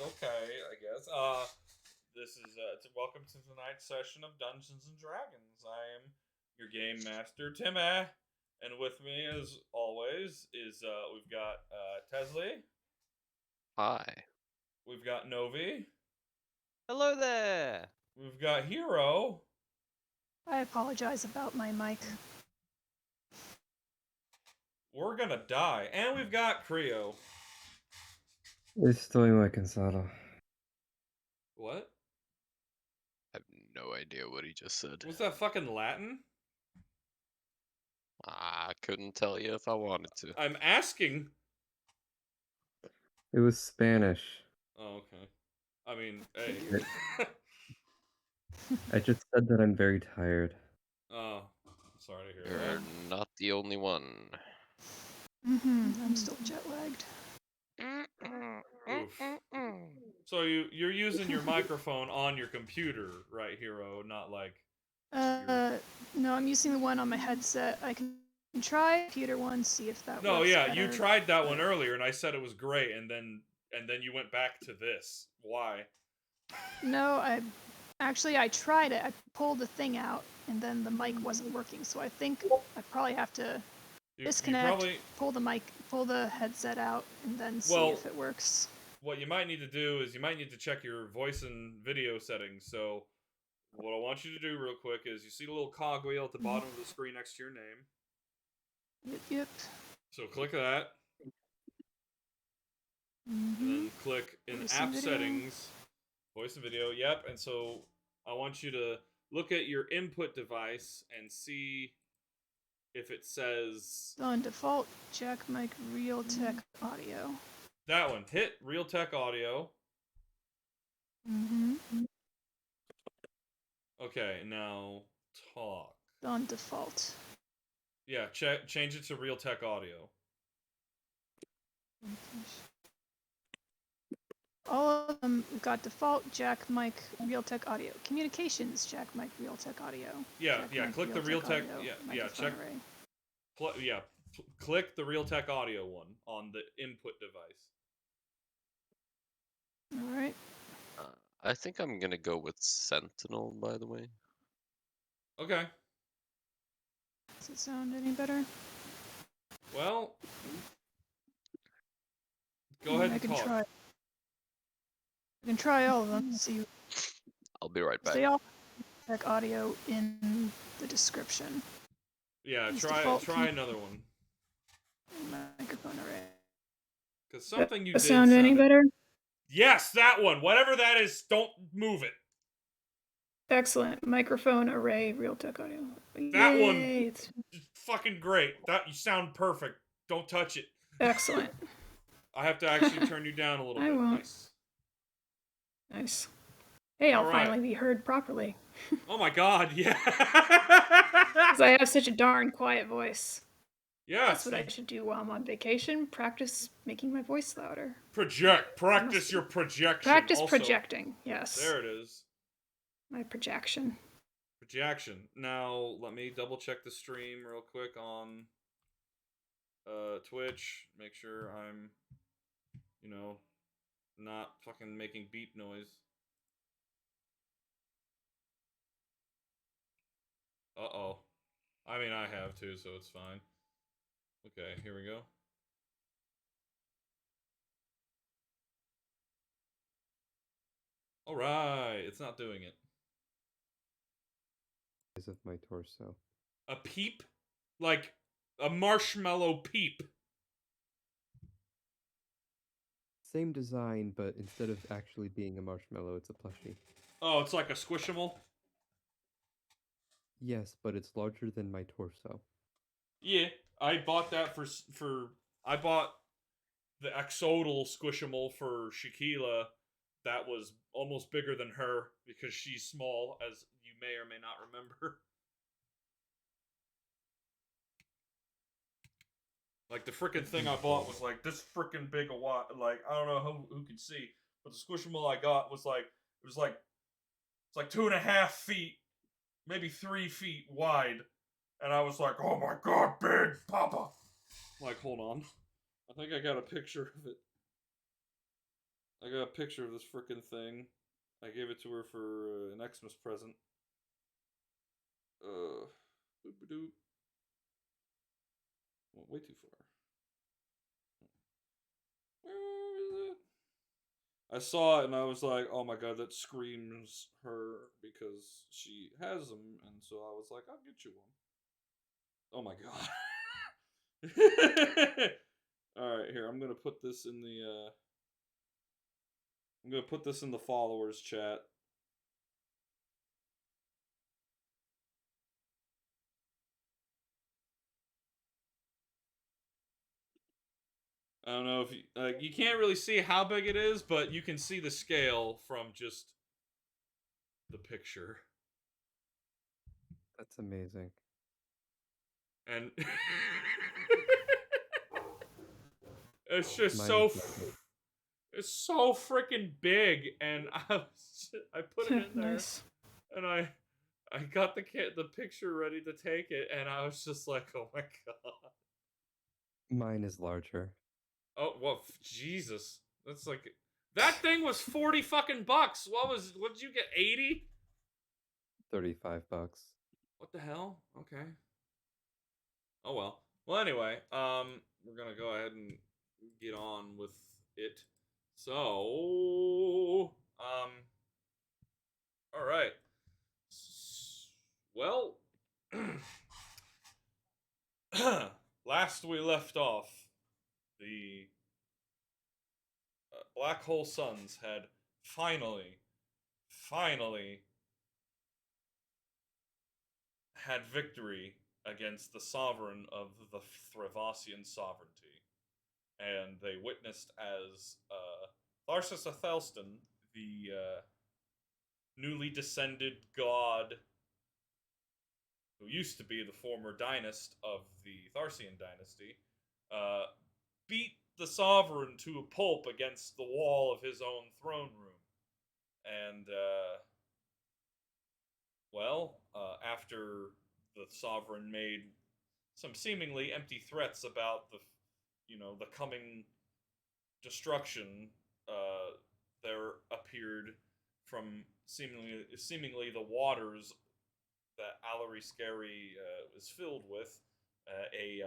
okay, I guess. This is welcome to tonight's session of Dungeons and Dragons. I am your game master, Timmy, and with me, as always, is we've got Tesley, Hi. we've got Novi, Hello there. we've got Hero, I apologize about my mic. we're gonna die, and we've got Creo. Estoy muy cansado. What? I have no idea what he just said. Was that fucking Latin? I couldn't tell you if I wanted to. I'm asking. It was Spanish. Oh, okay. I mean, hey. I just said that I'm very tired. Oh, sorry to hear You're that. not the only one. I'm still jet lagged. Oof. So you're using your microphone on your computer, right, Hero? Not like. No, I'm using the one on my headset. I can try computer one, see if that No, works yeah, better. you tried that one earlier, and I said it was great, and then you went back to this. Why? No, I tried it. I pulled the thing out, and then the mic wasn't working. So I think I probably have to disconnect, pull the headset out, and then see if it works. What you might need to do is you might need to check your voice and video settings. So what I want you to do real quick is you see the little cogwheel at the bottom of the screen next to your name. Yep. So click that. And then click in Voice app and video. settings, voice and video. Yep. And so I want you to look at your input device and see if it says On default, jack mic Realtek audio. that one. Hit Realtek Audio. Okay, now talk. On default. Yeah, change it to Realtek Audio. All of them, we've got default, jack mic, Realtek audio. Communications, jack mic, Realtek audio. Yeah, jack yeah, mic, click the Realtek, check. Array. Click the Realtek Audio one on the input device. Alright. I think I'm gonna go with Sentinel, by the way. Okay. Does it sound any better? Well, go ahead and talk. I can try all of them. See. I'll be right back. They all have audio in the description. Yeah, Use try another one. Microphone array. Because something you did sound any better? Yes, that one. Whatever that is, don't move it. Excellent. Microphone array, Realtek audio. That one is fucking great. You sound perfect. Don't touch it. Excellent. I have to actually turn you down a little bit. I won't. Nice. Hey, I'll finally be heard properly. Oh my god, yeah. Because I have such a darn quiet voice. Yeah. That's what I should do while I'm on vacation. Practice making my voice louder. Practice your projection. Practice projecting, yes. There it is. My projection. Projection. Now, let me double check the stream real quick on Twitch. Make sure I'm, not fucking making beep noise. Uh-oh. I mean, I have too, so it's fine. Okay, here we go. Alright, it's not doing it. Of my torso. A peep? Like a marshmallow peep. Same design, but instead of actually being a marshmallow, it's a plushie. Oh, it's like a Squishable? Yes, but it's larger than my torso. Yeah, I bought that I bought the Axolotl Squishable for Shaquila. That was almost bigger than her because she's small, as you may or may not remember. Like, the freaking thing I bought was like this freaking big a watt. Like, I don't know who could see, but the Squishable I got was like, it's like 2.5 feet, maybe 3 feet wide. And I was like, oh my god, big papa. Like, hold on. I think I got a picture of it. I got a picture of this frickin' thing. I gave it to her for an Xmas present. Doop-a-doop. Went way too far. Where is it? I saw it and I was like, oh my god, that screams her because she has them. And so I was like, I'll get you one. Oh my god. Alright, here, I'm gonna put this in the, I'm gonna put this in the followers chat. I don't know if you, you can't really see how big it is, but you can see the scale from just the picture. That's amazing. And it's just Mine so, is not big. it's so freaking big, and I put it in there, Nice. and I got the picture ready to take it, and I was just like, oh my god. Mine is larger. Oh well, Jesus, that's like that thing was 40 fucking bucks. What did you get? 80? 35 bucks. What the hell? Okay. Oh well. Well, anyway, we're gonna go ahead and get on with it. So, all right. Well, last we left off, the Black Hole Suns had finally had victory against the sovereign of the Threvassian Sovereignty. And they witnessed as Tharsis Athelstan, the newly descended god who used to be the former dynast of the Tharsian dynasty, beat the sovereign to a pulp against the wall of his own throne room. And, after the sovereign made some seemingly empty threats about the coming destruction, there appeared from seemingly the waters that Allery Scary was filled with a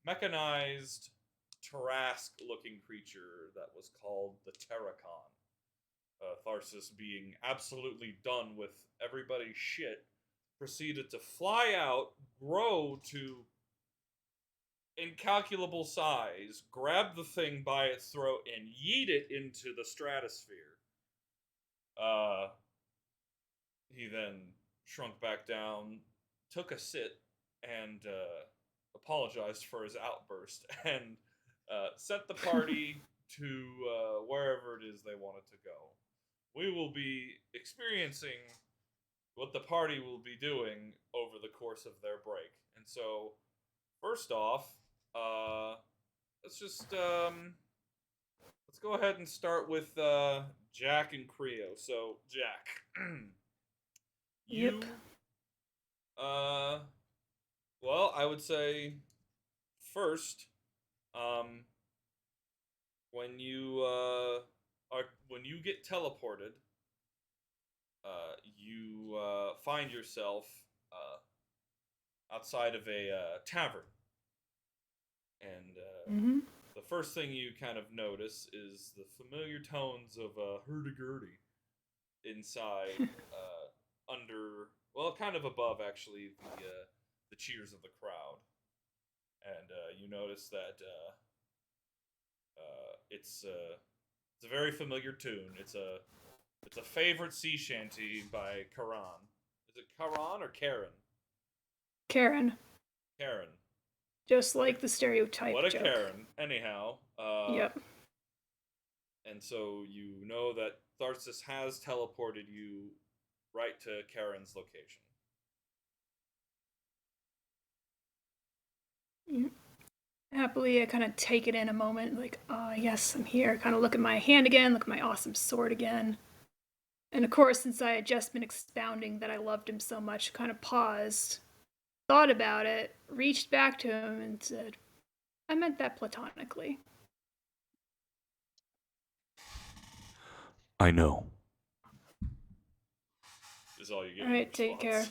mechanized Tarask-looking creature that was called the Terracon. Tharsis, being absolutely done with everybody's shit, proceeded to fly out, grow to incalculable size, grab the thing by its throat, and yeet it into the stratosphere. He then shrunk back down, took a sit, and apologized for his outburst, and sent the party to wherever it is they wanted to go. We will be experiencing what the party will be doing over the course of their break. And so, first off, let's go ahead and start with Jack and Creo. So, Jack, you, Yep. well, I would say first, when you get teleported, you find yourself outside of a tavern, and the first thing you kind of notice is the familiar tones of hurdy-gurdy inside, kind of above actually the cheers of the crowd, and you notice that it's a very familiar tune. It's a favorite sea shanty by Karan. Is it Karan or Karen? Karen. Karen. Just like the stereotype What a joke. Karen. Anyhow. Yep. And so you know that Tharsis has teleported you right to Karen's location. Happily, I kind of take it in a moment, like, oh, yes, I'm here. Kind of look at my hand again, look at my awesome sword again. And of course, since I had just been expounding that I loved him so much, kind of paused, thought about it, reached back to him and said, I meant that platonically. I know. Is all you get. Alright, take care.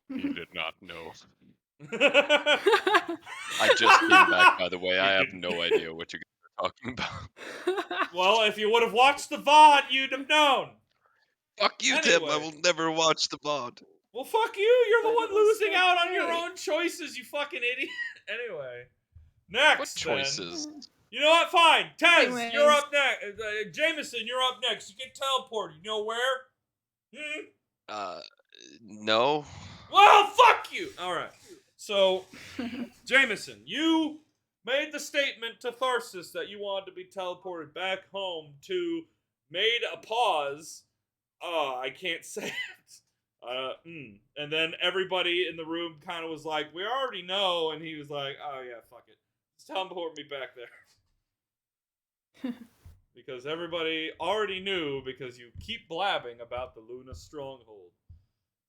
He did not know. I I just came back, by the way. You I have didn't. no idea what you guys are talking about. Well, if you would have watched the VOD, you'd have known. Fuck you, Tim. I Anyway. will never watch the VOD. Well, fuck you. You're the But one it was losing so out on your great. own choices, you fucking idiot. Anyway. Next, What choices? Then. You know what? Fine. Tez, Anyways. you're up next. Jameson, you're up next. You get teleported. You know where? No. Well, fuck you. All right. So, Jameson, you made the statement to Tharsis that you wanted to be teleported back home to made a pause. I can't say it. And then everybody in the room kind of was like, we already know. And he was like, oh, yeah, fuck it. Just teleport me back there. Because everybody already knew because you keep blabbing about the Luna Stronghold.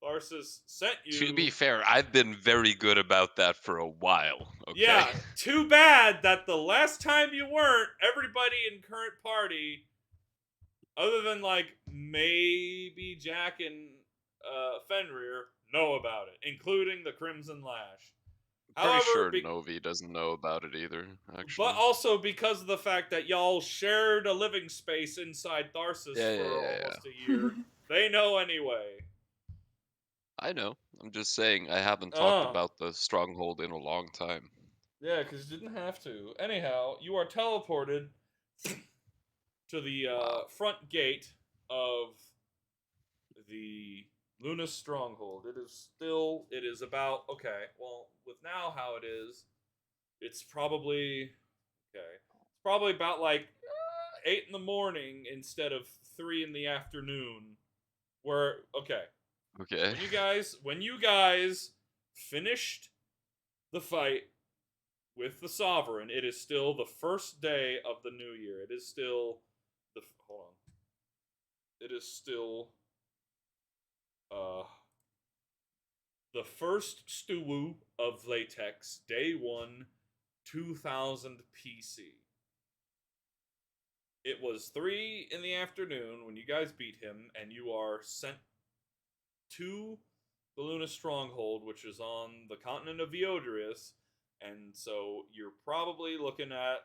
Tharsis sent you... To be fair, I've been very good about that for a while, okay? Yeah, too bad that the last time you weren't, everybody in current party, other than like maybe Jack and Fenrir, know about it, including the Crimson Lash. Pretty sure Novi doesn't know about it either, actually. But also because of the fact that y'all shared a living space inside Tharsis for almost a year, they know anyway. I know. I'm just saying I haven't talked about the stronghold in a long time. Yeah, because you didn't have to. Anyhow, you are teleported to the front gate of the Luna Stronghold. It is about, okay, well, with now how it is, it's probably about like 8 in the morning instead of 3 in the afternoon. Okay. When you guys finished the fight with the Sovereign, it is still the first day of the new year. It is still It is still the first Stewu of Latex, day 1, 2000 PC. It was 3 in the afternoon when you guys beat him, and you are sent to the Luna Stronghold, which is on the continent of Viodrius, and so you're probably looking at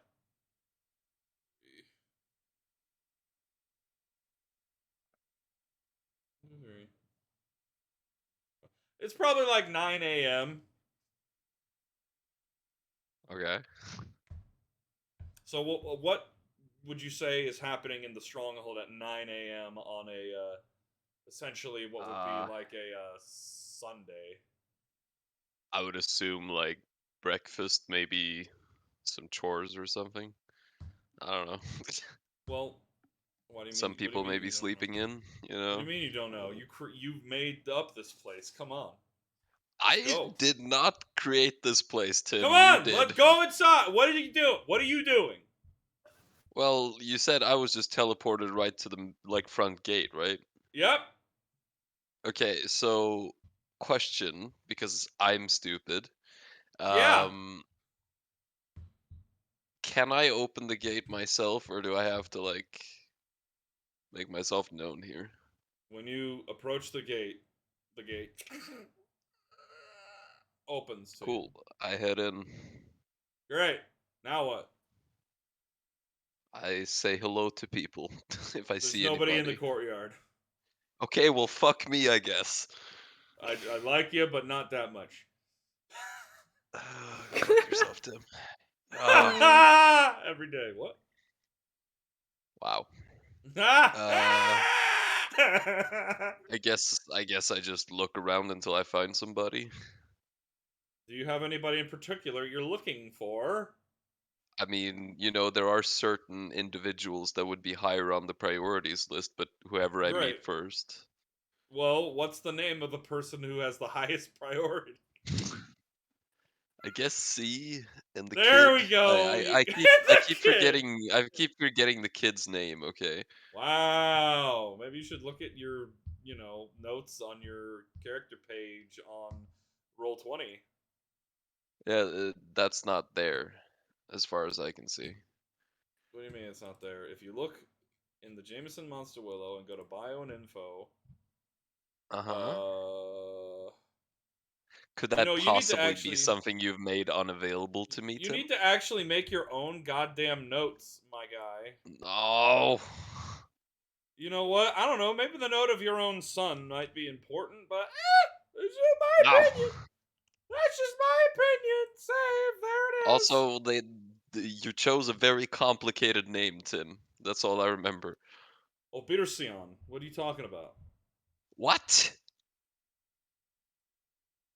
it's probably like 9 a.m. Okay. So what would you say is happening in the Stronghold at 9 a.m. on a essentially what would be like a Sunday? I would assume like breakfast, maybe some chores or something. I don't know. Well, what do you mean? Some people may be sleeping in, you know? What do you mean you don't know? You made up this place. Come on. I did not create this place, Tim. Come on, you did. let's go inside. What are you doing? What are you doing? Well, you said I was just teleported right to the front gate, right? Yep. Okay, so question, because I'm stupid. Yeah. Can I open the gate myself, or do I have to make myself known here? When you approach the gate opens to Cool. you. I head in. Great. Now what? I say hello to people if I see anybody. There's nobody in the courtyard. Okay, well, fuck me, I guess. I like you, but not that much. Fuck yourself, Tim. Every day. What? Wow. I guess I just look around until I find somebody. Do you have anybody in particular you're looking for? I mean, there are certain individuals that would be higher on the priorities list, but whoever I meet first. Well, what's the name of the person who has the highest priority? I guess C and the there kid. we go. I keep forgetting the kid's name. Okay. Wow. Maybe you should look at your notes on your character page on Roll20. Yeah, that's not there, as far as I can see. What do you mean it's not there? If you look in the Jameson Monster Willow and go to bio and info. Could that possibly be something you've made unavailable to me, You Tim? need to actually make your own goddamn notes, my guy. Oh. You know what? I don't know. Maybe the note of your own son might be important, but it's just my opinion. That's just my opinion. Save. There it is. Also, you chose a very complicated name, Tim. That's all I remember. Obirsion. What are you talking about? What?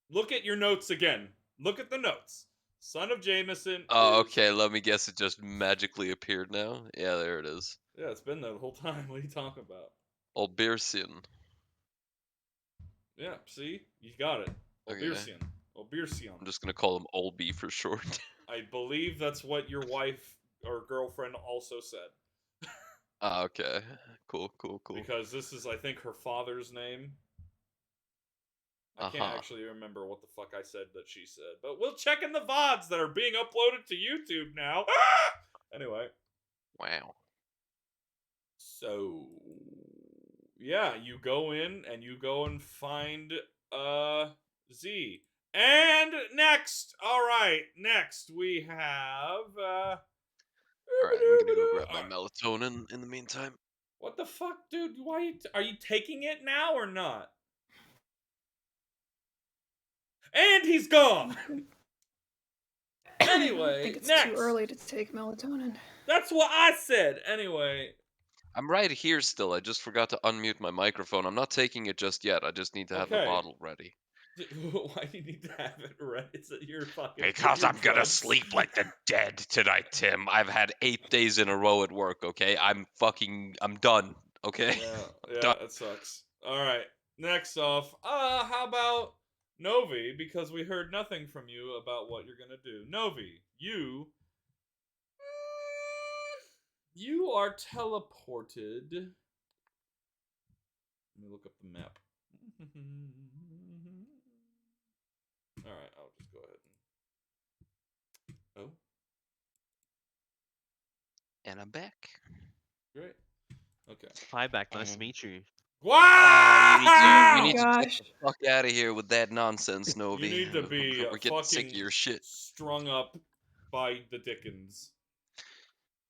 Look at your notes again. Look at the notes. Son of Jameson. Oh, okay. Let me guess. It just magically appeared now. Yeah, there it is. Yeah, it's been there the whole time. What are you talking about? Obirsion. Yeah, see? You got it. Obirsion. Okay. Obirsion. I'm just gonna call him Olby for short. I believe that's what your wife or girlfriend also said. Ah, okay. Cool. Because this is, I think, her father's name. I can't actually remember what the fuck I said that she said. But we'll check in the VODs that are being uploaded to YouTube now. Anyway. Wow. So, yeah, you go in and you go and find Z. And next, next we have Alright, I'm gonna go grab my melatonin in the meantime. What the fuck, dude? Why are you taking it now or not? And he's gone. Anyway, I think it's next. too early to take melatonin. That's what I said. Anyway. I'm right here still. I just forgot to unmute my microphone. I'm not taking it just yet. I just need to have the bottle ready. Why do you need to have it ready? It's your fucking. Because I'm gonna sleep like the dead tonight, Tim. I've had 8 days in a row at work. Okay, I'm done. Okay. Yeah, it sucks. All right. Next off, how about Novi? Because we heard nothing from you about what you're gonna do. Novi, you are teleported. Let me look up the map. All right, I'll just go ahead and. Oh. And I'm back. Great. Okay. Hi, back. Nice to meet you. Wow! You need to get the fuck out of here with that nonsense, Novi. You need to be We're getting sick of your shit. Strung up by the Dickens.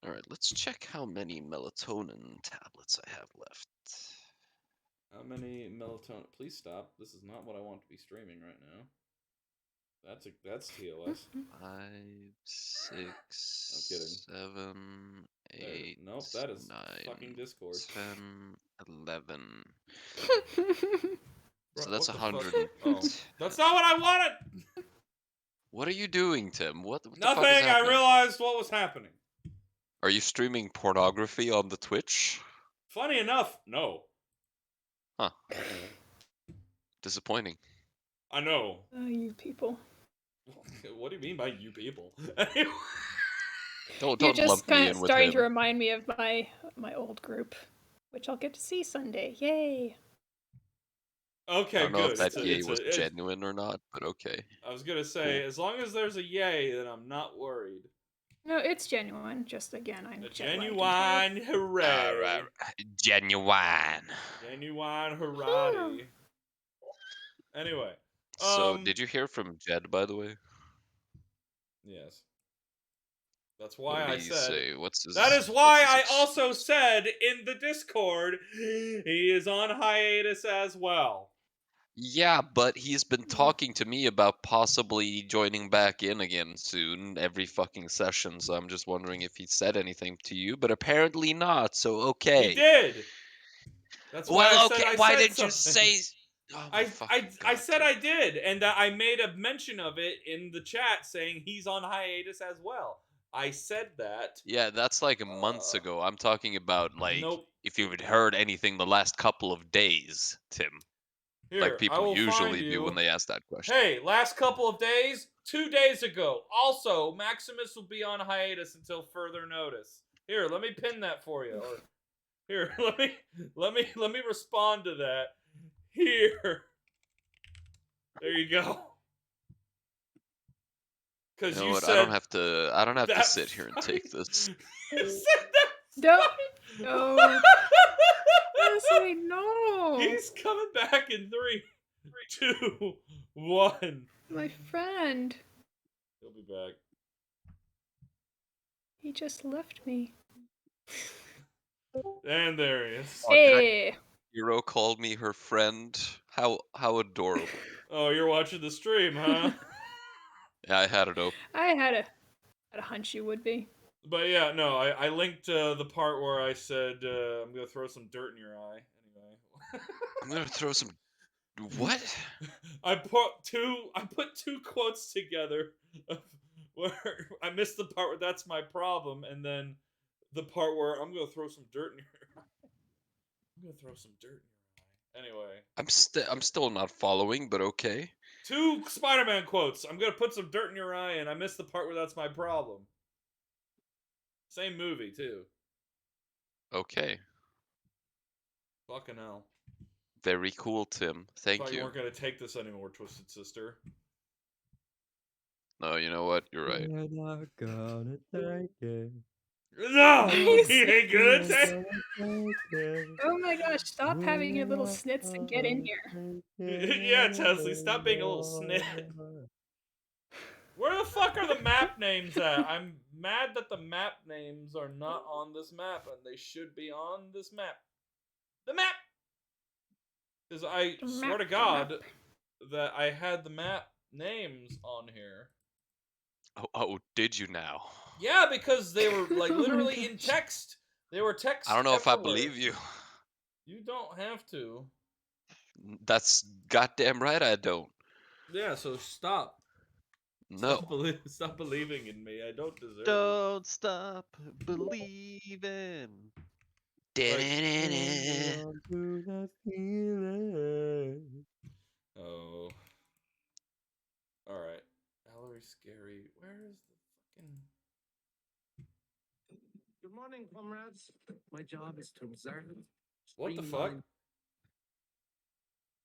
Alright, let's check how many melatonin tablets I have left. How many melatonin? Please stop. This is not what I want to be streaming right now. That's TOS. 5, 6, I'm kidding. 7, 8. Nope, that is 9, fucking Discord. 10, 11. Bro, So that's what the 100. fuck? Oh, that's not what I wanted. What are you doing, Tim? What the Nothing. fuck is happening? I realized what was happening. Are you streaming pornography on the Twitch? Funny enough, no. Huh. Disappointing. I know. You people. What do you mean by you people? Don't You're just lump me kind in of with starting him. to remind me of my old group, which I'll get to see Sunday. Yay! Okay, I don't know good. if that yay was genuine or not, but okay. I was gonna say, Cool. as long as there's a yay, then I'm not worried. No, it's genuine. Just again, I'm A genuine hooray! Right. Genuine. Genuine hooray! Anyway. So, did you hear from Jed, by the way? Yes. That's why I said. Say? What's his, that is why I also said in the Discord he is on hiatus as well. Yeah, but he's been talking to me about possibly joining back in again soon, every fucking session. So I'm just wondering if he said anything to you, but apparently not. So okay. He did. That's why I said I why said didn't something. you say? Oh I said I did, and I made a mention of it in the chat saying he's on hiatus as well. I said that. Yeah, that's like months ago. I'm talking about like nope. if you had heard anything the last couple of days, Tim. Here, like people usually do when they ask that question. Hey, last couple of days, 2 days ago. Also, Maximus will be on hiatus until further notice. Here, let me pin that for you. Or, here, let me respond to that. Here. There you go. Because you know what? I don't have to sit here and take this. You said that Don't. No. Leslie, no. He's coming back in 3, 2, 1. My friend. He'll be back. He just left me. And there he is. Hey. Hero called me her friend. How adorable. Oh, you're watching the stream, huh? Yeah, I had it open. I had a hunch you would be. But yeah, no, I linked the part where I said I'm gonna throw some dirt in your eye. Anyway. I'm gonna throw some. What? I put two quotes together where I missed the part where that's my problem, and then the part where I'm gonna throw some dirt in your eye. I'm gonna throw some dirt in your eye. Anyway. I'm still not following, but okay. 2 Spider-Man quotes. I'm gonna put some dirt in your eye, and I missed the part where that's my problem. Same movie too. Okay. Fucking hell. Very cool, Tim. Thank Thought you. You weren't gonna take this anymore, Twisted Sister. No, you know what? You're right. We're not gonna take it. No, he ain't gonna take. Oh my gosh! Stop having your little snits and get in here. Yeah, Tessie, stop being a little snit. Where the fuck are the map names at? I'm mad that the map names are not on this map, and they should be on this map. The map! Because I swear to God that I had the map names on here. Oh, did you now? Yeah, because they were like literally in text. They were text. I don't know if I everywhere. believe you. You don't have to. That's goddamn right I don't. Yeah, so stop. No. Stop believing in me. I don't deserve it. Don't stop believing. Oh. Alright. Ellery Scary. Where is the fucking... Good morning, comrades. My job is to observe. What the fuck?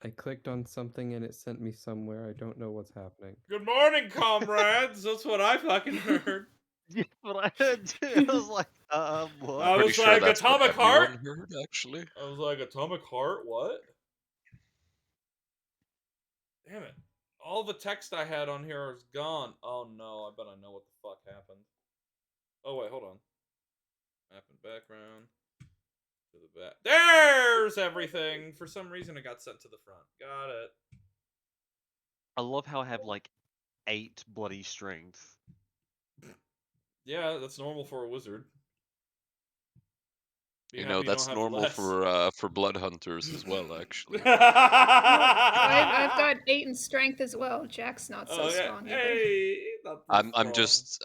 I clicked on something and it sent me somewhere. I don't know what's happening. Good morning, comrades! That's what I fucking heard. Yeah, but I heard too. I was like, what? I Pretty was sure like, that's what Atomic Heart? everyone heard, actually. I was like, Atomic Heart? What? Damn it. All the text I had on here is gone. Oh no, I bet I know what the fuck happened. Oh wait, hold on. Map and background. To the back. There's everything! For some reason it got sent to the front. Got it. I love how I have like 8 bloody strength. Yeah, that's normal for a wizard. Be You happy know, don't that's have normal less. for blood hunters as well, actually. I've got 8 in strength as well. Jack's not so strong either. Hey,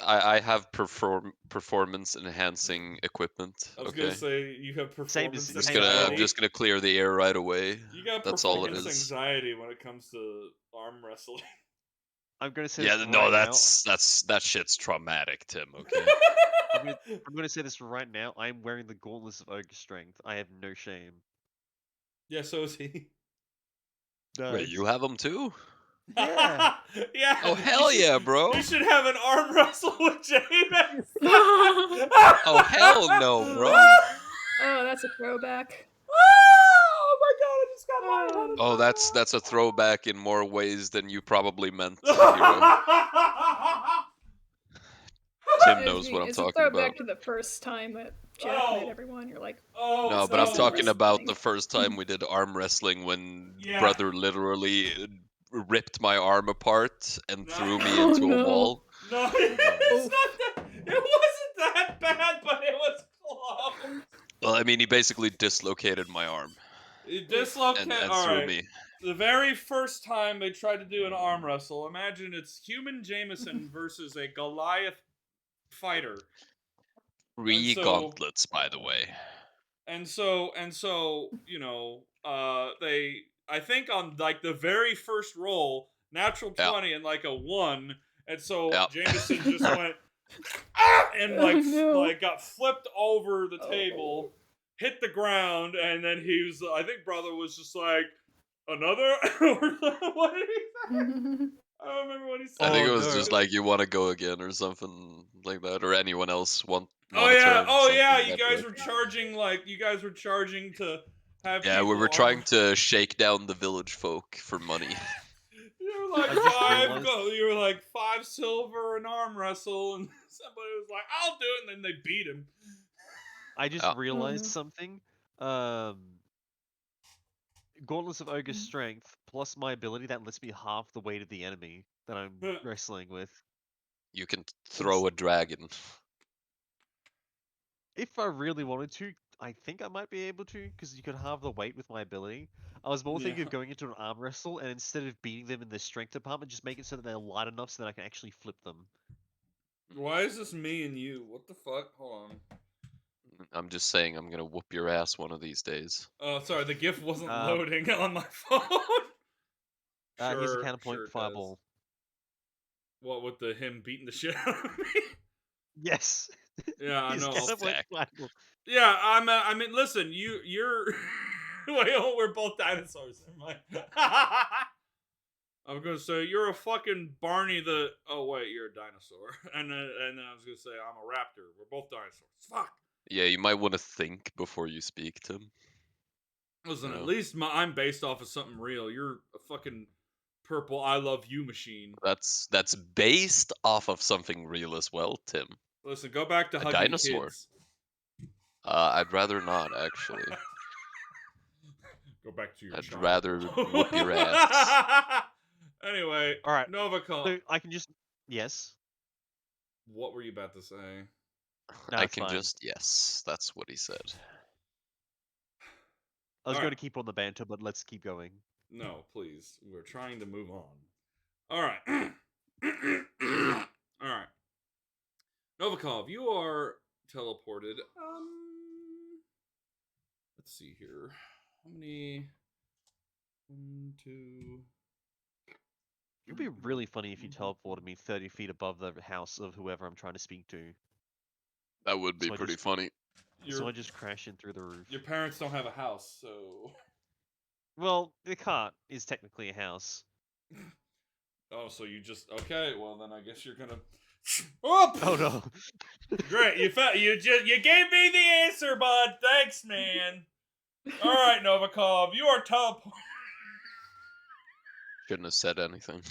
I have performance enhancing equipment. I was okay. gonna say you have performance as- I'm just gonna clear the air right away. You got That's all it performance is. anxiety when it comes to arm wrestling. I'm gonna say Yeah, this no, right that shit's traumatic, Tim. Okay. now. I'm gonna say this right now. I'm wearing the gauntlets of ogre strength. I have no shame. Yeah, so is he. Wait, you have them too? Yeah. Yeah. Oh hell yeah, bro! You should have an arm wrestle with James. Oh hell no, bro! Oh, that's a throwback. Oh my god, I just got my Oh, that's a throwback in more ways than you probably meant. Hero. Tim knows what I'm it's talking a throwback about. to the first time that Jack met everyone. You're like, No, it's but I'm awesome talking about wrestling. the first time we did arm wrestling when Yeah. brother literally ripped my arm apart and threw me Oh, into no. a wall. No, it's not that. It wasn't that bad, but it was close. Well, I mean, he basically dislocated my arm It dislocated. and All threw right. me. The very first time they tried to do an arm wrestle, imagine it's Human Jameson versus a Goliath fighter. 3 so- gauntlets, by the way. And so, you know, I think on like the very first roll, natural 20 and like a 1, and so Jameson just went and like got flipped over the table, hit the ground, and then he was, I think brother was just like, another? What did he say? I don't remember what he said. I think it was just like, you want to go again or something like that, or anyone else want Oh yeah, something you that guys way. were charging to have Yeah, we people were trying armor. to shake down the village folk for money. You were like I just five realized- gold. You were like 5 silver and arm wrestle, and somebody was like, "I'll do it," and then they beat him. I just Yeah. realized something. Gauntlets of Ogre Mm. Strength plus my ability that lets me half the weight of the enemy that I'm wrestling with. You can throw a dragon. If I really wanted to, I think I might be able to, because you could halve the weight with my ability. I was more thinking of going into an arm wrestle, and instead of beating them in the strength department, just make it so that they're light enough so that I can actually flip them. Why is this me and you? What the fuck? Hold on. I'm just saying I'm gonna whoop your ass one of these days. Oh, sorry, the GIF wasn't Um, loading on my phone. Here's a Sure, counterpoint sure it fireball. does. What with him beating the shit out of me? Yes. Yeah, I Here's know. counterpoint Stack. fireball. Yeah, I mean, listen, you're. Wait, oh, we're both dinosaurs. Never mind. I'm gonna say you're a fucking Barney the. Oh wait, you're a dinosaur, and then I was gonna say I'm a raptor. We're both dinosaurs. Fuck. Yeah, you might want to think before you speak, Tim. Listen, at No. least I'm based off of something real. You're a fucking purple I love you machine. That's based off of something real as well, Tim. Listen, go back to A hugging dinosaur. kids. I'd rather not, actually. Go back to your I'd child. rather whoop your ass. Anyway, All right. Novikov. So I can just yes. What were you about to say? No, I it's can fine. just yes, that's what he said. I was All going right. to keep on the banter, but let's keep going. No, please. We're trying to move on. All right. All right. Novikov, you are teleported. Let's see here. How many? 1, 2. It would be really funny if you teleported me 30 feet above the house of whoever I'm trying to speak to. That would be So I pretty just- funny. So I just crash in through the roof. Your parents don't have a house, so. Well, the cart is technically a house. Oh, so you just okay? Well, then I guess you're gonna. Oh, Oh no. Great, you gave me the answer, bud. Thanks, man. All right, Novikov, you are teleported. Shouldn't have said anything.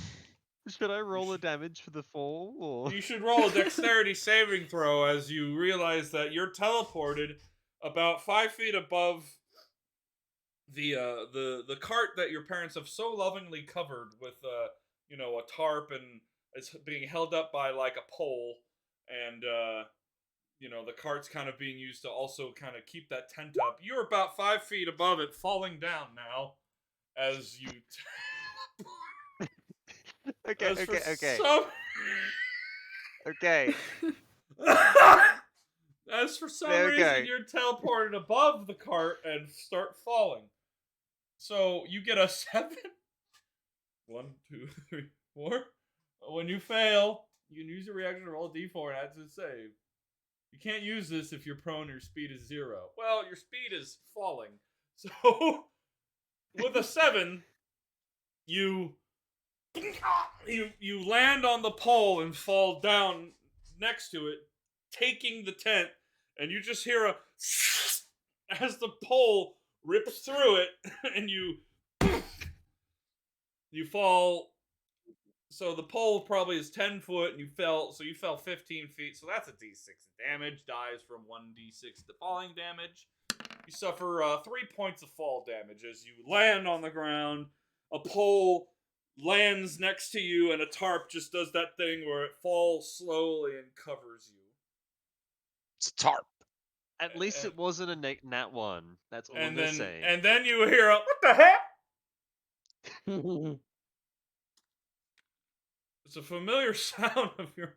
Should I roll the damage for the fall, or You should roll a dexterity saving throw as you realize that you're teleported about 5 feet above the cart that your parents have so lovingly covered with a tarp, and it's being held up by like a pole, and the cart's kind of being used to also kind of keep that tent up. You're about 5 feet above it, falling down now as you. okay, as for okay. some- Okay. As for some There we reason, go. you're teleported above the cart and start falling. So you get a 7. 1, 2, 3, 4. When you fail, you can use your reaction to roll a d4 and add to the save. You can't use this if you're prone or your speed is 0. Well, your speed is falling. So with a 7, you land on the pole and fall down next to it, taking the tent, and you just hear a as the pole rips through it, and you fall. So the pole probably is 10 foot, and you fell 15 feet. So that's a d6 damage. Dies from 1d6 to falling damage. You suffer 3 points of fall damage as you land on the ground. A pole lands next to you, and a tarp just does that thing where it falls slowly and covers you. It's a tarp. At least it wasn't a nat 1. That's all I'm gonna say. And then you hear a, what the heck? It's a familiar sound of your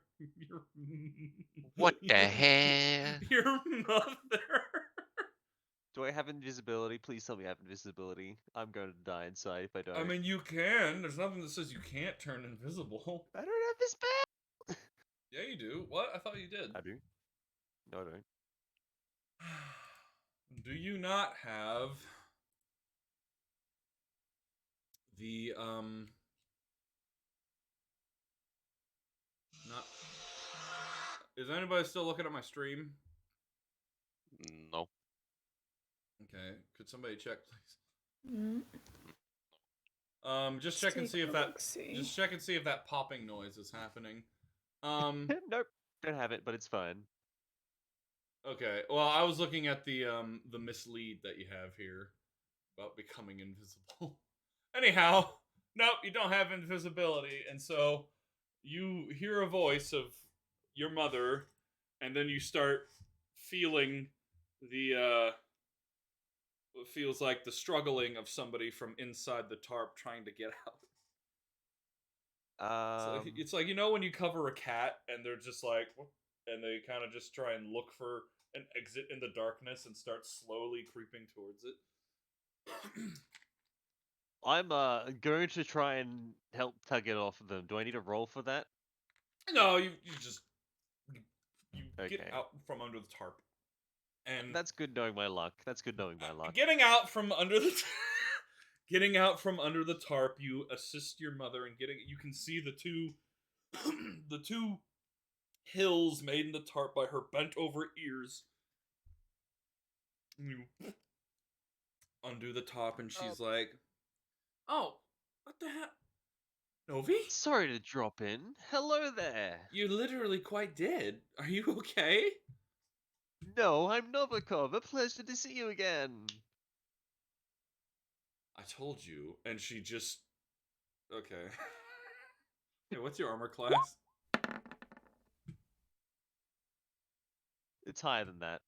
What the hell? your mother. Do I have invisibility? Please tell me I have invisibility. I'm going to die inside if I don't. I mean, you can. There's nothing that says you can't turn invisible. I don't have this spell. Yeah, you do. What? I thought you did. I do. No, I don't. Do you not have the not? Is anybody still looking at my stream? No. Okay. Could somebody check, please? Mm, Just let's check and take see a if that. look-see. Just check and see if that popping noise is happening. Nope, don't have it, but it's fine. Okay. Well, I was looking at the mislead that you have here about becoming invisible. Anyhow, nope, you don't have invisibility, and so you hear a voice of your mother, and then you start feeling the what feels like the struggling of somebody from inside the tarp trying to get out. It's like, you know, when you cover a cat and they're just like, and they kind of just try and look for an exit in the darkness and start slowly creeping towards it. I'm going to try and help tug it off of them. Do I need a roll for that? No, you just you get Okay. out from under the tarp, and That's good knowing my luck. That's good knowing my luck. getting out from under the getting out from under the tarp, you assist your mother in getting. You can see the two the two hills made in the tarp by her bent over ears. You undo the top, and she's like, "Oh, what the hell, Novi? Sorry to drop in. Hello there. You're literally quite dead. Are you okay?" No, I'm Novikov. A pleasure to see you again. I told you, and she just okay. Hey, what's your armor class? It's higher than that.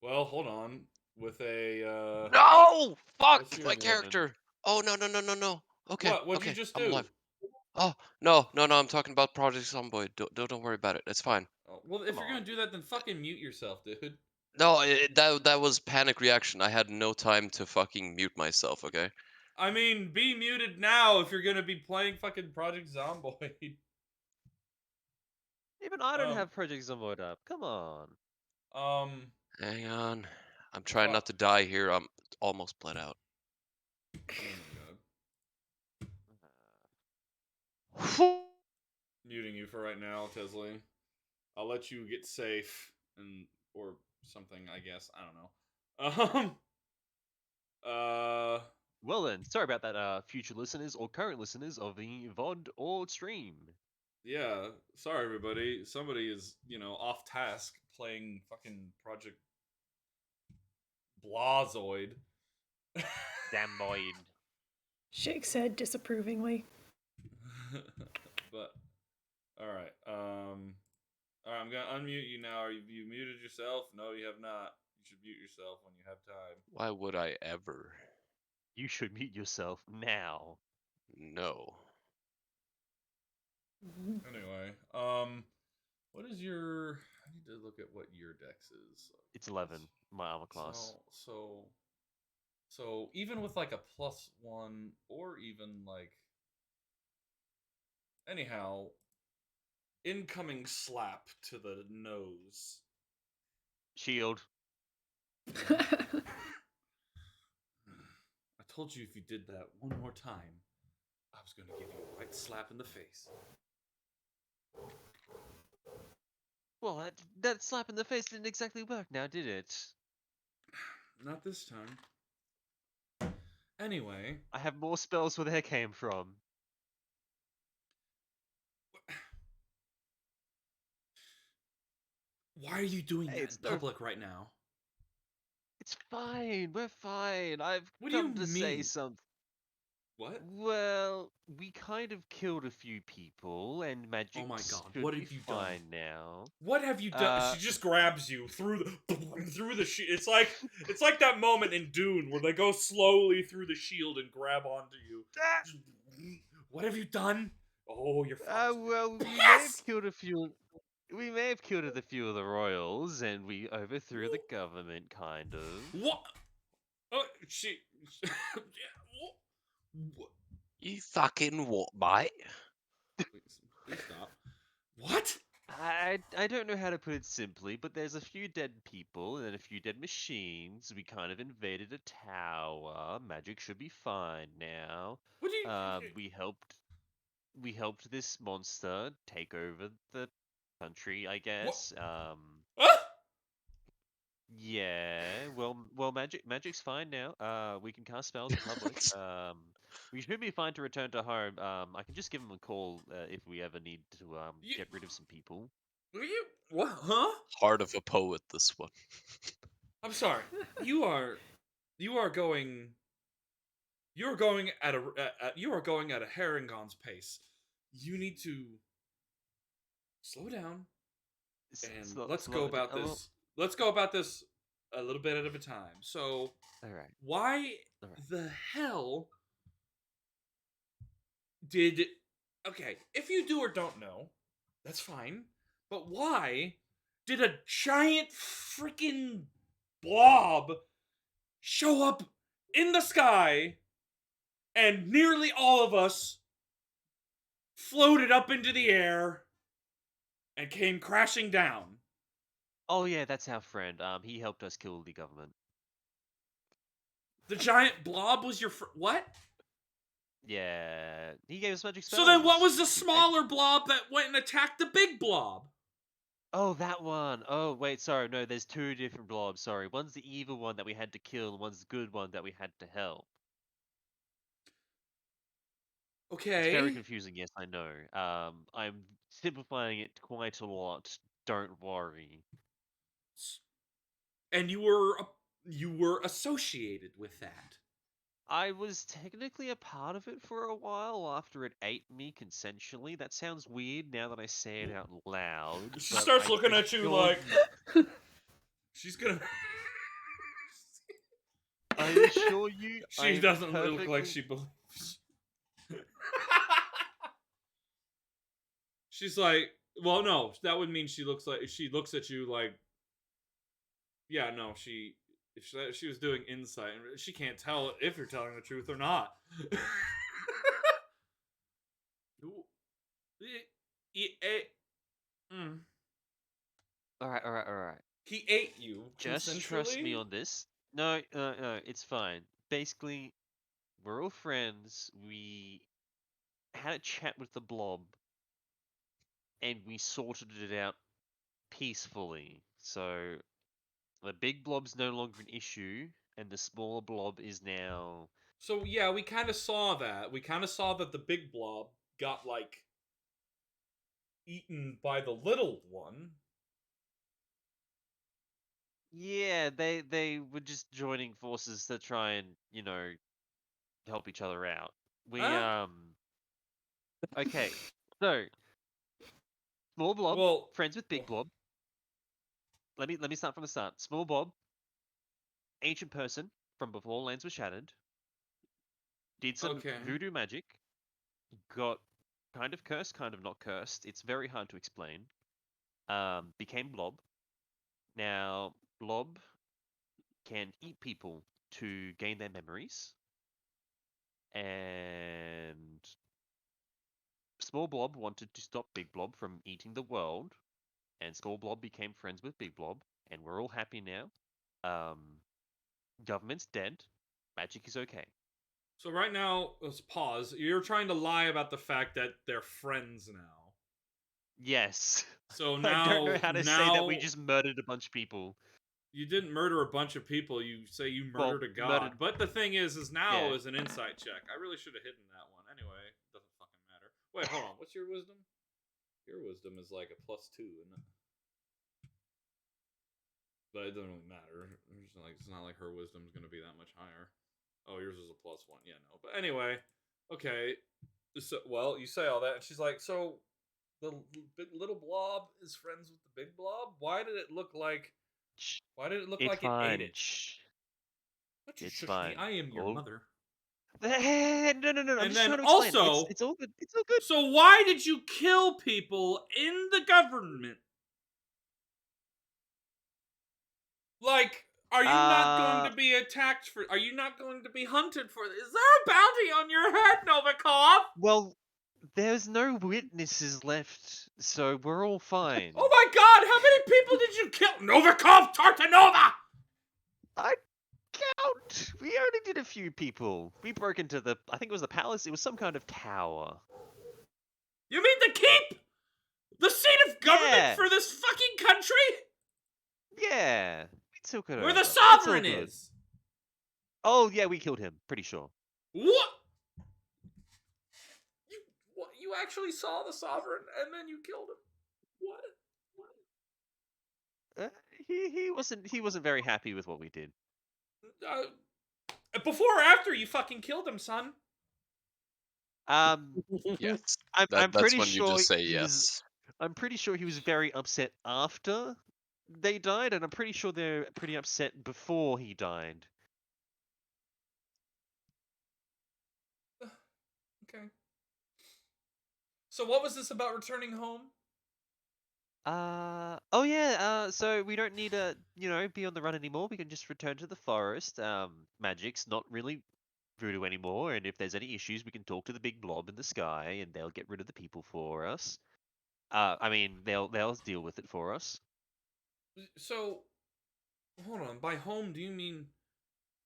Well, hold on. With a No! Fuck what's your my 11. character. Oh no no no no no. Okay, what'd you okay, just I'm do? alive. Oh no no no! I'm talking about Project Zomboid. Don't worry about it. It's fine. Oh, well, if Come you're gonna on. do that, then fucking mute yourself, dude. No, that was panic reaction. I had no time to fucking mute myself. Okay. I mean, be muted now if you're gonna be playing fucking Project Zomboid. Even I don't Um, have Project Zomboid up. Come on. Hang on. I'm trying Fuck. not to die here. I'm almost bled out. Oh my god. Muting you for right now, Tesley. I'll let you get safe and or something, I guess. I don't know. Well then, sorry about that, future listeners or current listeners of the VOD or stream. Yeah, sorry everybody. Somebody is, off task playing fucking Project Blazoid. Damn Boyd. Shakes head disapprovingly. But alright, alright, I'm gonna unmute you now. Have you muted yourself? No, you have not. You should mute yourself when you have time. Why would I ever? You should mute yourself now. No. Anyway, what is your? I need to look at what your dex is. It's 11, my armor class. So even with like a +1, or even like, anyhow, incoming slap to the nose. Shield. I told you if you did that one more time, I was going to give you a right slap in the face. Well, that slap in the face didn't exactly work now, did it? Not this time. Anyway. I have more spells where they came from. Why are you doing Hey, that it's in public right now? It's fine. We're fine. I've What do you come to say mean? something. What? Well, we kind of killed a few people, and magic Oh my god, should what be have you fine done? now. What have you done? She just grabs you through the shield. It's like that moment in Dune where they go slowly through the shield and grab onto you. What have you done? Oh, you're fine. Well, we may have Yes! killed a few. We may have killed a few of the royals, and we overthrew the government, kind of. What? Oh, she. What? You fucking what, mate? Please stop. What? I don't know how to put it simply, but there's a few dead people and then a few dead machines. We kind of invaded a tower. Magic should be fine now. What do you? We helped this monster take over the country, I guess. What? Yeah, well, magic's fine now. We can cast spells in public. We should be fine to return to home. I can just give him a call if we ever need to You- get rid of some people. What? Huh? Heart of a poet, this one. I'm sorry. You are going. You are going at a Harengon's pace. You need to slow down and let's go about this. Let's go about this a little bit at a time. So, All right. why All right. the hell did? Okay, if you do or don't know, that's fine. But why did a giant freaking blob show up in the sky and nearly all of us floated up into the air and came crashing down? Oh yeah, that's our friend. He helped us kill the government. The giant blob was your what? Yeah, he gave us magic spells. So then what was the smaller blob that went and attacked the big blob? Oh, that one. Oh, wait, sorry. No, there's two different blobs. Sorry. One's the evil one that we had to kill, and one's the good one that we had to help. Okay. It's very confusing, yes, I know. I'm simplifying it quite a lot. Don't worry. And you were associated with that. I was technically a part of it for a while after it ate me consensually. That sounds weird now that I say it out loud. She but starts I looking at you like she's gonna. I assure you, She doesn't look like she believes. She's like, well, no, that would mean she looks at you like, yeah, no, if she was doing insight, she can't tell if you're telling the truth or not. All right. He ate you. Just trust me on this. No, it's fine. Basically, we're all friends. We had a chat with the blob, and we sorted it out peacefully. So the big blob's no longer an issue, and the smaller blob is now. So yeah, we kind of saw that. We kind of saw that the big blob got like eaten by the little one. Yeah, they were just joining forces to try and, help each other out. Okay. So small blob, friends with big blob. Let me start from the start. Small blob, ancient person from before lands were shattered. Did some voodoo magic. Got kind of cursed, kind of not cursed. It's very hard to explain. Became blob. Now, blob can eat people to gain their memories. And small blob wanted to stop big blob from eating the world. And small blob became friends with big blob. And we're all happy now. Government's dead. Magic is okay. So right now, let's pause. You're trying to lie about the fact that they're friends now. Yes. So now I don't know how to say that we just murdered a bunch of people. You didn't murder a bunch of people. You say you murdered a god. But the thing is now is an insight check. I really should have hidden that one. Anyway, doesn't fucking matter. Wait, hold on. What's your wisdom? Your wisdom is like a +2, isn't it? But it doesn't really matter. It's not like her wisdom's gonna be that much higher. Oh, yours is a +1. Yeah, no. But anyway, okay. So, well, you say all that, and she's like, so the little blob is friends with the big blob? Why did it look like? Why did it look like fine. it ate it? It's fine. I am your mother. No. I'm and just then trying to also, it's all good. It's all good. So why did you kill people in the government? Like, are you not going to be attacked for? Are you not going to be hunted for? Is there a bounty on your head, Novikov? Well, there's no witnesses left, so we're all fine. Oh my God! How many people did you kill, Novikov Tartanova? I count. We only did a few people. We broke into I think it was the palace. It was some kind of tower. You mean the keep? The seat of government for this fucking country? Yeah. took it Where over. the It's all sovereign good. is. Oh yeah, we killed him. Pretty sure. What? You actually saw the sovereign and then you killed him? What? He wasn't very happy with what we did. Before or after you fucking killed him, son? Yes. I'm That's pretty when you sure just say he was. yes. I'm pretty sure he was very upset after they died, and I'm pretty sure they're pretty upset before he died. Okay. So what was this about returning home? Oh yeah, so we don't need to, be on the run anymore. We can just return to the forest. Magic's not really voodoo anymore, and if there's any issues, we can talk to the big blob in the sky, and they'll get rid of the people for us. I mean, they'll deal with it for us. So, hold on. By home, do you mean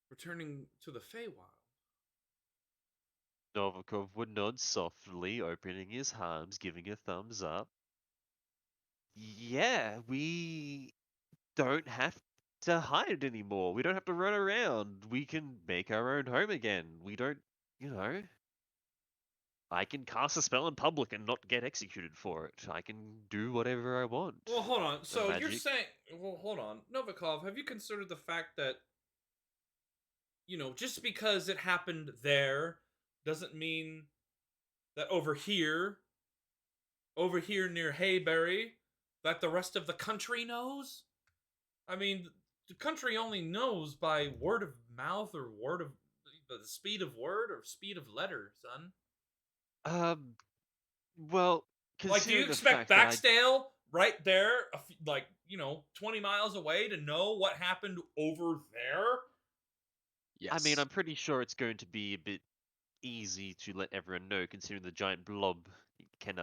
returning to the Feywild? Novikov would nod softly, opening his arms, giving a thumbs up. Yeah, we don't have to hide anymore. We don't have to run around. We can make our own home again. We don't, you know. I can cast a spell in public and not get executed for it. I can do whatever I want. Well, hold on. So you're magic. saying, well, hold on, Novikov, have you considered the fact that, just because it happened there, doesn't mean that over here near Hayberry, that the rest of the country knows? I mean, the country only knows by word of mouth or the speed of word or speed of letter, son. Well, Like, do you considering the expect fact that Baxdale right there, 20 miles away to know what happened over there? I mean, Yes. I'm pretty sure it's going to be a bit easy to let everyone know, considering the giant blob can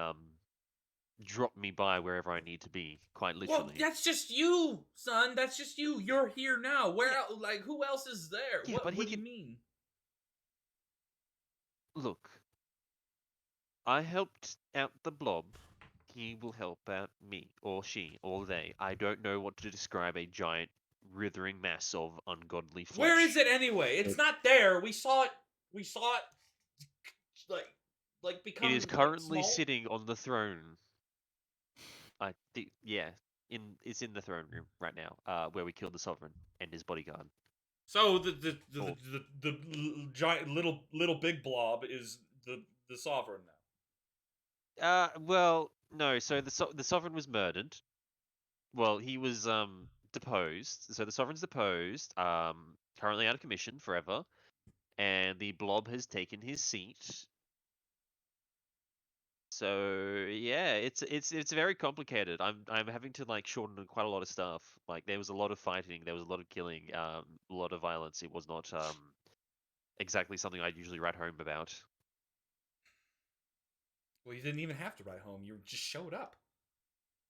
drop me by wherever I need to be, quite literally. Well, that's just you, son. That's just you. You're here now. Where Yeah. else, like, who else is there? Yeah, but What do you mean? Look, I helped out the blob. He will help out me, or she, or they. I don't know what to describe a giant, writhing mass of ungodly flesh. Where is it anyway? It's not there. We saw it. Like become. It is currently small. sitting on the throne. Yeah, it's in the throne room right now, where we killed the sovereign and his bodyguard. So the giant little big blob is the sovereign now. Well, no. So the sovereign was murdered. Well, he was deposed. So the sovereign's deposed. Currently out of commission forever, and the blob has taken his seat. So yeah, it's very complicated. I'm having to like shorten quite a lot of stuff. Like there was a lot of fighting, there was a lot of killing, a lot of violence. It was not exactly something I'd usually write home about. Well, you didn't even have to write home. You just showed up.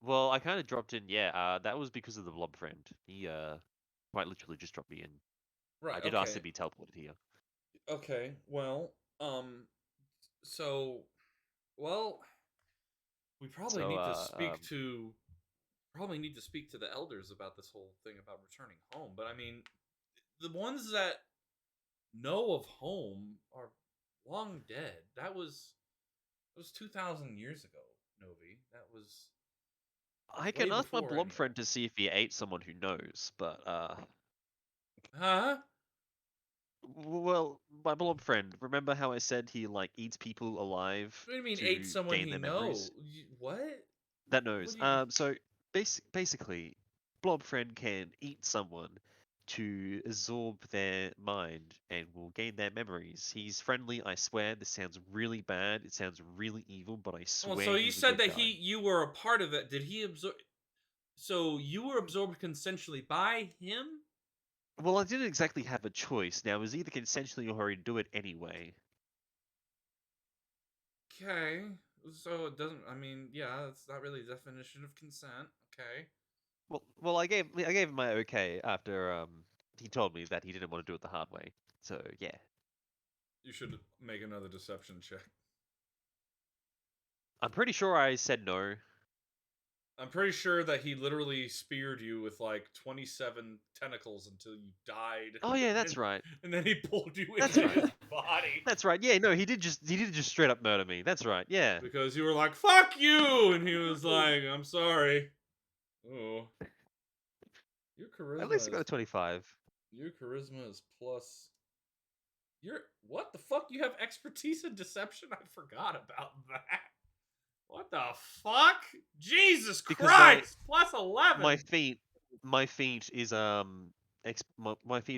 Well, I kind of dropped in. Yeah, that was because of the blob friend. He quite literally just dropped me in. Right. I did ask to be teleported here. Okay. Well, so, well, we probably need to speak to the elders about this whole thing about returning home. But I mean, the ones that know of home are long dead. That was 2,000 years ago, Novi. That was I can way ask my before blob anyone. friend to see if he ate someone who knows, but Huh? well, my blob friend. Remember how I said he like eats people alive What do you mean to ate someone gain he their knows? memories? What? That knows. What do you... So basically, blob friend can eat someone to absorb their mind and will gain their memories. He's friendly, I swear. This sounds really bad. It sounds really evil, but I swear Well, so you he's a said good that guy. you were a part of it. Did he absorb? So you were absorbed consensually by him? Well, I didn't exactly have a choice. Now, it was either consensually or he'd do it anyway. Okay. So it doesn't. I mean, yeah, that's not really the definition of consent. Okay. Well, I gave him my okay after he told me that he didn't want to do it the hard way. So yeah. You should make another deception check. I'm pretty sure I said no. I'm pretty sure that he literally speared you with like 27 tentacles until you died. Oh yeah, that's right. And then he pulled you That's into right. his body. That's right. Yeah, no, he did just straight up murder me. That's right. Yeah. Because you were like, fuck you! And he was like, I'm sorry. Oh. Your At least I charisma got a is 25. Your charisma is plus. What the fuck? You have expertise in deception? I forgot about that. What the fuck? Jesus Because Christ! Plus 11. My feat is my feat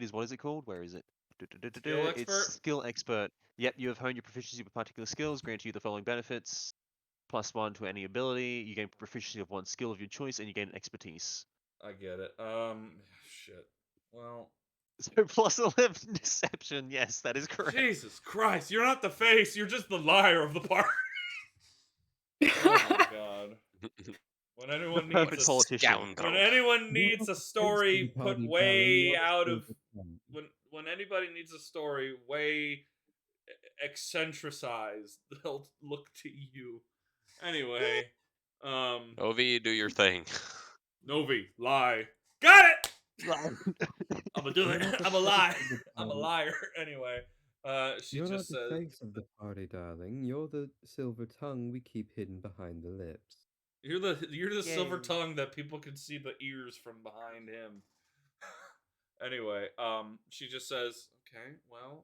is, what is it called? Where is it? Skill It's expert? skill expert. Yep, you have honed your proficiency with particular skills, grant you the following benefits: +1 to any ability. You gain proficiency of one skill of your choice, and you gain expertise. I get it. Shit. Well, So +11 deception. Yes, that is correct. Jesus Christ! You're not the face. You're just the liar of the party. Oh my god. When anyone Perfect needs a politician. scoundrel. When anyone You're needs not a the face story of the put party, way darling, out you're of the tongue. when anybody needs a story way eccentricized, they'll look to you. Anyway, Ovi, do your thing. Novi, lie. Got it. Right. I'm gonna do You're it. not the I'm a face lie. of the I'm a party. liar. Anyway, she You're not just the said face of the party, darling. You're the silver tongue we keep hidden behind the lips. you're the silver Yay. tongue that people can see the ears from behind him. Anyway, she just says, okay, well,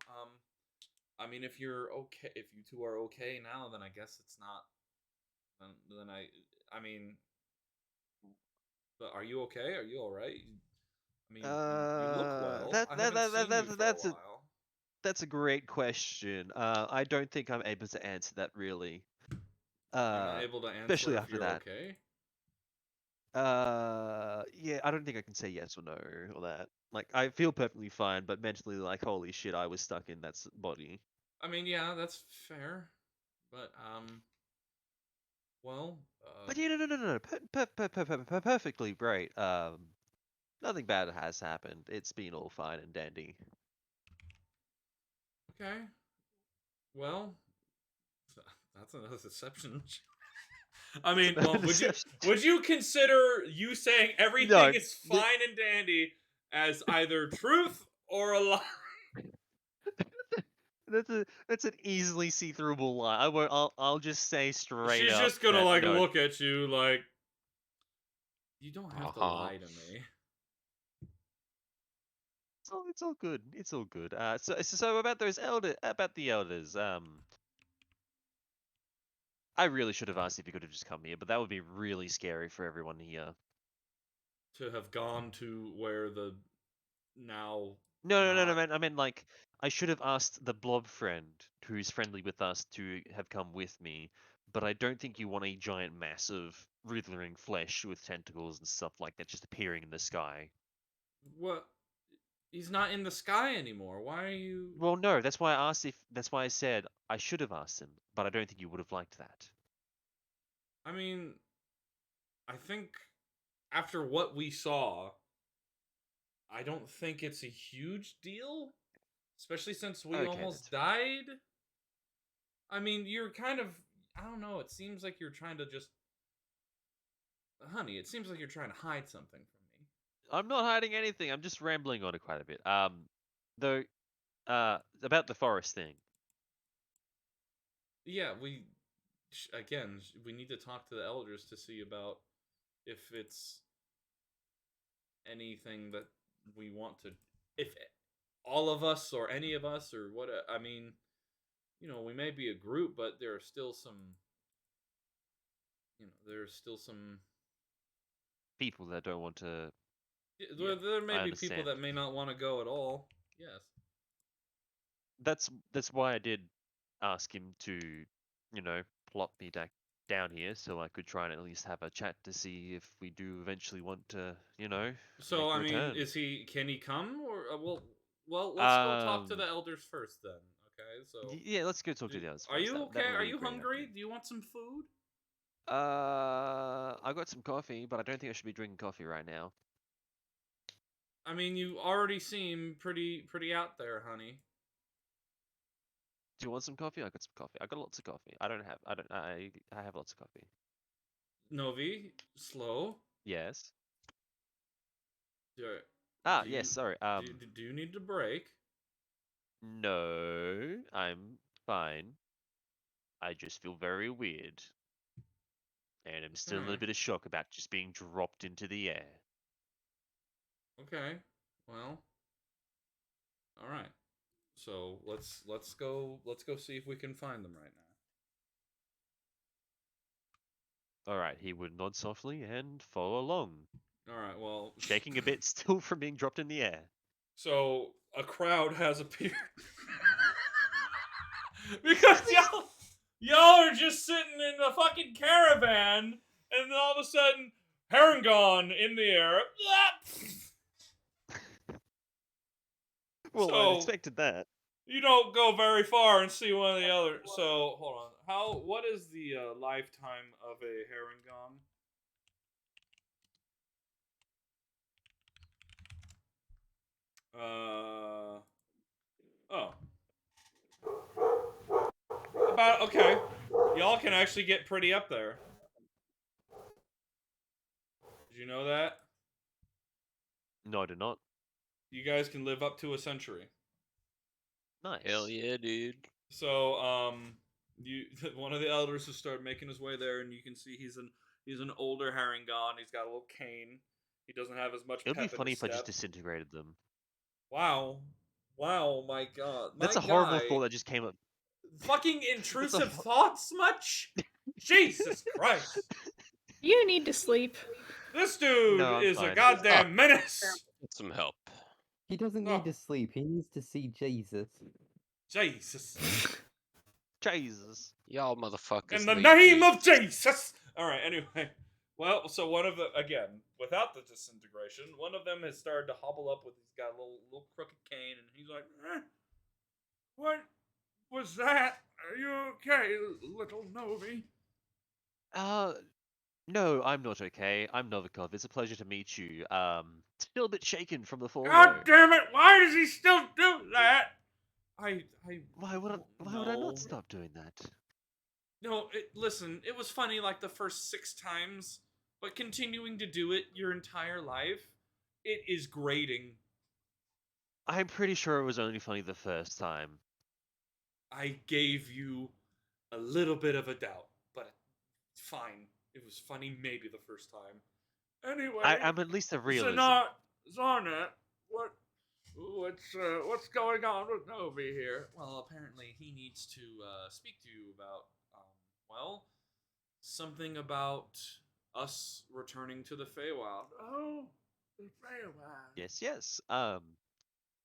I mean, if you're okay, if you two are okay now, then I guess it's not. Then I mean, but are you okay? Are you all right? I mean, you look well. I haven't seen you for a while. That's a great question. I don't think I'm able to answer that really. You're not able to Especially answer if after you're that. okay. Yeah, I don't think I can say yes or no or that. Like, I feel perfectly fine, but mentally, like, holy shit, I was stuck in that body. I mean, yeah, that's fair, but well, But yeah, no, perfectly great. Nothing bad has happened. It's been all fine and dandy. okay. Well, that's another deception. I mean, well, would you consider you saying everything No, is fine and dandy as either truth or a lie? That's an easily see-throughable lie. I won't. I'll just say straight She's up just gonna that like no. look at you like you don't have to lie to me. It's all good. It's all good. So about the elders. I really should have asked if you could have just come here, but that would be really scary for everyone here. To have gone to where the now No, not man. I mean, like, I should have asked the blob friend who's friendly with us to have come with me, but I don't think you want a giant mass of writhing flesh with tentacles and stuff like that just appearing in the sky. what he's not in the sky anymore. Why are you Well, no, that's why I asked if. That's why I said I should have asked him, but I don't think you would have liked that. I mean, I think after what we saw, I don't think it's a huge deal, especially since we Okay, almost died. I mean, you're kind of I don't know, it seems like you're trying to just honey, it seems like you're trying to hide something from me. I'm not hiding anything. I'm just rambling on it quite a bit. Though, about the forest thing. Yeah, again, we need to talk to the elders to see about if it's anything that we want to if all of us or any of us or what I mean, we may be a group, but there are still some there's still some People that don't want to. there, there may I be people understand. that may not want to go at all. Yes. That's why I did ask him to, plot me down here so I could try and at least have a chat to see if we do eventually want to, So make a I mean, return. can he come or well, let's go talk to the Um, elders first then. Okay, so yeah, let's go talk to the others are first. you That okay? would Are be a you great hungry? idea. Do you want some food? I got some coffee, but I don't think I should be drinking coffee right now. I mean, you already seem pretty out there, honey. Do you want some coffee? I got some coffee. I got lots of coffee. I have lots of coffee. Novi, slow. Yes. Do, Ah, do yes. you, Sorry. do you need to break? No, I'm fine. I just feel very weird, and I'm still in a Okay. bit of shock about just being dropped into the air. Okay. Well. All right. So let's go see if we can find them right All right, he would nod softly and follow along, now. All right. Well, shaking a bit still from being dropped in the air. so a crowd has appeared because y'all are just sitting in the fucking caravan, and then all of a sudden, Harangon in the air. Well, I So expected that. you don't go very far and see one of the other. So hold on. What is the lifetime of a Harangon? Oh. Okay. Y'all can actually get pretty up there. Did you know that? No, I did not. You guys can live up to a century. Nice. Hell yeah, dude. So, one of the elders has started making his way there, and you can see he's an older Harangon. He's got a little cane. He doesn't have as much It would be pep in funny his if I just step. disintegrated them. Wow, my God, That's my a horrible guy. thought that just came up. Fucking intrusive thoughts much? Jesus Christ! You need to sleep. This dude No, I'm is a fine. goddamn menace. Get some help. He doesn't Oh. need to sleep. He needs to see Jesus. Jesus. Jesus. Y'all motherfuckers. In the need name of Jesus. Jesus! Alright, anyway. Well, so one of the, again, without the disintegration, one of them has started to hobble up with, he's got a little crooked cane, and he's like, what was that? Are you okay, little Novi? No, I'm not okay. I'm Novikov. It's a pleasure to meet you. Still a bit shaken from the fall, God though. damn it, why does he still do that? Why would I not stop doing that? No, listen, it was funny like the first 6 times, but continuing to do it your entire life, it is grating. I'm pretty sure it was only funny the first time. I gave you a little bit of a doubt, but fine. It was funny maybe the first time. Anyway, I'm at least a realism. Zarnet, what's going on with Novi here? Well, apparently he needs to speak to you about well, something about us returning to the Feywild. Oh, the Feywild. Yes.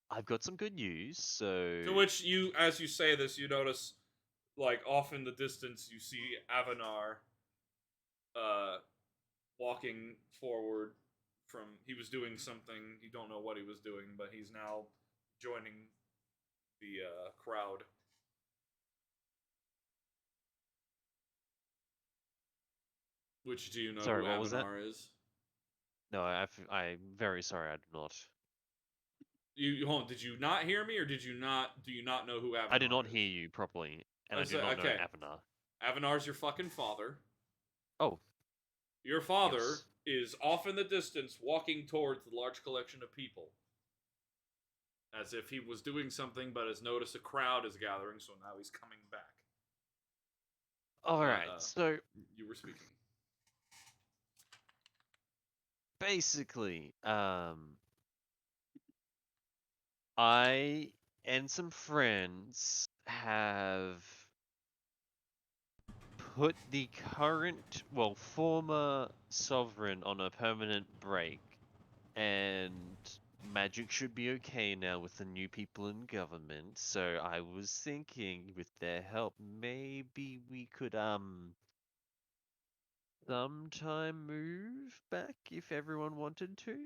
I've got some good news, so... To which you, as you say this, you notice, like, off in the distance, you see Avanar, walking forward from, he was doing something, you don't know what he was doing, but he's now joining the, crowd. Which, do you know Sorry, who what was that? Avanar is? No, I'm very sorry, I do not. Hold on, did you not hear me, or do you not know who Avanar is? I did not hear you properly, and I do not know Avanar. Avanar's your fucking father. Oh. Your father is off in the distance walking towards the large collection of people. As if he was doing something, but has noticed a crowd is gathering, so now he's coming back. Alright, so... You were speaking. Basically, I and some friends have put the current, well, former sovereign on a permanent break, and magic should be okay now with the new people in government, so I was thinking, with their help, maybe we could, sometime move back if everyone wanted to?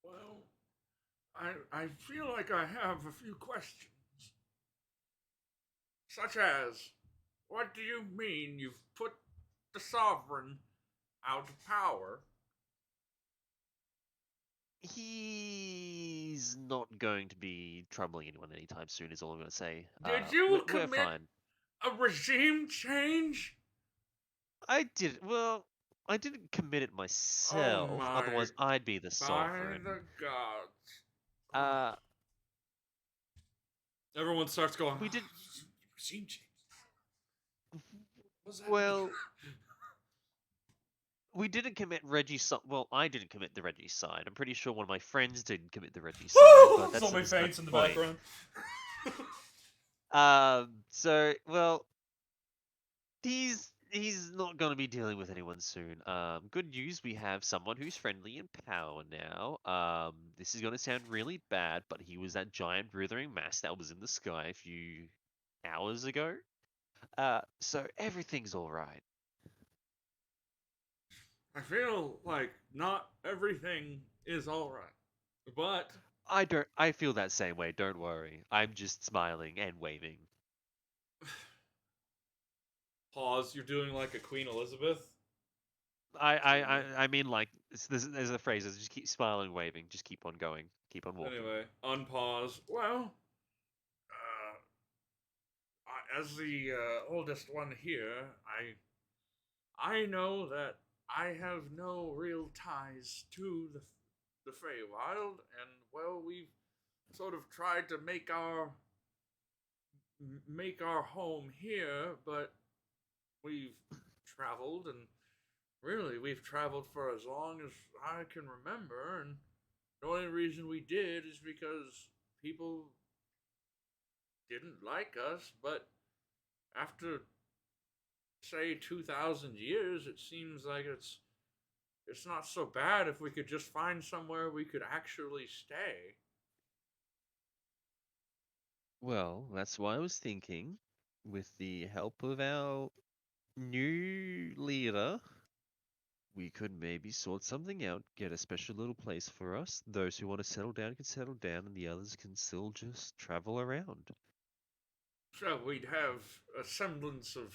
Well, I feel like I have a few questions. Such as, what do you mean you've put the sovereign out of power? He's not going to be troubling anyone anytime soon, is all I'm going to say. Did you we're commit fine. a regime change? I did. Well, I didn't commit it myself. Oh my Otherwise, I'd be the by sovereign. the gods. Uh, Everyone starts going. we did. Regime change. What's that? Well, we didn't commit Reggie's side. Well, I didn't commit the Reggie side. I'm pretty sure one of my friends didn't commit the Reggie side. But that's Zombie beside faints in the point. background. So well, he's not gonna be dealing with anyone soon. Good news, we have someone who's friendly in power now. This is gonna sound really bad, but he was that giant withering mass that was in the sky a few hours ago. So everything's all right. I feel like not everything is alright. But I feel that same way. Don't worry. I'm just smiling and waving. pause, you're doing like a Queen Elizabeth. I mean, like, there's a phrase. Just keep smiling, and waving. Just keep on going. Keep on walking. Anyway, unpause. Well, as the oldest one here, I know that I have no real ties to the Feywild, and well, we've sort of tried to make our home here, but we've traveled, and really, we've traveled for as long as I can remember, and the only reason we did is because people didn't like us, but after, say, 2,000 years, it seems like it's not so bad if we could just find somewhere we could actually stay. Well, that's why I was thinking, with the help of our new leader, we could maybe sort something out, get a special little place for us. Those who want to settle down can settle down, and the others can still just travel around. So we'd have a semblance of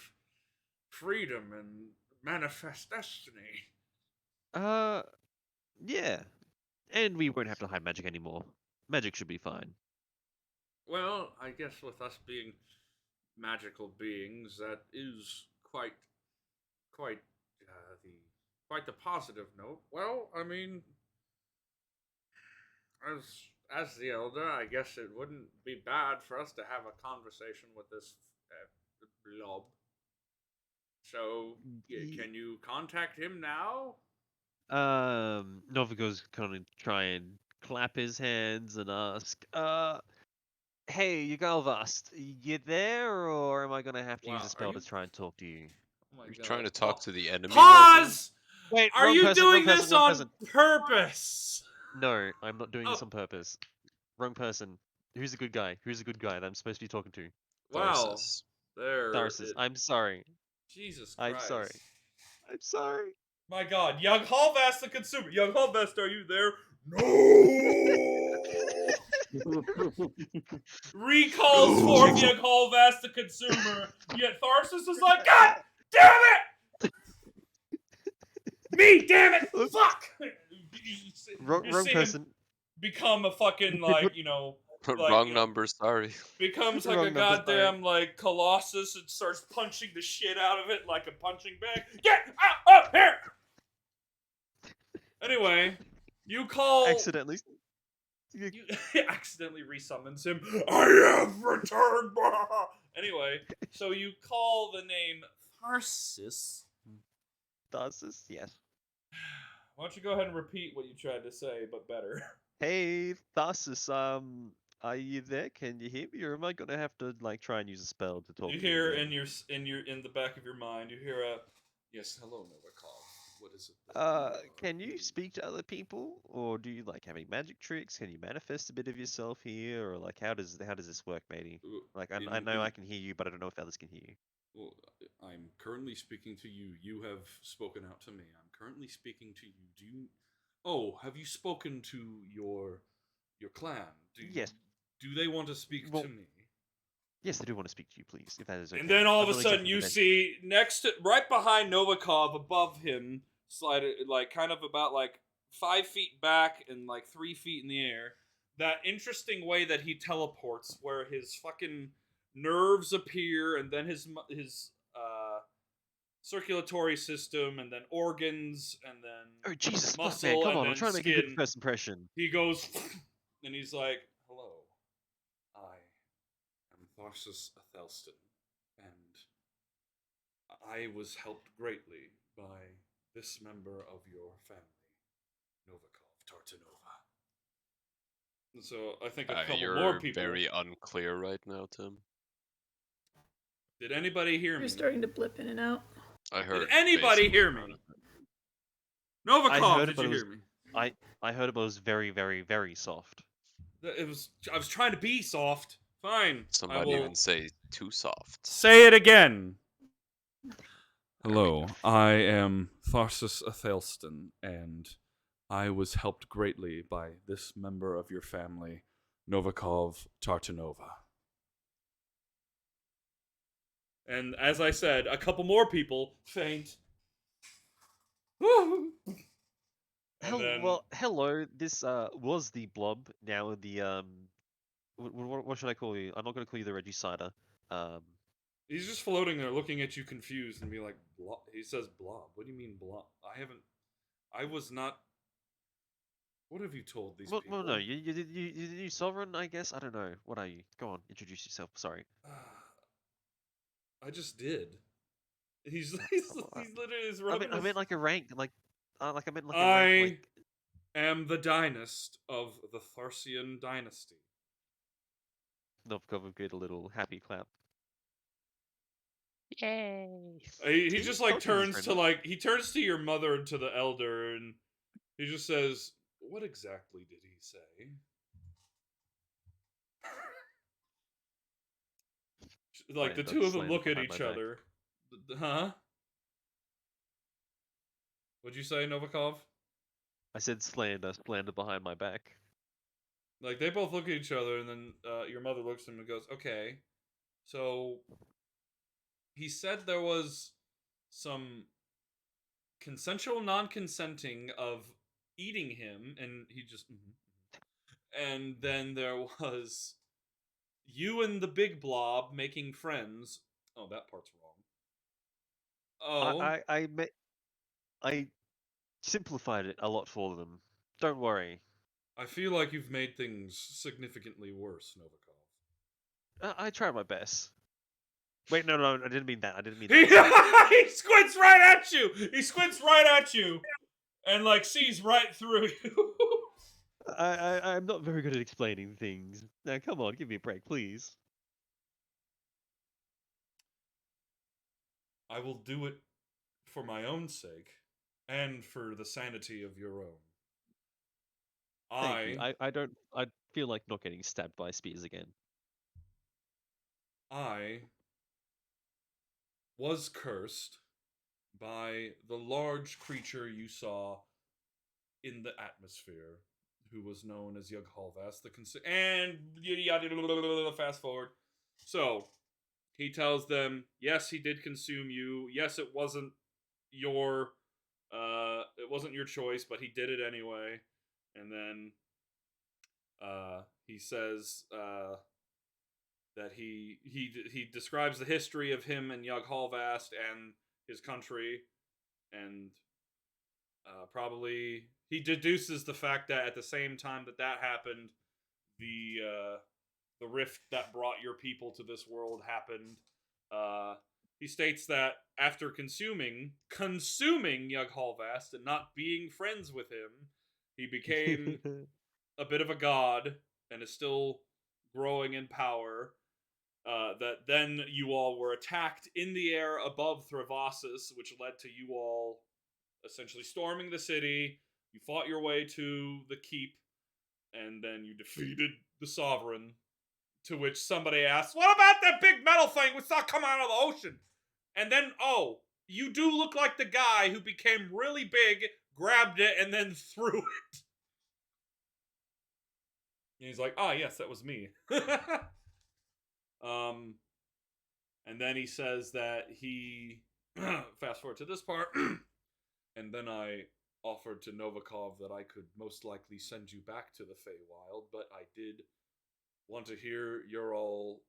freedom and manifest destiny. Yeah. And we won't have to hide magic anymore. Magic should be fine. Well, I guess with us being magical beings, that is quite the positive note. Well, I mean, as the elder, I guess it wouldn't be bad for us to have a conversation with this blob. So, can you contact him now? Novigo's gonna try and clap his hands and ask, hey, Yugalvast, you there, or am I gonna have to use Wow, a spell to try and talk to you? Oh my You're god. trying to talk to the enemy right now? Pause! Wait, Are wrong you person, doing wrong this person, wrong on person. purpose? No, I'm not doing this Oh. on purpose. Wrong person. Who's the good guy? Who's the good guy that I'm supposed to be talking to? Wow. Tharsis. There. Tharsis. I'm sorry. Jesus Christ. I'm sorry. I'm sorry. My god. Young Hallvast the consumer. Young Hallvast, are you there? No! Recalls forth Young Hallvast the consumer. Yet Tharsis is like, God damn it! Me, damn it! Fuck! Wrong You see him person. become a fucking, like, you know... Like, Wrong number, sorry. becomes like Wrong a number, goddamn like colossus and starts punching the shit out of it like a punching bag. Get out up here! Anyway, you call. Accidentally. You accidentally resummons him. I have returned. Anyway, so you call the name Tharsis. Tharsis, yes. Why don't you go ahead and repeat what you tried to say, but better. Hey, Tharsis, are you there? Can you hear me, or am I gonna have to like try and use a spell to talk You to you? hear again? in the back of your mind, you hear a yes, hello, Novikov. What is it? Can you speak to other people, or do you like having magic tricks? Can you manifest a bit of yourself here, or like how does this work, matey? Like I know I can hear you, but I don't know if others can hear you. Well, I'm currently speaking to you. You have spoken out to me. I'm currently speaking to you. Do you? Oh, have you spoken to your clan? Yes. Do they want to speak Well, to me? Yes, I do want to speak to you, please, if that is okay. And then all I'm of a really sudden checking you the bench. see right behind Novikov, above him, slide like kind of about like 5 feet back and like 3 feet in the air, that interesting way that he teleports, where his fucking nerves appear and then his circulatory system, and then organs, and then Oh Jesus, fuck, muscle, man, come and on! then I'm trying to make a skin. good first impression. He goes, and he's like, "Hello, I am Tharsus Athelstan, and I was helped greatly by this member of your family, Novikov Tartanova." And so I think a couple You're more people. very unclear right now, Tim. Did anybody hear me? You're starting to blip in and out. I heard. Did anybody basically hear none me? of it. Novikov, heard did it, but you it was- hear me? I heard it, but it was very, very, very soft. It was. I was trying to be soft. Fine. Some I might will even say too soft. say it again. There we Hello, go. I am Tharsus Athelstan, and I was helped greatly by this member of your family, Novikov Tartanova. And as I said, a couple more people faint. And then- Well, hello. This was the blob. Now the what should I call you? I'm not going to call you the Regicider. He's just floating there, looking at you confused, and be like, "Blob." He says, "Blob." What do you mean, blob? I was not. What have you told these people? Well, no, you the new sovereign, I guess. I don't know. What are you? Go on, introduce yourself. Sorry. I just did. He's literally his I meant like a rank, like I meant like a I rank, am the dynast of the Tharsian dynasty. like Novkov would get a little happy clap. Yay! He See? just like Told you he was turns to friendly. he turns to your mother and to the elder, and he just says, "What exactly did he say?" Like the Right, two of them slammed look at behind my each back. other. Huh? What'd you say, Novikov? I said slander behind my back. Like they both look at each other, and then your mother looks at him and goes, "Okay, so he said there was some consensual non-consenting of eating him," and he just, and then there was you and the big blob making friends. Oh, that part's wrong. Oh, I simplified it a lot for them. Don't worry. I feel like you've made things significantly worse, Novikov. I tried my best. Wait, no, I didn't mean that. I didn't mean He, that. he squints right at you. He squints right at you, and like sees right through you. I'm not very good at explaining things. Now, come on, give me a break, please. I will do it for my own sake, and for the sanity of your own. Thank you. I feel like not getting stabbed by spears again. I was cursed by the large creature you saw in the atmosphere, who was known as Yug Halvas, and yada yada, fast forward. So he tells them, yes, he did consume you. Yes, it wasn't your choice, but he did it anyway. And then he says that he describes the history of him and Yug Halvast and his country, and probably he deduces the fact that at the same time that happened, the rift that brought your people to this world happened. He states that after consuming Yug Halvast and not being friends with him, he became a bit of a god and is still growing in power. That then you all were attacked in the air above Threvasis, which led to you all essentially storming the city. You fought your way to the keep, and then you defeated the sovereign. To which somebody asked, "What about that big metal thing we saw come out of the ocean?" And then, oh, you do look like the guy who became really big, grabbed it, and then threw it. And he's like, "Ah, yes, that was me." And then he says that he fast forward to this part, and then I offered to Novikov that I could most likely send you back to the Feywild, but I did want to hear all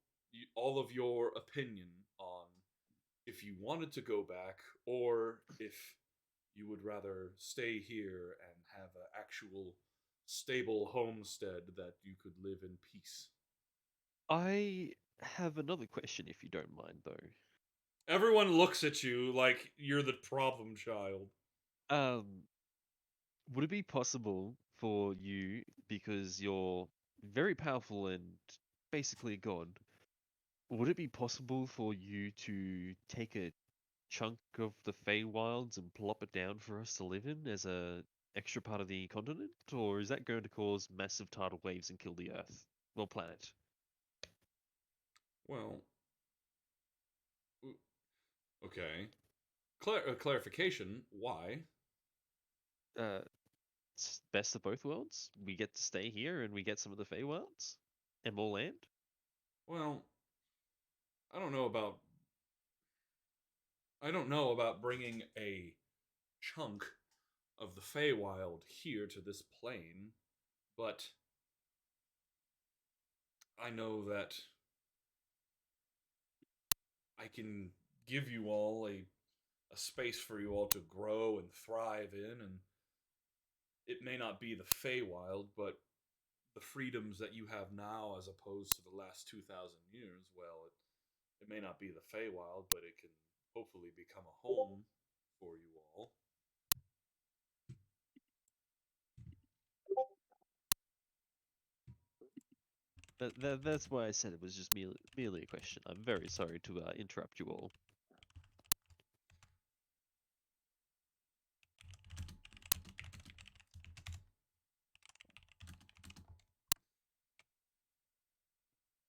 of your opinion on if you wanted to go back, or if you would rather stay here and have an actual stable homestead that you could live in peace. I have another question, if you don't mind, though. Everyone looks at you like you're the problem child. Would it be possible for you, because you're very powerful and basically a god, would it be possible for you to take a chunk of the Feywilds and plop it down for us to live in as a extra part of the continent, or is that going to cause massive tidal waves and kill the Earth, well, planet? Well, okay. Clarification, why? It's best of both worlds. We get to stay here and we get some of the Feywilds and more land. Well, I don't know about bringing a chunk of the Feywild here to this plane, but I know that I can give you all a space for you all to grow and thrive in, and it may not be the Feywild, but the freedoms that you have now as opposed to the last 2,000 years, well, it may not be the Feywild, but it can hopefully become a home for you all. That's why I said it was just merely a question. I'm very sorry to interrupt you all.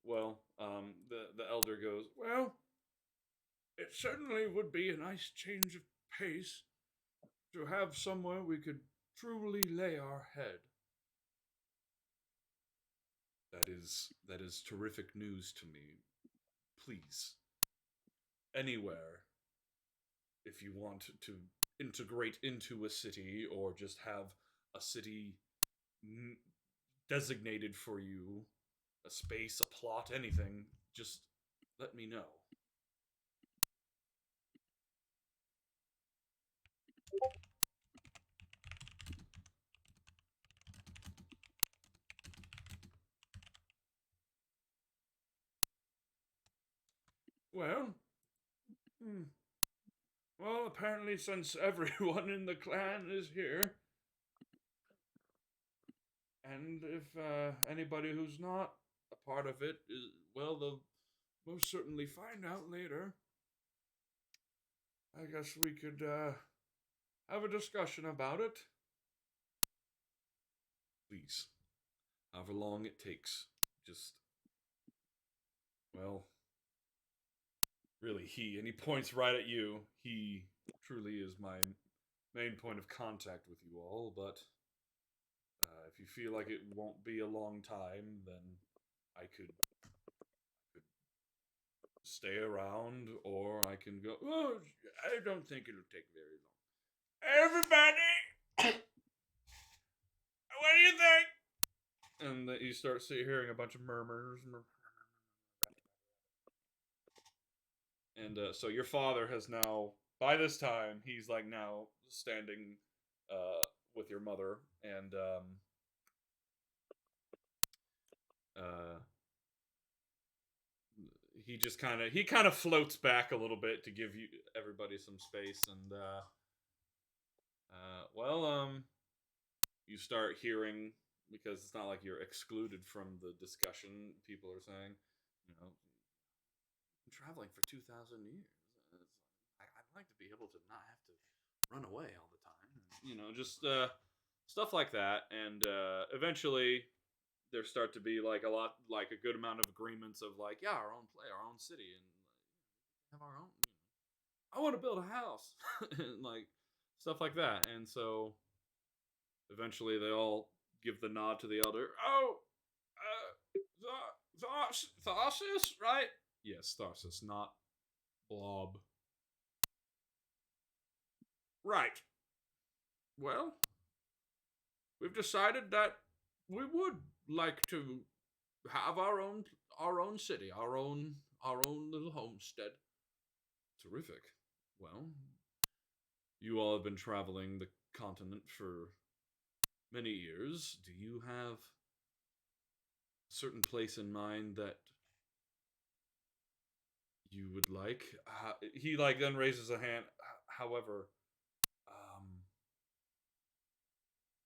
Well, the elder goes, well, it certainly would be a nice change of pace to have somewhere we could truly lay our head. That is terrific news to me. Please, anywhere, if you want to integrate into a city or just have a city designated for you, a space, a plot, anything, just let me know. Well, well, apparently since everyone in the clan is here, and if anybody who's not a part of it is, well, they'll most certainly find out later. I guess we could have a discussion about it. Please, however long it takes, just, well, really, and he points right at you. He truly is my main point of contact with you all, but if you feel like it won't be a long time, then I could stay around, or I can go. Oh, I don't think it'll take very long. Everybody, what do you think? And you start hearing a bunch of murmurs. And so your father has now, by this time, he's like now standing with your mother, and he just kind of floats back a little bit to give everybody some space, and you start hearing, because it's not like you're excluded from the discussion. People are saying, you know, I'm traveling for 2,000 years. I'd like to be able to not have to run away all the time. You know, just stuff like that. And eventually, there start to be like a good amount of agreements of like, yeah, our own city, and have our own. You know, I want to build a house, and like stuff like that. And so, eventually, they all give the nod to the elder. Oh, Tharsis, right? Yes, Tharsis, not Blob. Right. Well, we've decided that we would like to have our own city, our own little homestead Terrific. Well, you all have been traveling the continent for many years. Do you have a certain place in mind that you would like? He like then raises a hand. However,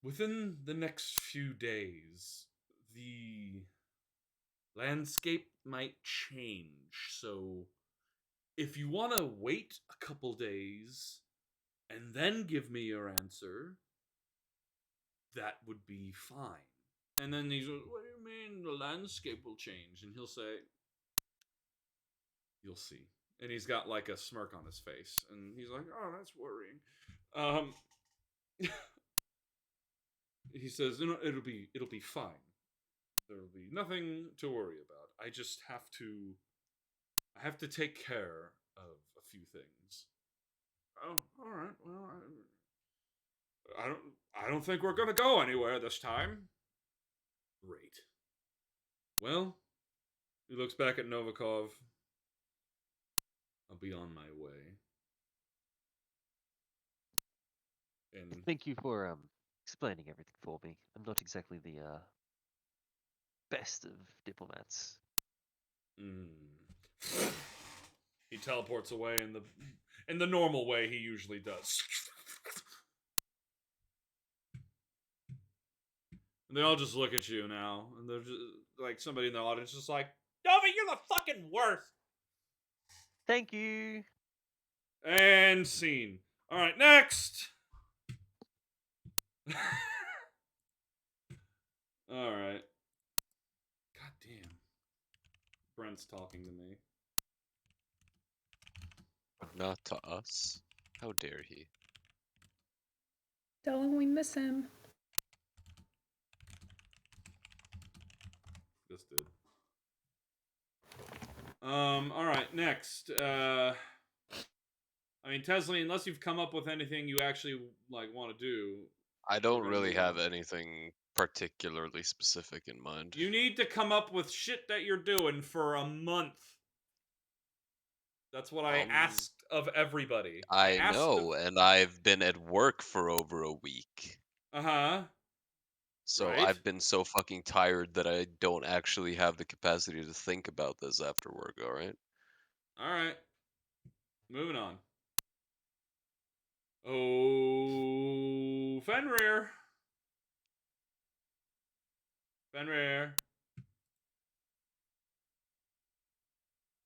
within the next few days, the landscape might change. So, if you want to wait a couple days and then give me your answer, that would be fine. And then he's like, what do you mean the landscape will change? And he'll say, you'll see. And he's got like a smirk on his face. And he's like, oh, that's worrying. He says, no, it'll be fine. There'll be nothing to worry about. I just have to take care of a few things. Oh, all right. Well, I don't think we're gonna go anywhere this time. Great. Well, he looks back at Novikov. I'll be on my way. And Thank you for explaining everything for me. I'm not exactly the best of diplomats. He teleports away in the normal way he usually does. And they all just look at you now, and they're just like somebody in the audience just like, Novi, you're the fucking worst. Thank you. And scene. All right, next. All right. God damn. Brent's talking to me. Not to us. How dare he? Tell him we miss him. This did. All right, next. I mean, Tesla, unless you've come up with anything you actually like want to do, I don't really have anything particularly specific in mind. you need to come up with shit that you're doing for a month. That's what I asked of everybody. I know, and I've been at work for over a week. Uh-huh. So Right. I've been so fucking tired that I don't actually have the capacity to think about this after work, alright? Alright. Moving on. Oh, Fenrir. Fenrir.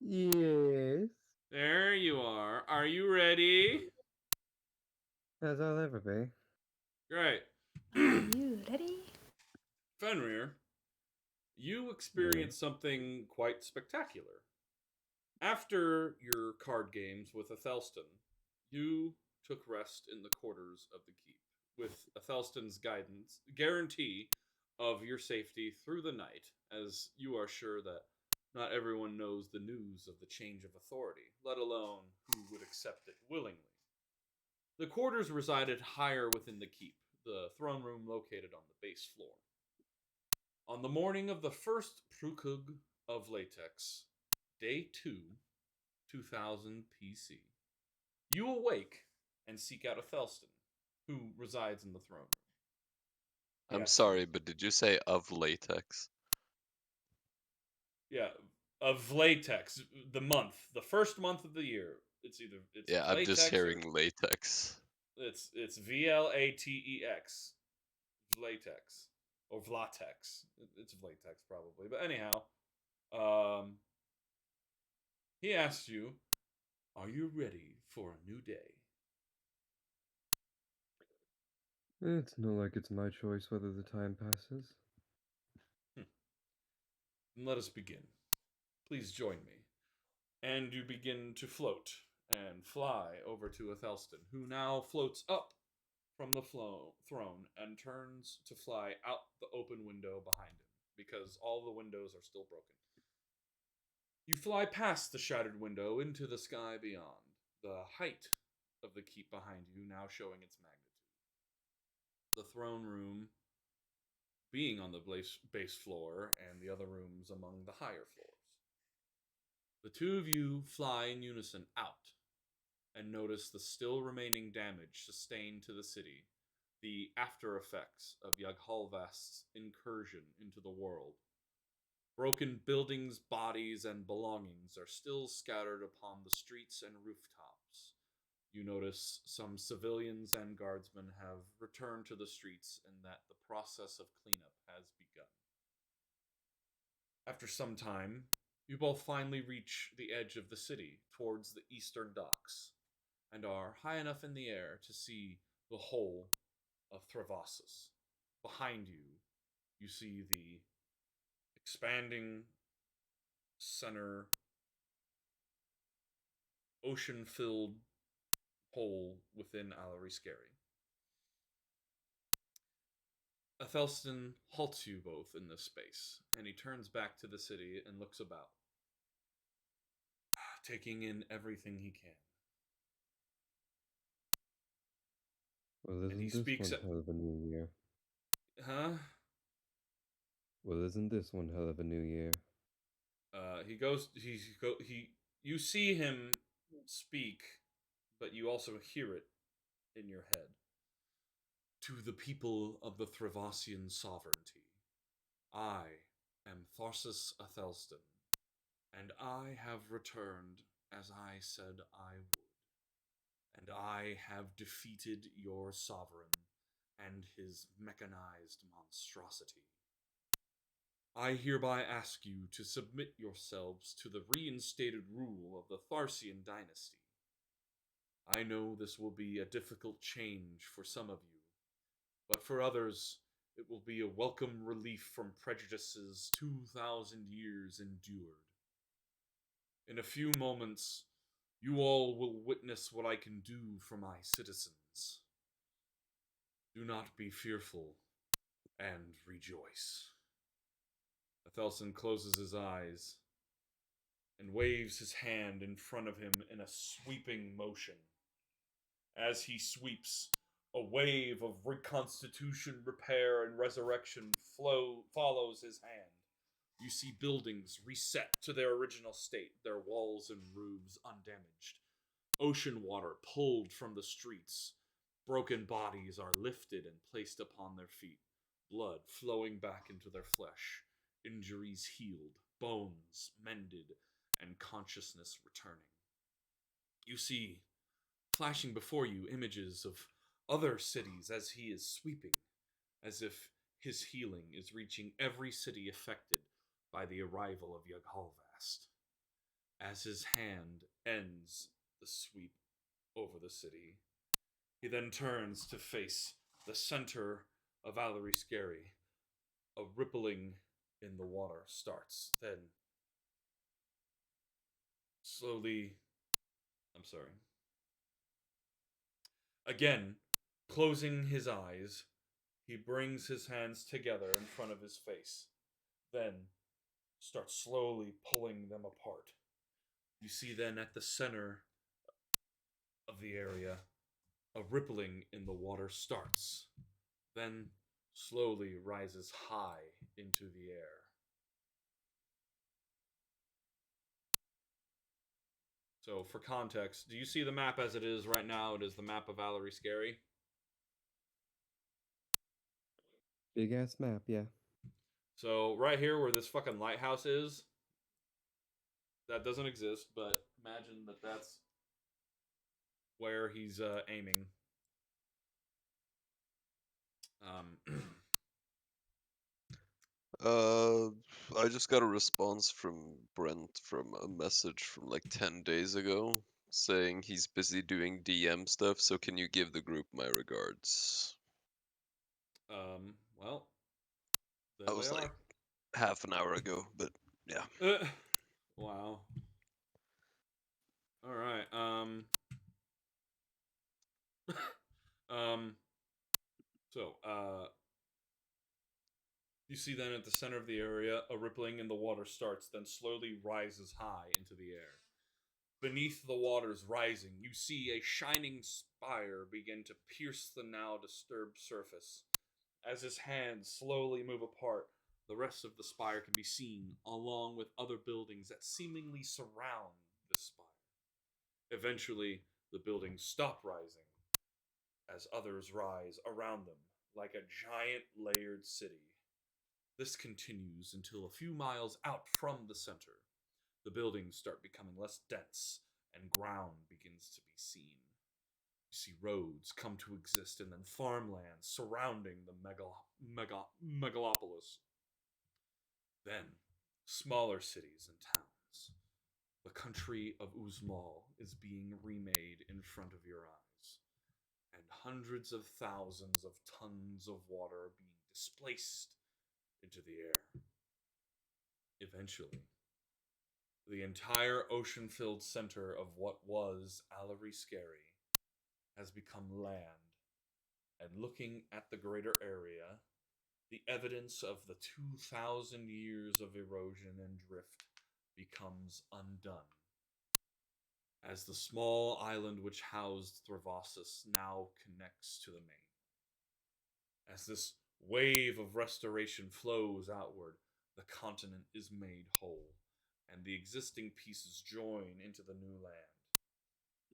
Yes. There you are. Are you ready? As I'll ever be. Great. Are you ready? Fenrir, you experienced something quite spectacular. After your card games with Athelstan, you took rest in the quarters of the keep, with Athelstan's guarantee of your safety through the night, as you are sure that not everyone knows the news of the change of authority, let alone who would accept it willingly. The quarters resided higher within the keep, the throne room located on the base floor. On the morning of the first Prukug of Latex, Day 2, 2000 PC, you awake and seek out Athelstan, who resides in the throne room. I'm Yes. sorry, but did you say of latex? Yeah, of Latex, the month, the first month of the year. It's Yeah, I'm just Latex hearing latex. It's VLATEX, Latex or Vlatex. It's Vlatex probably, but anyhow, he asks you, "Are you ready for a new day?" It's not like it's my choice whether the time passes. Then let us begin. Please join me. And you begin to float and fly over to Athelstan, who now floats up from the throne and turns to fly out the open window behind him, because all the windows are still broken. You fly past the shattered window into the sky beyond, the height of the keep behind you now showing its magnitude. The throne room being on the base floor, and the other rooms among the higher floors. The two of you fly in unison out and notice the still remaining damage sustained to the city, the after effects of Yaghalvast's incursion into the world. Broken buildings, bodies, and belongings are still scattered upon the streets and rooftops. You notice some civilians and guardsmen have returned to the streets and that the process of cleanup has begun. After some time, you both finally reach the edge of the city towards the eastern docks and are high enough in the air to see the whole of Threvasis. Behind you, you see the expanding center ocean-filled hole within Alariscary. Athelstan halts you both in this space, and he turns back to the city and looks about, taking in everything he can. Well, And he isn't this speaks one hell of a new year? Huh? Well, isn't this one hell of a new year? You see him speak, but you also hear it in your head. To the people of the Threvassian Sovereignty, I am Tharsis Athelstan, and I have returned as I said I would, and I have defeated your sovereign and his mechanized monstrosity. I hereby ask you to submit yourselves to the reinstated rule of the Tharsian dynasty. I know this will be a difficult change for some of you, but for others, it will be a welcome relief from prejudices 2,000 years endured. In a few moments, you all will witness what I can do for my citizens. Do not be fearful, and rejoice. Athelstan closes his eyes and waves his hand in front of him in a sweeping motion. As he sweeps, a wave of reconstitution, repair, and resurrection follows his hand. You see buildings reset to their original state, their walls and roofs undamaged. Ocean water pulled from the streets. Broken bodies are lifted and placed upon their feet, blood flowing back into their flesh, injuries healed, bones mended, and consciousness returning. You see, flashing before you, images of other cities as he is sweeping, as if his healing is reaching every city affected by the arrival of Yaghalvast. As his hand ends the sweep over the city, he then turns to face the center of Alariscary. A rippling in the water starts, then slowly, again, closing his eyes, he brings his hands together in front of his face, then starts slowly pulling them apart. You see then at the center of the area, a rippling in the water starts, then slowly rises high into the air. So, for context, do you see the map as it is right now? It is the map of Alariscary. Big ass map, yeah. So, right here where this fucking lighthouse is, that doesn't exist, but imagine that that's where he's aiming. I just got a response from Brent from a message from like 10 days ago saying he's busy doing DM stuff, so can you give the group my regards? Well, there That was they like half an hour ago, but yeah. Wow. All right. So, you see then at the center of the area, a rippling in the water starts, then slowly rises high into the air. Beneath the waters rising, you see a shining spire begin to pierce the now disturbed surface. As his hands slowly move apart, the rest of the spire can be seen, along with other buildings that seemingly surround this spire. Eventually, The buildings stop rising as others rise around them, like a giant layered city. This continues until a few miles out from the center. The buildings start becoming less dense, and ground begins to be seen. You see roads come to exist, and then farmlands surrounding the megalopolis. Then, smaller cities and towns. The country of Uzmal is being remade in front of your eyes, and hundreds of thousands of tons of water are being displaced into the air. Eventually, the entire ocean-filled center of what was Alariskeri has become land, and looking at the greater area, the evidence of the 2,000 years of erosion and drift becomes undone. As the small island which housed Threvasis now connects to the main. As this wave of restoration flows outward, the continent is made whole, and the existing pieces join into the new land.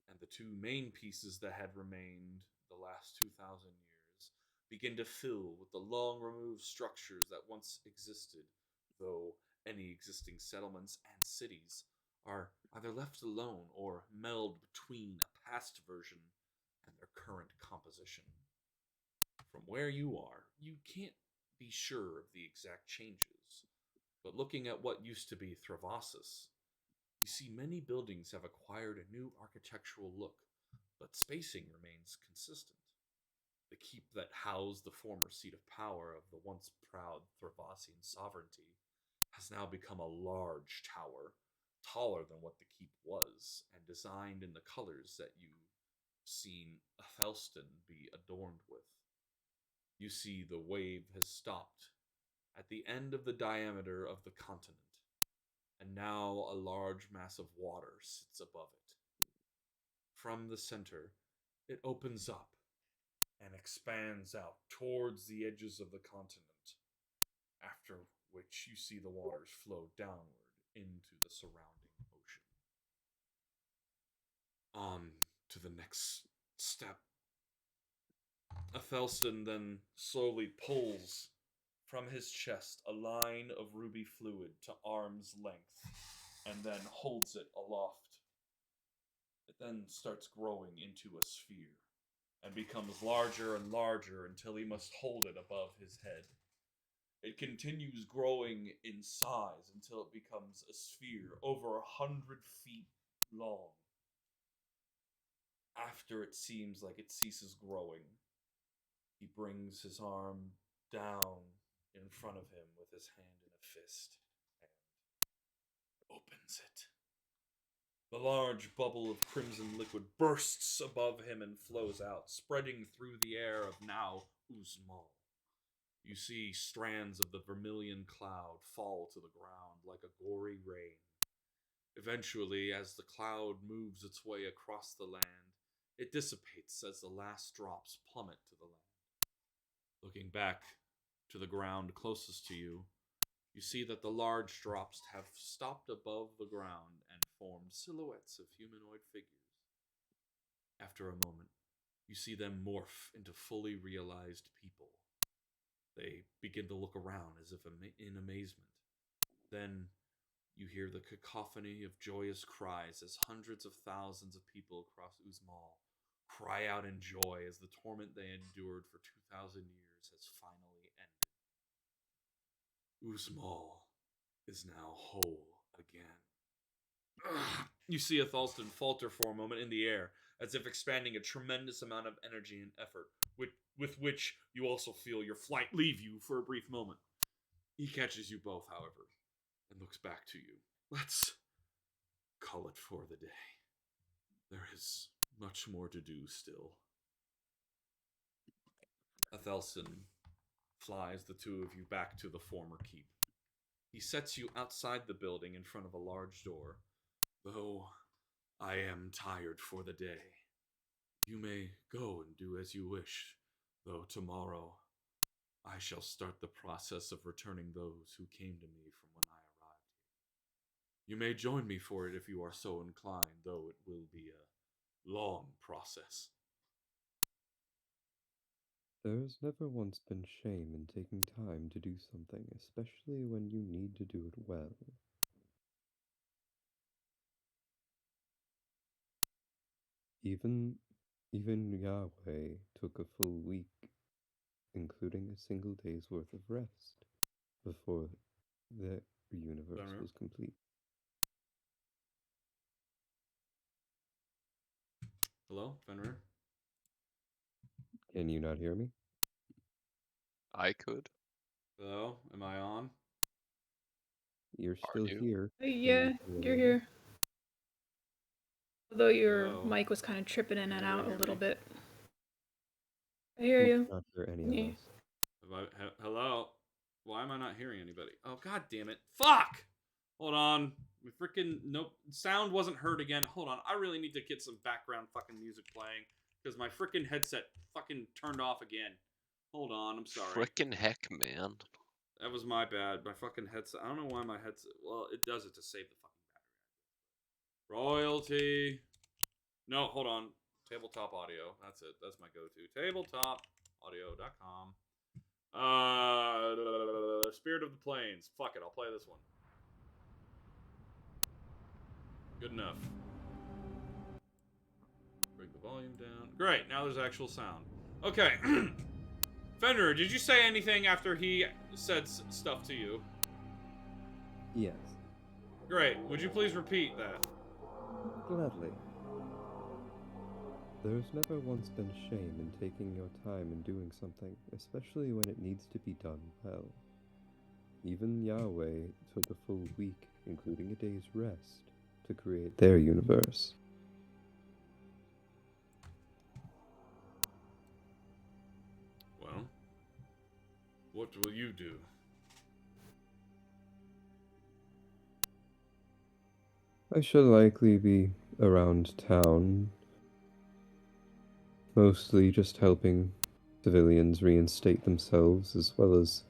And the two main pieces that had remained the last 2,000 years begin to fill with the long-removed structures that once existed, though any existing settlements and cities are either left alone or meld between a past version and their current composition. From where you are, you can't be sure of the exact changes, but looking at what used to be Threvasis, you see many buildings have acquired a new architectural look, but spacing remains consistent. The keep that housed the former seat of power of the once proud Threvassian Sovereignty has now become a large tower, taller than what the keep was, and designed in the colors that you've seen Athelstan be adorned with. You see the wave has stopped at the end of the diameter of the continent, and now a large mass of water sits above it. From the center, it opens up and expands out towards the edges of the continent, after which you see the waters flow downward into the surrounding ocean. On to the next step. Athelstan then slowly pulls from his chest a line of ruby fluid to arm's length, and then holds it aloft. It then starts growing into a sphere, and becomes larger and larger until he must hold it above his head. It continues growing in size until it becomes a sphere over 100 feet long. After it seems like it ceases growing, he brings his arm down in front of him with his hand in a fist and opens it. The large bubble of crimson liquid bursts above him and flows out, spreading through the air of now Uzmal. You see strands of the vermilion cloud fall to the ground like a gory rain. Eventually, as the cloud moves its way across the land, it dissipates as the last drops plummet to the land. Looking back to the ground closest to you, you see that the large drops have stopped above the ground and formed silhouettes of humanoid figures. After a moment, you see them morph into fully realized people. They begin to look around as if in amazement. Then you hear the cacophony of joyous cries as hundreds of thousands of people across Uzmal cry out in joy as the torment they endured for 2,000 years has finally ended. Uzmal is now whole again. You see Athelstan falter for a moment in the air, as if expanding a tremendous amount of energy and effort, with which you also feel your flight leave you for a brief moment. He catches you both, however, and looks back to you. Let's call it for the day. There is much more to do still. Athelstan flies the two of you back to the former keep. He sets you outside the building in front of a large door. Though I am tired for the day, you may go and do as you wish, though tomorrow I shall start the process of returning those who came to me from when I arrived here. You may join me for it if you are so inclined, though it will be a long process. There has never once been shame in taking time to do something, especially when you need to do it well. Even Yahweh took a full week, including a single day's worth of rest, before the universe was complete. Hello, Fenrir? Can you not hear me? I could. Hello? Am I on? You're Are still you? here. Yeah, Can you you're hear me? here. Although your Hello? mic was kind of tripping in Can and everyone out a hear little me? bit. I hear You you. cannot hear any Yeah. of us. Hello? Why am I not hearing anybody? Oh, god damn it. Fuck! Hold on. My freaking nope. Sound wasn't heard again. Hold on. I really need to get some background fucking music playing because my freaking headset fucking turned off again. Hold on. I'm sorry. Frickin' heck, man. That was my bad. My fucking headset. I don't know why my headset. Well, it does it to save the fucking battery. Royalty. No, hold on. Tabletop audio. That's it. That's my go-to. Tabletopaudio.com. Spirit of the Plains. Fuck it. I'll play this one. Good enough. Bring the volume down. Great. Now there's actual sound. Okay. Fenrir, did you say anything after he said stuff to you? Yes. Great. Would you please repeat that? Gladly. There's never once been shame in taking your time and doing something, especially when it needs to be done well. Even Yahweh took a full week, including a day's rest, to create their universe. Well, what will you do? I shall likely be around town, mostly just helping civilians reinstate themselves, as well as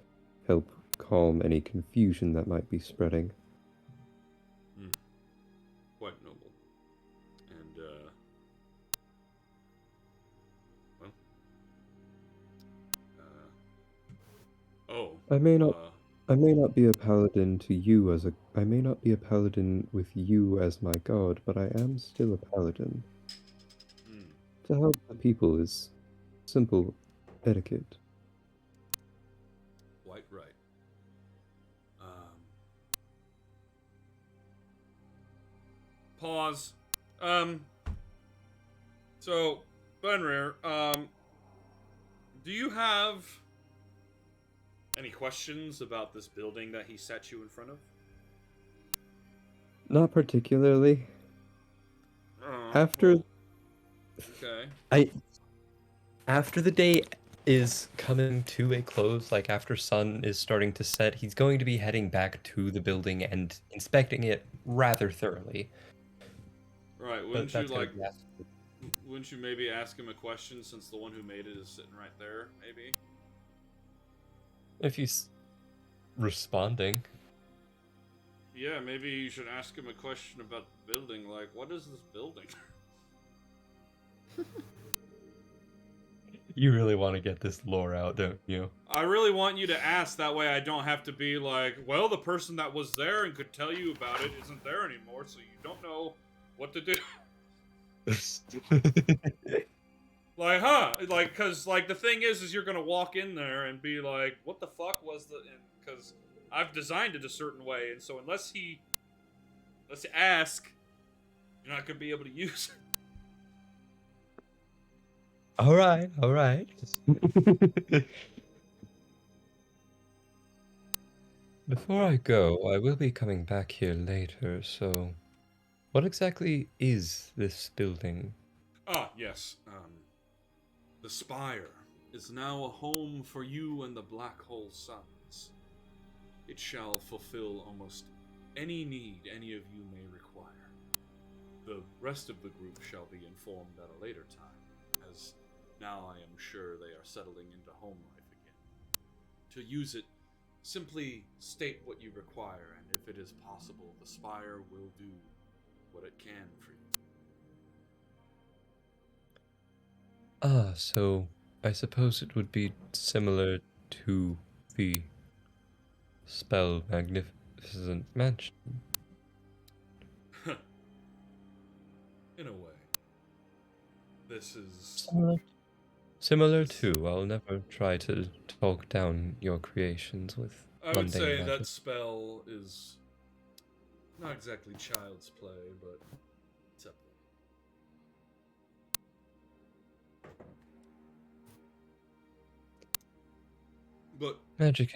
help calm any confusion that might be spreading. Quite noble. And, well, I may not be a paladin to you as I may not be a paladin with you as my god, but I am still a paladin. To help the people is simple etiquette. quite right. Pause. So, Fenrir, do you have any questions about this building that he set you in front of? Not particularly. Okay. After the day is coming to a close, like after sun is starting to set, he's going to be heading back to the building and inspecting it rather thoroughly. Right, wouldn't you maybe ask him a question since the one who made it is sitting right there, maybe? If he's responding. Yeah, maybe you should ask him a question about the building, like, what is this building? You really want to get this lore out, don't you? I really want you to ask, that way I don't have to be like, well, the person that was there and could tell you about it isn't there anymore, so you don't know what to do. Like, huh? Like, cause, like, the thing is you're gonna walk in there and be like, what the fuck was the... Because I've designed it a certain way, and so unless he... Let's ask, you're not gonna be able to use it. All right. Before I go, I will be coming back here later, so what exactly is this building? Ah, yes. The Spire is now a home for you and the Black Hole Sons. It shall fulfill almost any need any of you may require. The rest of the group shall be informed at a later time, as now I am sure they are settling into home life again. To use it, simply state what you require, and if it is possible, the Spire will do what it can for you. Ah, so I suppose it would be similar to the spell Magnificent Mansion. In a way. This is... Similar This, to. I'll never try to talk down your creations with I would mundane say magic. that spell is not exactly child's play, but it's up there. But Magic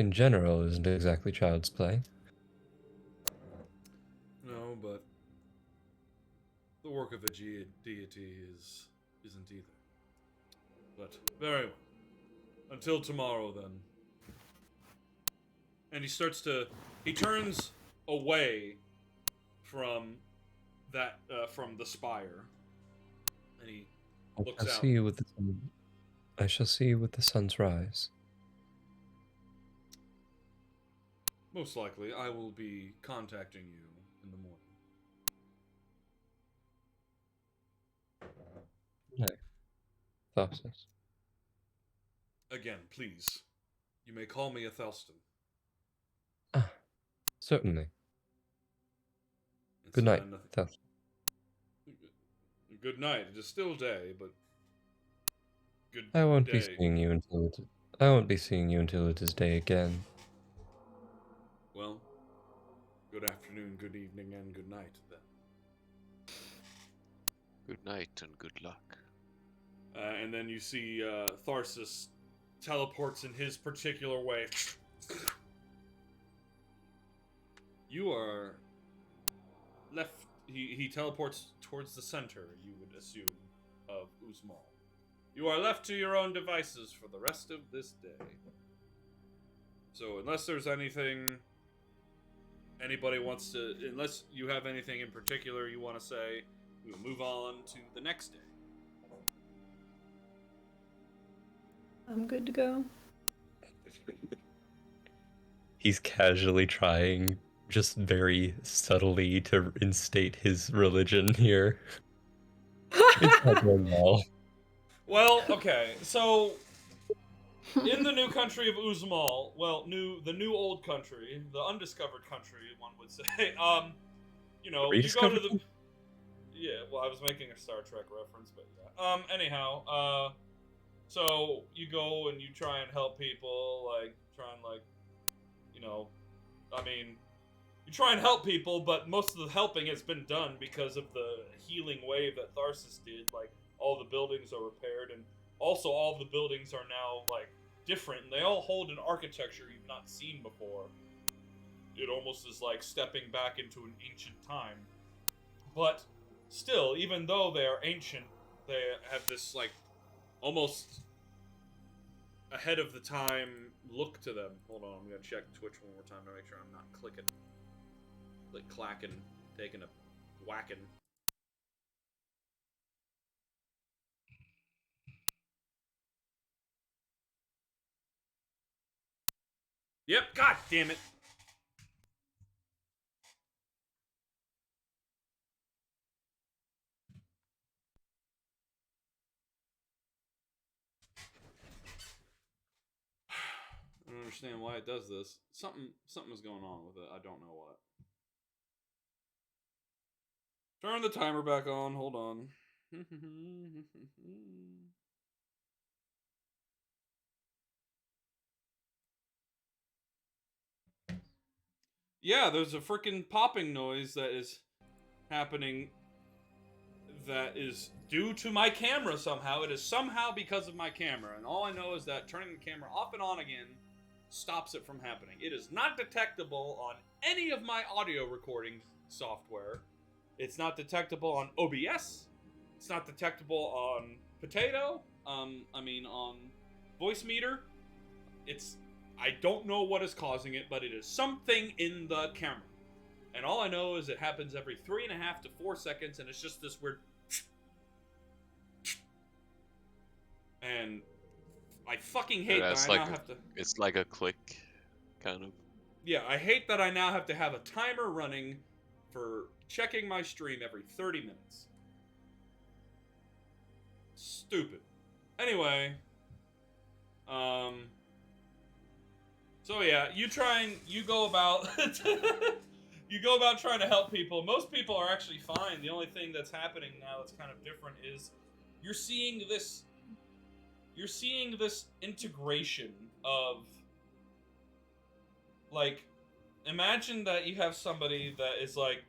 in general isn't exactly child's play. no, but the work of a deity isn't either. But very well. Until tomorrow, then. And he turns away from from the spire, and he looks out. I shall see you with the sun's rise. Most likely, I will be contacting you in the morning. No. Thassus. Again, please. You may call me Athelstan. Ah, certainly. It's Good night, nothing. Thassus. Good night. It is still day, but good I won't day. be seeing you until it is day again. Well, good afternoon, good evening, and good night, then. Good night and good luck. And then you see Tharsis teleports in his particular way. You are left. He teleports towards the center, you would assume, of Uzmal. You are left to your own devices for the rest of this day. So unless there's anything anybody wants to, unless you have anything in particular you want to say, we will move on to the next day. I'm good to go. He's casually trying, just very subtly, to instate his religion here. It's not going well. Well, okay, so in the new country of Uzmal, the new old country, the undiscovered country, one would say. You know, you go to the. Yeah, well, I was making a Star Trek reference, but yeah. Anyhow, so you go and you try and help people, you try and help people, but most of the helping has been done because of the healing wave that Tharsis did. Like, all the buildings are repaired, and also all the buildings are now, like, different, and they all hold an architecture you've not seen before. It almost is like stepping back into an ancient time. But still, even though they are ancient, they have this, like, almost ahead of the time look to them. Hold on, I'm gonna check Twitch one more time to make sure I'm not clicking. Like clacking, taking a whacking. Yep, god damn it. I don't understand why it does this. Something is going on with it. I don't know what. Turn the timer back on. Hold on. Yeah, there's a freaking popping noise that is happening that is due to my camera somehow. It is somehow because of my camera, and all I know is that turning the camera off and on again stops it from happening. It is not detectable on any of my audio recording software. It's not detectable on OBS. It's not detectable on Potato. On Voice Meter. I don't know what is causing it, but it is something in the camera. And all I know is it happens every 3.5 to 4 seconds, and it's just this weird. And I fucking hate that I now have to. It's like a click, kind of. Yeah, I hate that I now have to have a timer running for checking my stream every 30 minutes. Stupid. Anyway, so yeah, you go about you go about trying to help people. Most people are actually fine. The only thing that's happening now that's kind of different is you're seeing this integration of, like, imagine that you have somebody that is like,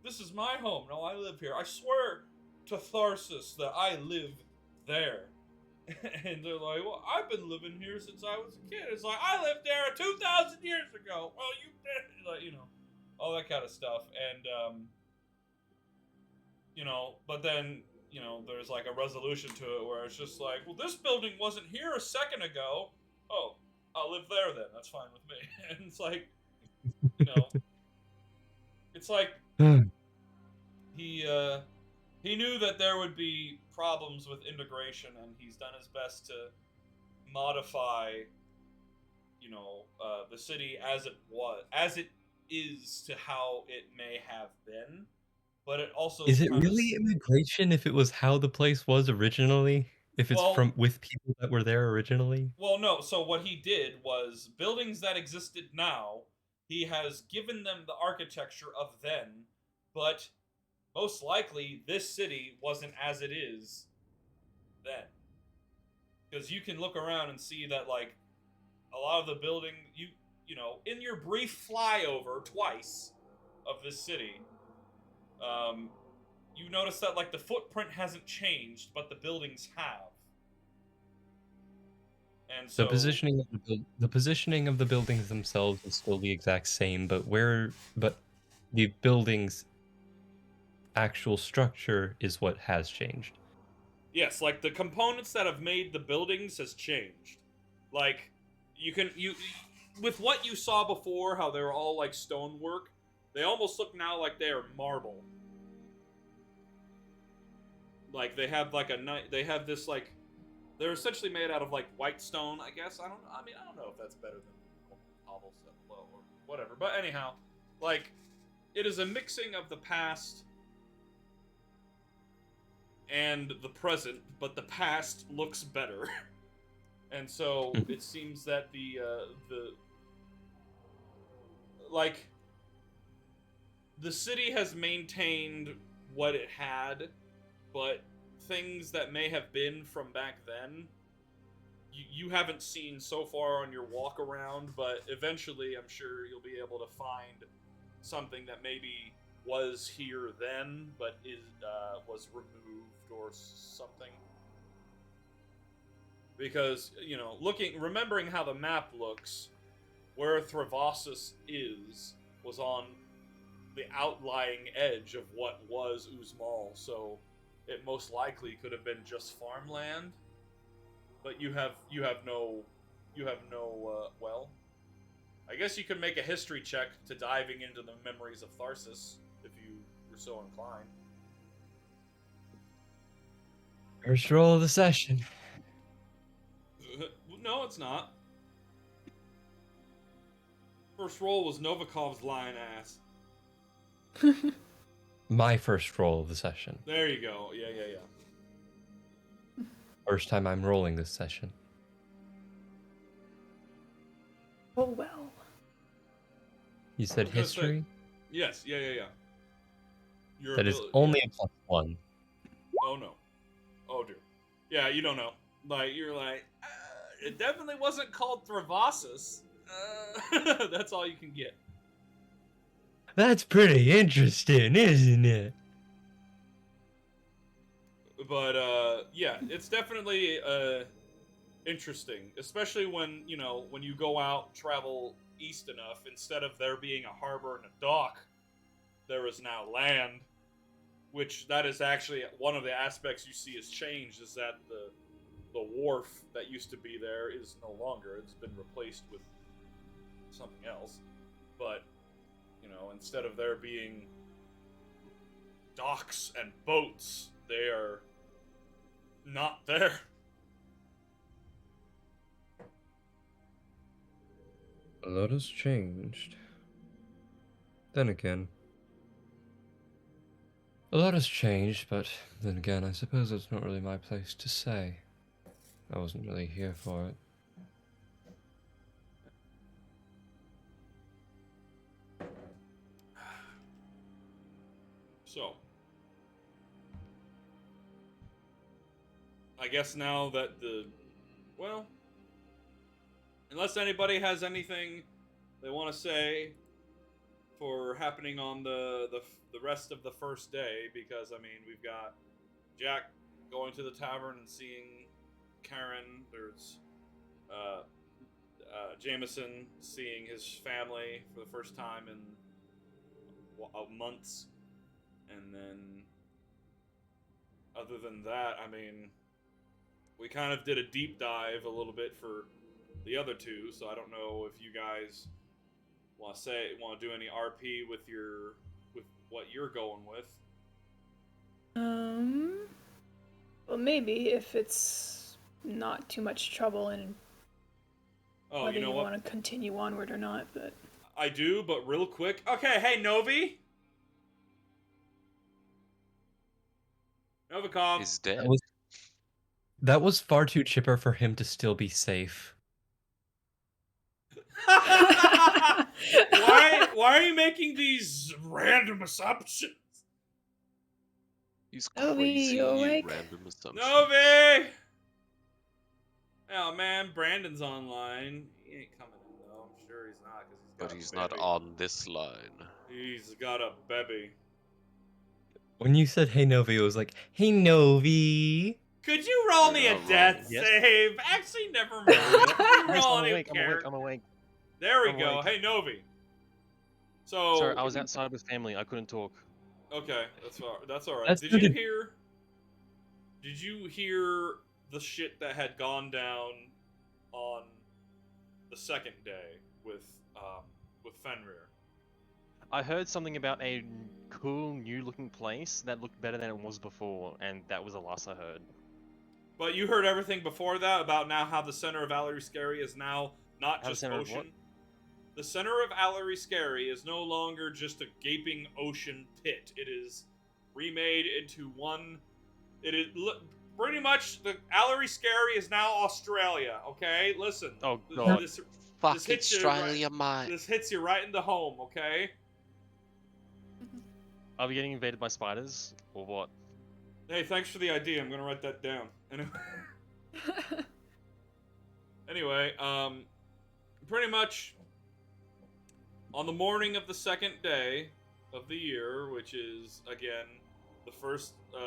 this is my home. No, I live here. I swear to Tharsis that I live there. And they're like, well, I've been living here since I was a kid. It's like, I lived there 2,000 years ago. Well, you did. Like, you know, all that kind of stuff. And, you know, but then, you know, there's like a resolution to it where it's just like, well, this building wasn't here a second ago. Oh, I'll live there then. That's fine with me. And it's like, you know, it's like he knew that there would be problems with integration, and he's done his best to modify, you know, the city as it is to how it may have been. But it also Is it really immigration if it was how the place was originally? If it's from with people that were there originally? Well, no. So what he did was buildings that existed now, he has given them the architecture of then, but most likely this city wasn't as it is then. Because you can look around and see that, like, a lot of the building, you know, in your brief flyover twice of this city, you notice that, like, the footprint hasn't changed, but the buildings have. And so the positioning of the buildings themselves is still the exact same, but the building's actual structure is what has changed. Yes, like the components that have made the buildings has changed. Like, you with what you saw before, how they were all like stonework, they almost look now like they are marble. Like they have like they have this, like, they're essentially made out of like white stone, I guess. I don't know if that's better than cobblestone or whatever. But anyhow, like, it is a mixing of the past and the present, but the past looks better. And so it seems that the city has maintained what it had, but things that may have been from back then, you haven't seen so far on your walk around, but eventually I'm sure you'll be able to find something that maybe was here then, but was removed or something. Because, you know, remembering how the map looks, where Threvassian was on the outlying edge of what was Uzmal, so it most likely could have been just farmland. But you have no well, I guess you could make a history check to diving into the memories of Tharsis if you were so inclined. First roll of the session. No, it's not. First roll was Novikov's lying ass. My first roll of the session. There you go. Yeah. First time I'm rolling this session. Oh well. You said history? Yes, yeah. That is only a +1. Oh no. Oh dear. Yeah, you don't know. Like, you're like, it definitely wasn't called Threvassian. That's all you can get. That's pretty interesting, isn't it? But yeah, it's definitely interesting, especially when you go out, travel east enough. Instead of there being a harbor and a dock, there is now land, which that is actually one of the aspects you see has changed. Is that the wharf that used to be there is no longer. It's been replaced with something else. But instead of there being docks and boats, they are not there. A lot has changed. Then again, A lot has changed, but then again, I suppose it's not really my place to say. I wasn't really here for it. So, I guess now that well, unless anybody has anything they want to say for happening on the rest of the first day, because I mean we've got Jack going to the tavern and seeing Karen. There's Jameson seeing his family for the first time in months, and then other than that, I mean, we kind of did a deep dive a little bit for the other two, so I don't know if you guys want to do any RP with what you're going with. Well, maybe if it's not too much trouble and whether you want to continue onward or not, but... I do, but real quick. Okay, hey, Novi! Novacom. He's dead. That was far too chipper for him to still be safe. Why are you making these random assumptions? These Novi, crazy random assumptions. Novi! Oh man, Brandon's online. He ain't coming in though. I'm sure he's not, But he's not on this line. He's got a baby. When you said "Hey Novi," it was like, "Hey Novi." Could you roll me a death save? Actually, never mind. I'm awake. There we go. Hey Novi. So sorry, I was outside with family. I couldn't talk. Okay, that's all right. Did you hear the shit that had gone down on the second day with Fenrir? I heard something about a cool new-looking place that looked better than it was before, and that was the last I heard. But you heard everything before that about now how the center of Alariscary is now not just ocean. The center of Alariscary is no longer just a gaping ocean pit. It is remade into one. It is pretty much the Alariscary is now Australia. Okay, listen. Oh god. Fuck Australia, mate. This hits you right in the home. Okay. Are we getting invaded by spiders or what? Hey, thanks for the idea. I'm gonna write that down. Anyway, pretty much on the morning of the second day of the year, which is again the first On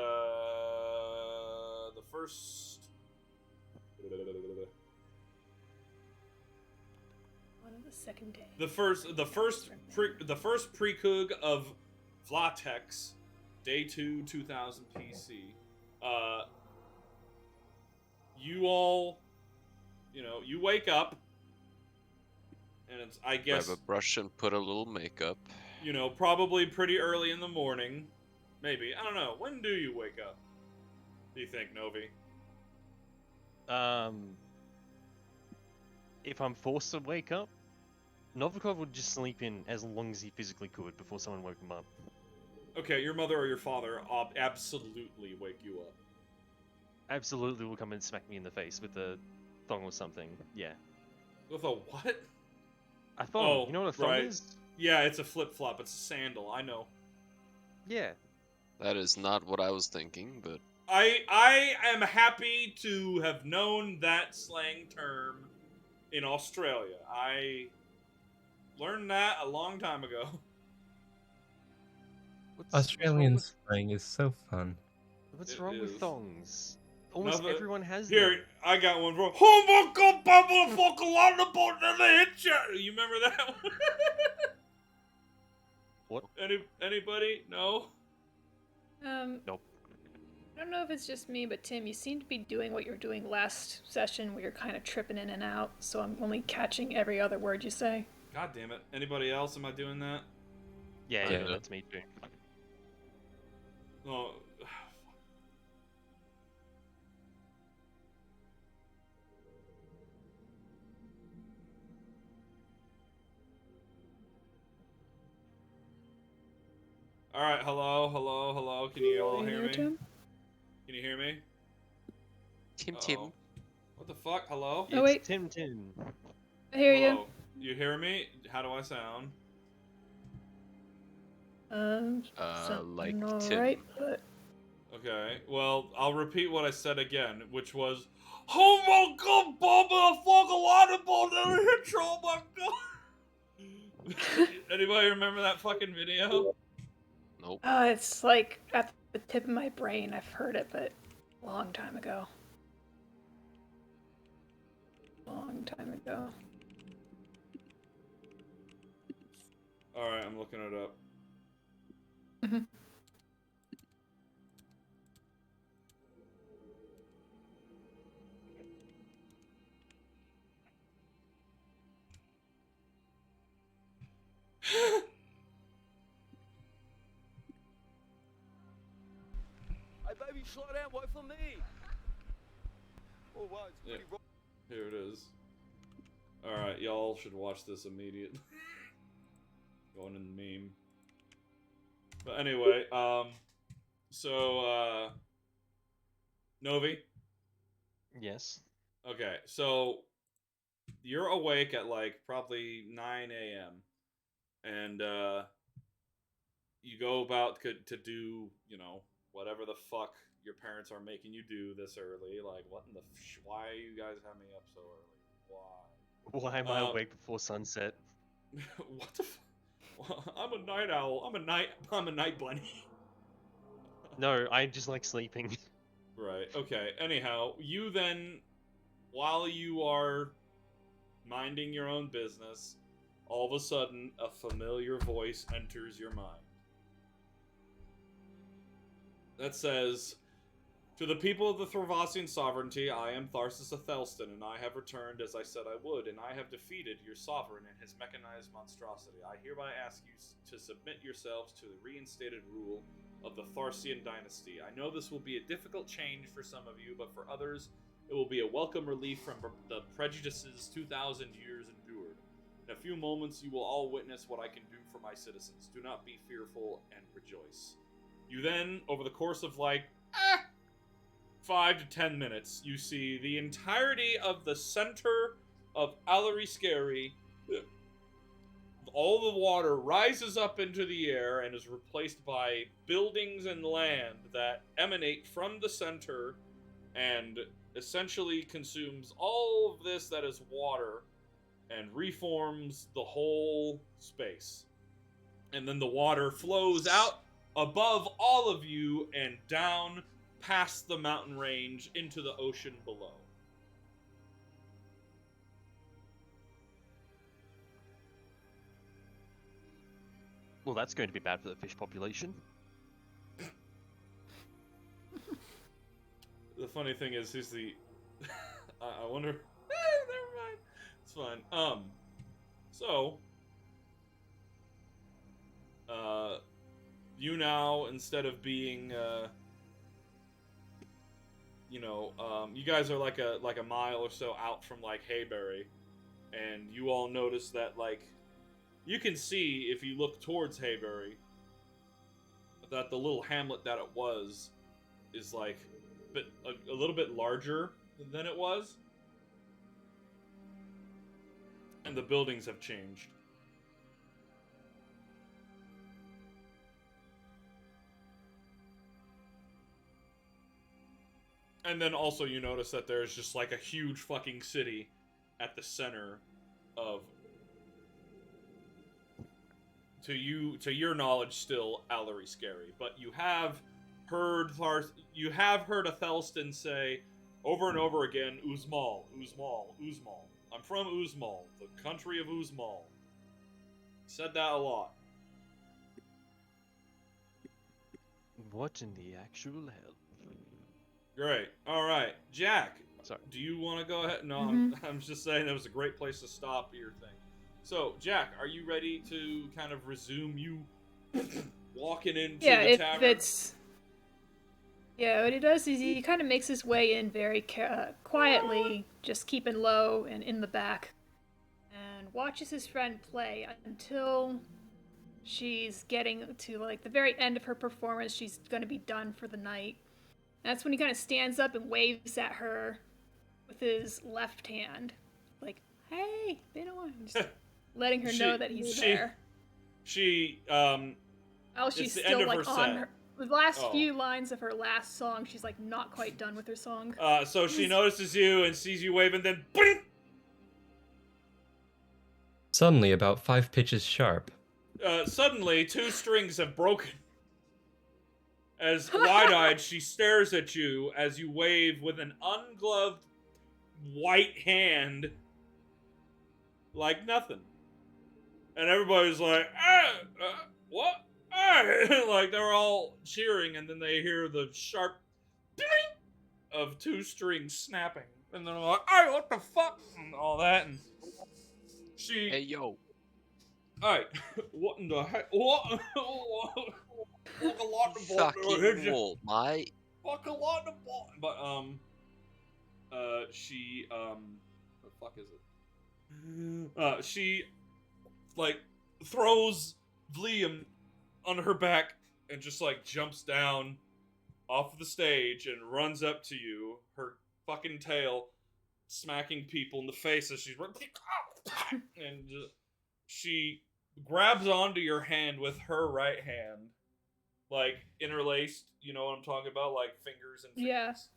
the second day. the first precog of Vlatex, day 2, 2000 PC. You all, you wake up, and it's, I guess, grab a brush and put a little makeup. Probably pretty early in the morning. Maybe. I don't know. When do you wake up? Do you think, Novi? If I'm forced to wake up, Novikov would just sleep in as long as he physically could before someone woke him up. Okay, your mother or your father absolutely wake you up. Absolutely will come and smack me in the face with a thong or something. Yeah. With a what? A thong. Oh, you know what a thong right. is? Yeah, it's a flip-flop. It's a sandal. I know. Yeah. That is not what I was thinking, but... I am happy to have known that slang term in Australia. I learned that a long time ago. Australian slang is so fun. What's wrong with thongs? Almost Nothing. everyone has Here, them. I got one bro. Oh my god, Pablo, fuck a lot of the You remember that one? What? Anybody? No? Nope. I don't know if it's just me, but Tim, you seem to be doing what you were doing last session where you're kind of tripping in and out, so I'm only catching every other word you say. God damn it. Anybody else? Am I doing that? Yeah, that's me too. Oh. All right, hello. Can you all hear me? Can you hear me? Tim. What the fuck? Hello? Oh, wait. Tim. I hear Hello. You hear me? How do I sound? Like all Tim. right, but Okay, well, I'll repeat what I said again, which was, oh my god, Bubba, fuck a lot of ball never hit you, oh my god. Anybody remember that fucking video? Nope. it's like at the tip of my brain. I've heard it, but a long time ago. Alright, I'm looking it up. Mhm. Hey, baby, slow down, wait for me. Oh, wow, it's pretty rough. Here it is. Alright, y'all should watch this immediately. Going in the meme. But anyway, Novi? Yes. Okay, so you're awake at like probably 9 a.m. and you go about to do, you know, whatever the fuck your parents are making you do this early. Like, what in the why you guys have me up so early? Why? Why am I awake before sunset? What the I'm a night owl. I'm a night bunny. No, I just like sleeping. Right. Okay. Anyhow, you then, while you are minding your own business, all of a sudden a familiar voice enters your mind. That says, to the people of the Threvassian Sovereignty, I am Tharsis Athelstan, and I have returned as I said I would, and I have defeated your sovereign and his mechanized monstrosity. I hereby ask you to submit yourselves to the reinstated rule of the Tharsian dynasty. I know this will be a difficult change for some of you, but for others, it will be a welcome relief from the prejudices 2,000 years endured. In a few moments, you will all witness what I can do for my citizens. Do not be fearful and rejoice. You then, over the course of 5 to 10 minutes, you see the entirety of the center of Alariscary. All the water rises up into the air and is replaced by buildings and land that emanate from the center and essentially consumes all of this that is water and reforms the whole space. And then the water flows out above all of you and down past the mountain range into the ocean below. Well, that's going to be bad for the fish population. The funny thing is, he's the... I wonder... never mind. It's fine. So... you now, instead of being, you guys are like a mile or so out from, like, Hayberry, and you all notice that, like, you can see, if you look towards Hayberry, that the little hamlet that it was is, like, a little bit larger than it was, and the buildings have changed. And then also you notice that there's just like a huge fucking city at the center of, to your knowledge, still Alariscary, but you have heard Athelstan say over and over again, Uzmal, Uzmal, Uzmal. I'm from Uzmal, the country of Uzmal. Said that a lot. What in the actual hell? Great. All right, Jack. Sorry. Do you want to go ahead? No, I'm just saying that was a great place to stop your thing. So, Jack, are you ready to kind of resume you walking into the tavern? Yeah, what he does is he kind of makes his way in very quietly, just keeping low and in the back, and watches his friend play until she's getting to like the very end of her performance. She's gonna be done for the night. That's when he kind of stands up and waves at her with his left hand, like, "Hey, been a while." Just letting her know that he's there. Oh, she's still like on her. The last few lines of her last song, she's like not quite done with her song. So she notices you and sees you wave, and then boing! Suddenly, about 5 pitches sharp. Suddenly, 2 strings have broken. As wide-eyed, she stares at you as you wave with an ungloved white hand like nothing. And everybody's like, what? Like, they're all cheering, and then they hear the sharp of 2 strings snapping. And then they're like, hey, what the fuck? And all that, and she... Hey, yo. Alright, what in the heck? What? Fuck a lot of Fucking wall, mate. Fuck a lot of ball. But, she, what the fuck is it? She, like, throws Liam on her back and just, like, jumps down off the stage and runs up to you, her fucking tail smacking people in the face as she's and she grabs onto your hand with her right hand, like interlaced, you know what I'm talking about, like fingers and fingers.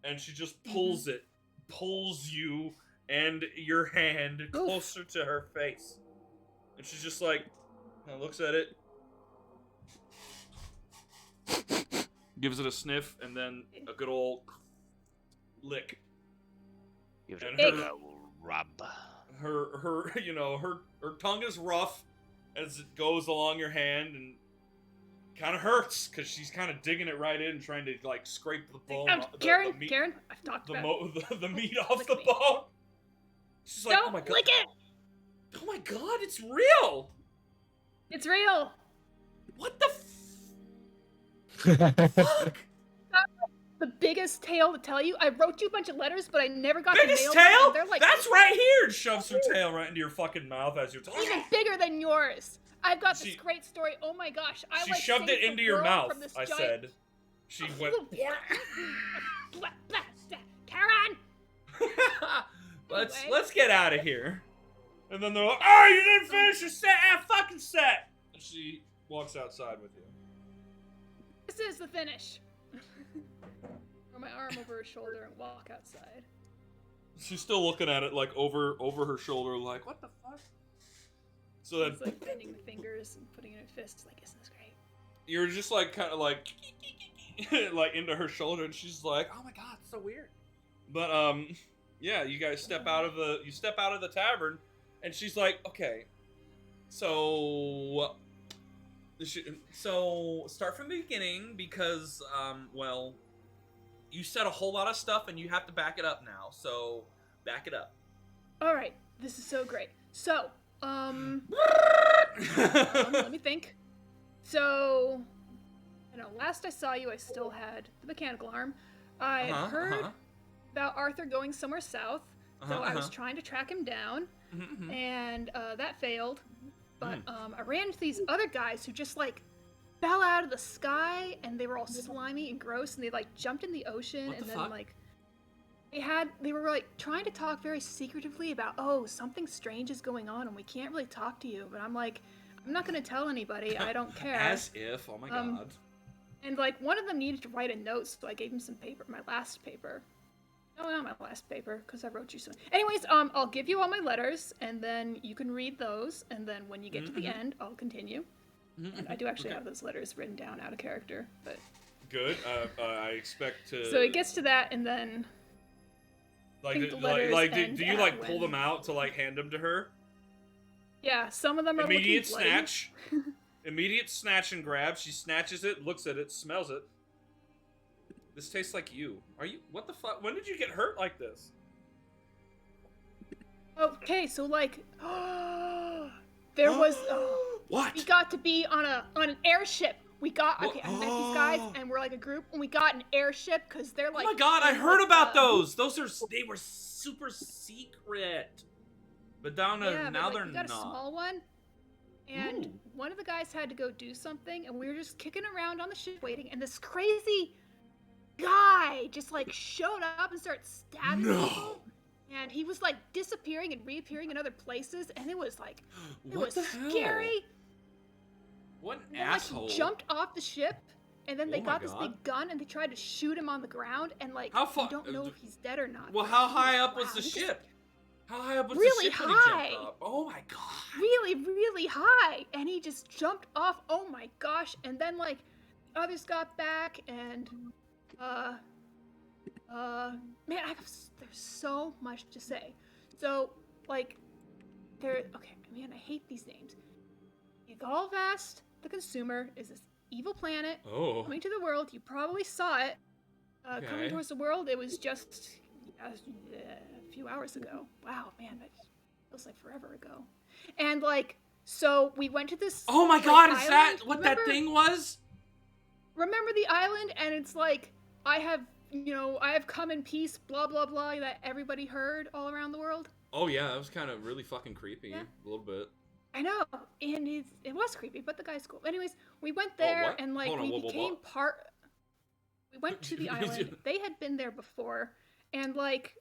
Yeah. And she just pulls you and your hand closer to her face. And she's just like, kind of looks at it, gives it a sniff, and then a good old lick. Give it a rub. Her, you know, her tongue is rough as it goes along your hand, and kind of hurts because she's kind of digging it right in, trying to like scrape the bone. Karen, meat, Karen, I've talked about the meat off the bone. She's like, don't oh my god, lick it. Oh my god, it's real. It's real. What the fuck? The biggest tale to tell you. I wrote you a bunch of letters, but I never got biggest the mail. Tail? They're like, that's right here. And shoves her tail right into your fucking mouth as you're talking. Even bigger than yours. I've got this great story. Oh my gosh! I she shoved it into your mouth. I said. She went. Karen. Let's get out of here. And then they're like, "Oh, you didn't finish your set. Fucking set." And she walks outside with you. This is the finish. Throw my arm over her shoulder and walk outside. She's still looking at it like over her shoulder, like, what the fuck? So then, like bending the fingers and putting it in her fists, like, isn't this great? You're just like kind of like like into her shoulder, and she's like, oh my god, it's so weird. But yeah, you guys step out of the tavern, and she's like, okay, so start from the beginning because well, you said a whole lot of stuff and you have to back it up now, so back it up. All right, this is so great. So let me think. So, you know, last I saw you, I still had the mechanical arm. I heard about Arthur going somewhere south, so I was trying to track him down, and that failed. But I ran into these other guys who just like fell out of the sky, and they were all slimy and gross, and they like jumped in the ocean, and then like they were like trying to talk very secretively about, oh, something strange is going on, and we can't really talk to you. But I'm like, I'm not gonna tell anybody. I don't care. As if, oh my god. And like one of them needed to write a note, so I gave him some paper, my last paper. No, not my last paper, because I wrote you some. Anyways, I'll give you all my letters, and then you can read those, and then when you get to the end, I'll continue. And I do actually have those letters written down out of character, but... Good. I expect to... So it gets to that, and then... do you like pull them out to like hand them to her? Yeah, some of them are immediate looking snatch. Immediate snatch and grab. She snatches it, looks at it, smells it. This tastes like you. Are you? What the fuck? When did you get hurt like this? Okay, so like, there was. What? We got to be on an airship. We got I met these guys, and we're like a group, and we got an airship because they're like. Oh my god! I heard about those. They were super secret. But now they're like, not. You got a small one. And one of the guys had to go do something, and we were just kicking around on the ship waiting, and this crazy guy just like showed up and started stabbing people. And he was like disappearing and reappearing in other places, and it was like, it was scary. What an and then, asshole. Like, he jumped off the ship, and then they got this big gun, and they tried to shoot him on the ground, and like, you don't know if he's dead or not. Well, how high up was the ship? How high up was really the ship high. when he jumped up? Oh my god. Really, really high. And he just jumped off. Oh my gosh. And then like others got back and man, there's so much to say. So like man, I hate these names. Ygalvast the Consumer is this evil planet coming to the world. You probably saw it. Coming towards the world, it was just a few hours ago. Wow, man, that feels like forever ago. And like, so we went to this. Oh my god, is island. that what that thing was? Remember the island? And it's like, I have come in peace, blah blah blah, that everybody heard all around the world. Oh yeah, that was kind of really fucking creepy, a little bit. I know, and it was creepy, but the guy's cool. Anyways, we went there and like we became part. We went to the island. They had been there before, and like,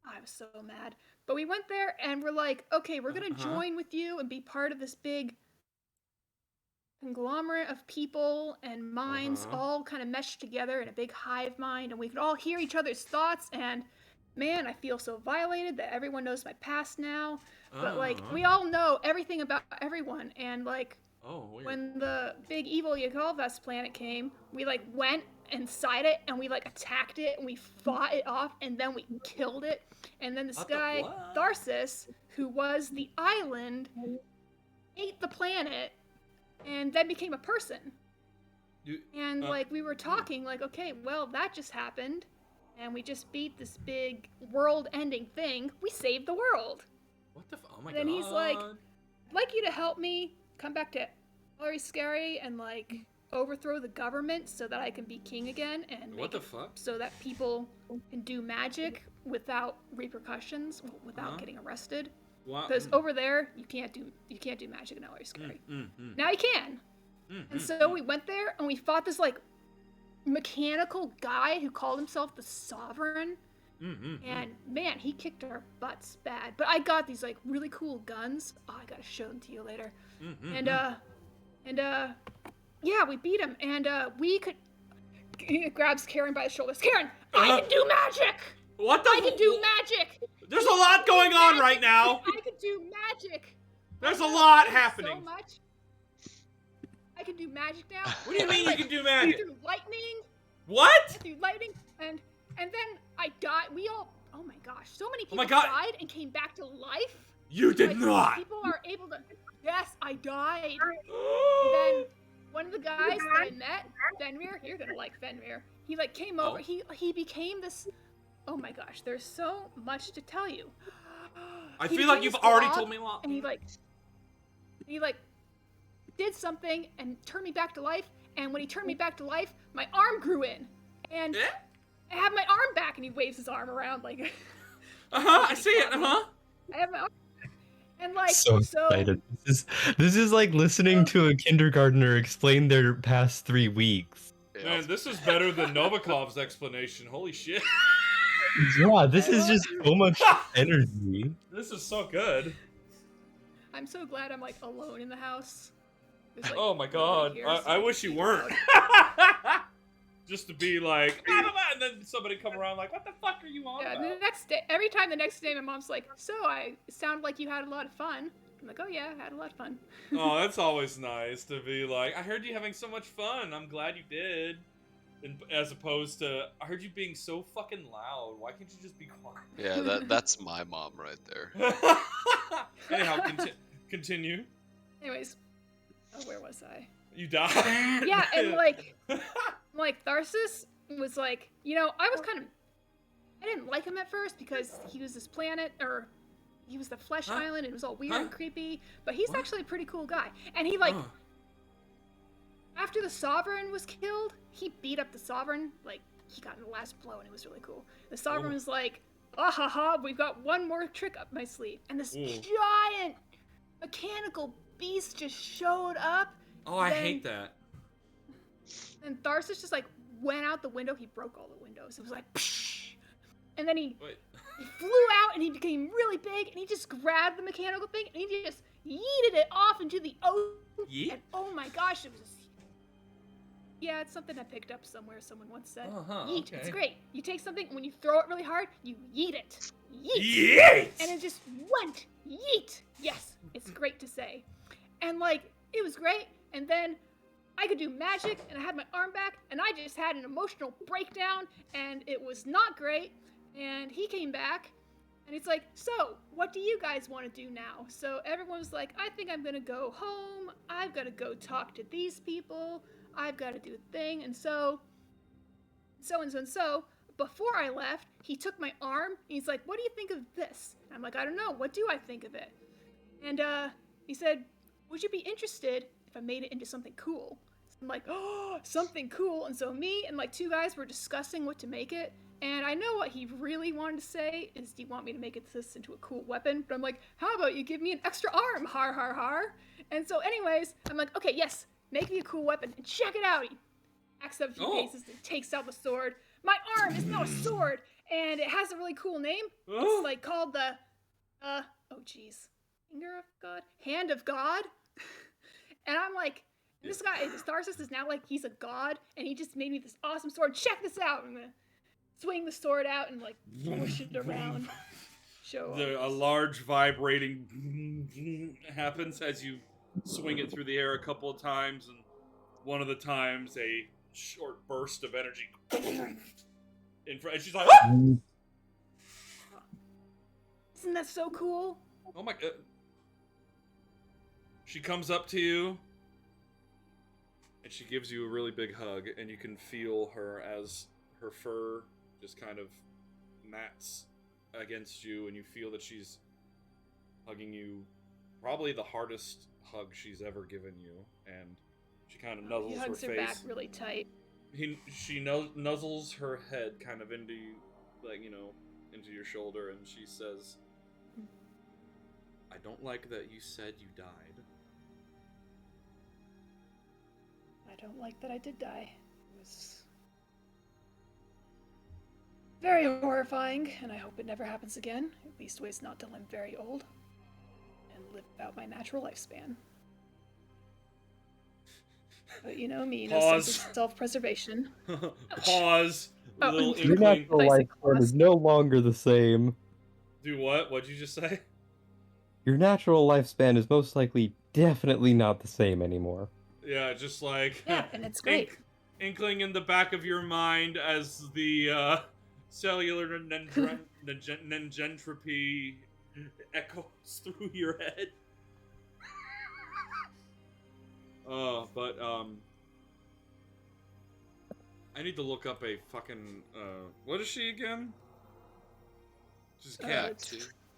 I was so mad. But we went there and we're like, okay, we're gonna join with you and be part of this big conglomerate of people and minds all kind of meshed together in a big hive mind, and we could all hear each other's thoughts. And man, I feel so violated that everyone knows my past now. But like, we all know everything about everyone, and like, when the big evil Ygalvast planet came, we like went inside it and we like attacked it and we fought it off, and then we killed it. And then this guy Tharsis, who was the island, ate the planet and then became a person. And like, we were talking like, okay, well, that just happened, and we just beat this big world-ending thing. We saved the world. What the oh my god. And then he's like, I'd like you to help me come back to Very Scary and like overthrow the government so that I can be king again, and what the fuck? So that people can do magic without repercussions, without getting arrested. Because over there you can't do magic in Very Scary. Now you can. And so we went there and we fought this like mechanical guy who called himself the Sovereign. And man, he kicked our butts bad. But I got these like really cool guns. Oh, I gotta show them to you later. Yeah, we beat him, and we could. He grabs Karen by the shoulders. Karen, I can do magic. What the? I can do magic. There's a lot going on right now. I can do magic. There's a lot happening. So much. I can do magic now. What do you mean you can do magic? Through lightning. What? Through lightning, and then I died. We all. Oh my gosh, so many people God. died and came back to life. You did not. People are able to. Yes, I died. And then one of the guys that I met, Fenrir, you're gonna like Fenrir. He like came over. He became this. Oh my gosh, there's so much to tell you. I feel like you've already told me a lot. And he did something and turned me back to life. And when he turned me back to life, my arm grew in, and I have my arm back. And he waves his arm around like. I see it. I have my arm. And like, so excited. This is like listening to a kindergartner explain their past 3 weeks. Man, this is better than Novikov's explanation. Holy shit. Yeah, this is just so much energy. This is so good. I'm so glad I'm like alone in the house. Like, oh my god. I wish you weren't. Just to be like, and then somebody come around like, what the fuck are you on about? The next day, every time the next day, my mom's like, so it sounded like you had a lot of fun. I'm like, oh yeah, I had a lot of fun. Oh, that's always nice to be like, I heard you having so much fun. I'm glad you did. And as opposed to, I heard you being so fucking loud. Why can't you just be quiet? Yeah, that's my mom right there. Anyhow, continue. Anyways, where was I? You died. Yeah, and like Tharsis was like, I didn't like him at first because he was this planet, or he was the flesh island, and it was all weird and creepy, but he's actually a pretty cool guy. And he like, after the Sovereign was killed, he beat up the Sovereign, like, he got in the last blow, and it was really cool. The Sovereign was like, ah ha ha, we've got one more trick up my sleeve. And this giant mechanical beast just showed up. Oh, I hate that. And Tharsis just like went out the window. He broke all the windows. It was like, psh! And then he flew out and he became really big and he just grabbed the mechanical thing and he just yeeted it off into the ocean. Yeet? And oh my gosh, it was just... Yeah, it's something I picked up somewhere. Someone once said. Yeet. Okay. It's great. You take something and when you throw it really hard, you yeet it. Yeet. Yeet! And it just went. Yeet. Yes, it's great to say. And like, it was great. And then I could do magic and I had my arm back and I just had an emotional breakdown and it was not great. And he came back and he's like, so what do you guys want to do now? So everyone was like, I think I'm going to go home. I've got to go talk to these people. I've got to do a thing. And so, before I left, he took my arm and he's like, what do you think of this? And I'm like, I don't know. What do I think of it? And he said, would you be interested if I made it into something cool? So I'm like, oh, something cool. And so me and like 2 guys were discussing what to make it. And I know what he really wanted to say is, do you want me to make this into a cool weapon? But I'm like, how about you give me an extra arm? Har, har, har. And so anyways, I'm like, okay, yes, make me a cool weapon and check it out. He backs up a few paces and takes out the sword. My arm is now a sword and it has a really cool name. It's like called the, oh geez, finger of God? Hand of God? And I'm like, this guy, Tharsis is now like, he's a god and he just made me this awesome sword. Check this out. I'm gonna swing the sword out and like push it around. A large vibrating happens as you swing it through the air a couple of times, and one of the times a short burst of energy in front. And she's like, ah! Isn't that so cool? Oh my god. She comes up to you and she gives you a really big hug, and you can feel her as her fur just kind of mats against you, and you feel that she's hugging you, probably the hardest hug she's ever given you, and she kind of nuzzles her face. He hugs her back really tight. She nuzzles her head kind of into, like, you know, into your shoulder, and she says, I don't like that you said you died. I don't like that I did die. It was very horrifying, and I hope it never happens again. At least ways not till I'm very old and live out my natural lifespan. But you know me, no sense of self-preservation. Pause. Your natural lifespan is no longer the same. Do what? What'd you just say? Your natural lifespan is most likely definitely not the same anymore. Yeah, just like... Yeah, and it's great. Inkling in the back of your mind as the cellular negentropy echoes through your head. But I need to look up a fucking, what is she again? She's a cat.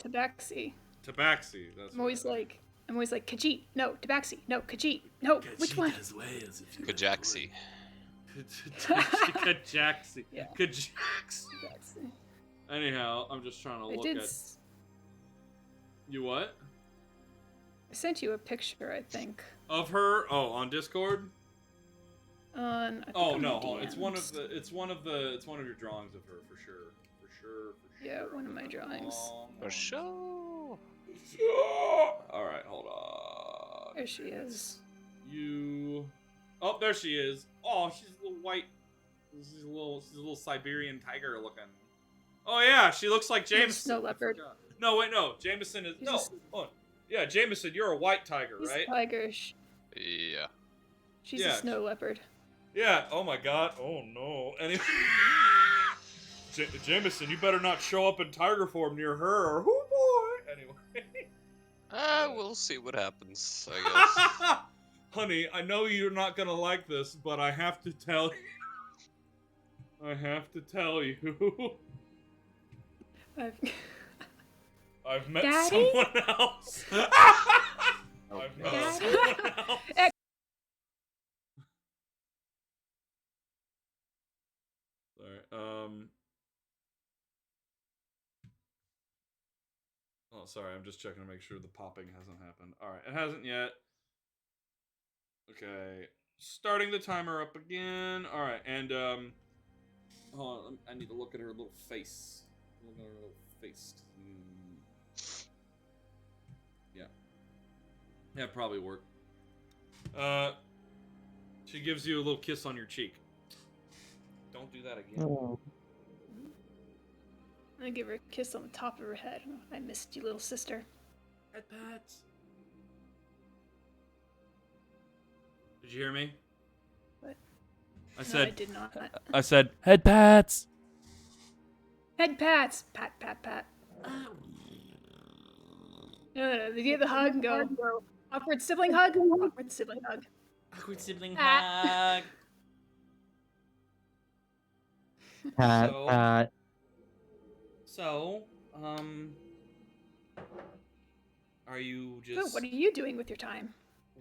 Tabaxi. Tabaxi, that's I'm always like, Khajiit, no, Tabaxi, no, Khajiit, no, which one? Kajaxi. Kajaxi. Yeah. Kajaxi. Anyhow, I'm just trying to look at... You what? I sent you a picture, I think. Of her? Oh, on Discord? Oh no, it's one of your drawings of her for sure. For sure. Yeah, one of my drawings. For sure. Alright, hold on. There she is. Oh, there she is. Oh, she's a little white. She's a little Siberian tiger looking. Oh yeah, she looks like Jameson. Snow leopard. No, wait, no. Jameson is hold on. Yeah, Jameson, you're a white tiger, He's right? Tigerish. Yeah. She's a snow leopard. Yeah. Oh my god. Oh no. Anyway, Jameson, you better not show up in tiger form near her, or oh boy. Anyway. We'll see what happens, I guess. Honey, I know you're not gonna like this, but I have to tell you. I have to tell you. I've met Daddy? someone else. I've met Daddy? someone else. Sorry. Oh, sorry. I'm just checking to make sure the popping hasn't happened. All right, it hasn't yet. Okay. Starting the timer up again. All right, and hold on. I need to look at her little face. Look at her little face. Yeah. That probably work. She gives you a little kiss on your cheek. Don't do that again. Oh. I give her a kiss on the top of her head. I missed you, little sister. Head pats. Did you hear me? What? I No, said. I did not. I said head pats. Head pats. Pat, pat, pat. No. They get the hug and go. Awkward sibling hug. Awkward sibling hug. Awkward sibling Pat. hug. Pat. So, are you So, just? what are you doing with your time?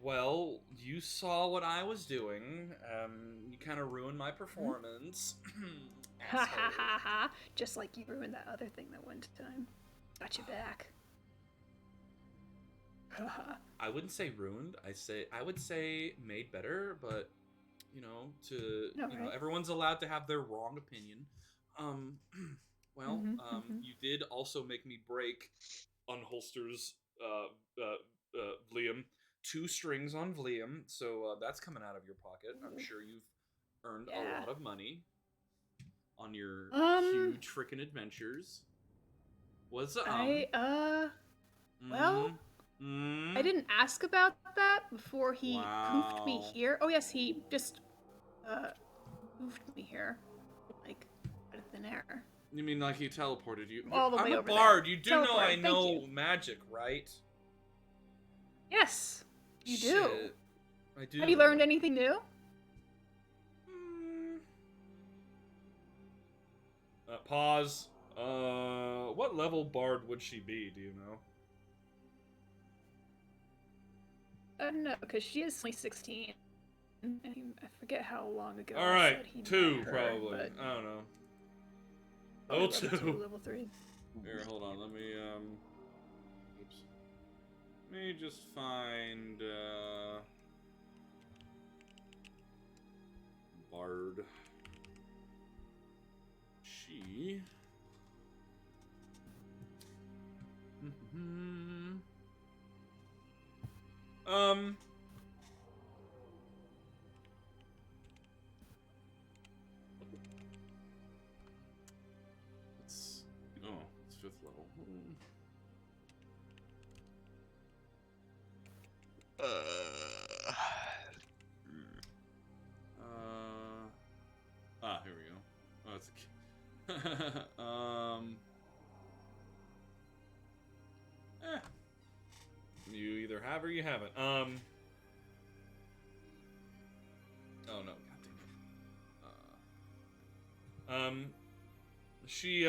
Well, you saw what I was doing. You kind of ruined my performance. Ha ha ha ha. Just like you ruined that other thing that one time. Got you back. I wouldn't say ruined. I would say made better, but everyone's allowed to have their wrong opinion. You did also make me break Unholster's Vlium. 2 strings on Vlium, so that's coming out of your pocket. I'm sure you've earned a lot of money on your huge freaking adventures. What's up? I didn't ask about that before he poofed me here. Oh yes, he just poofed me here, like out of thin air. You mean like he teleported you? All the way I'm a over bard. there. You do know I Teleported, know magic, right? Yes, you do. Shit. I do. Have you learned anything new? Pause. What level bard would she be? Do you know? I don't know, because she is only 16. I forget how long ago. All right, 2 probably. But... I don't know. Level 2. 2, level 3. Here, hold on. Let me oops. Let me just find bard. She. It's 5th level. Here we go. Oh, it's you either have or you haven't. Oh no, goddamn. She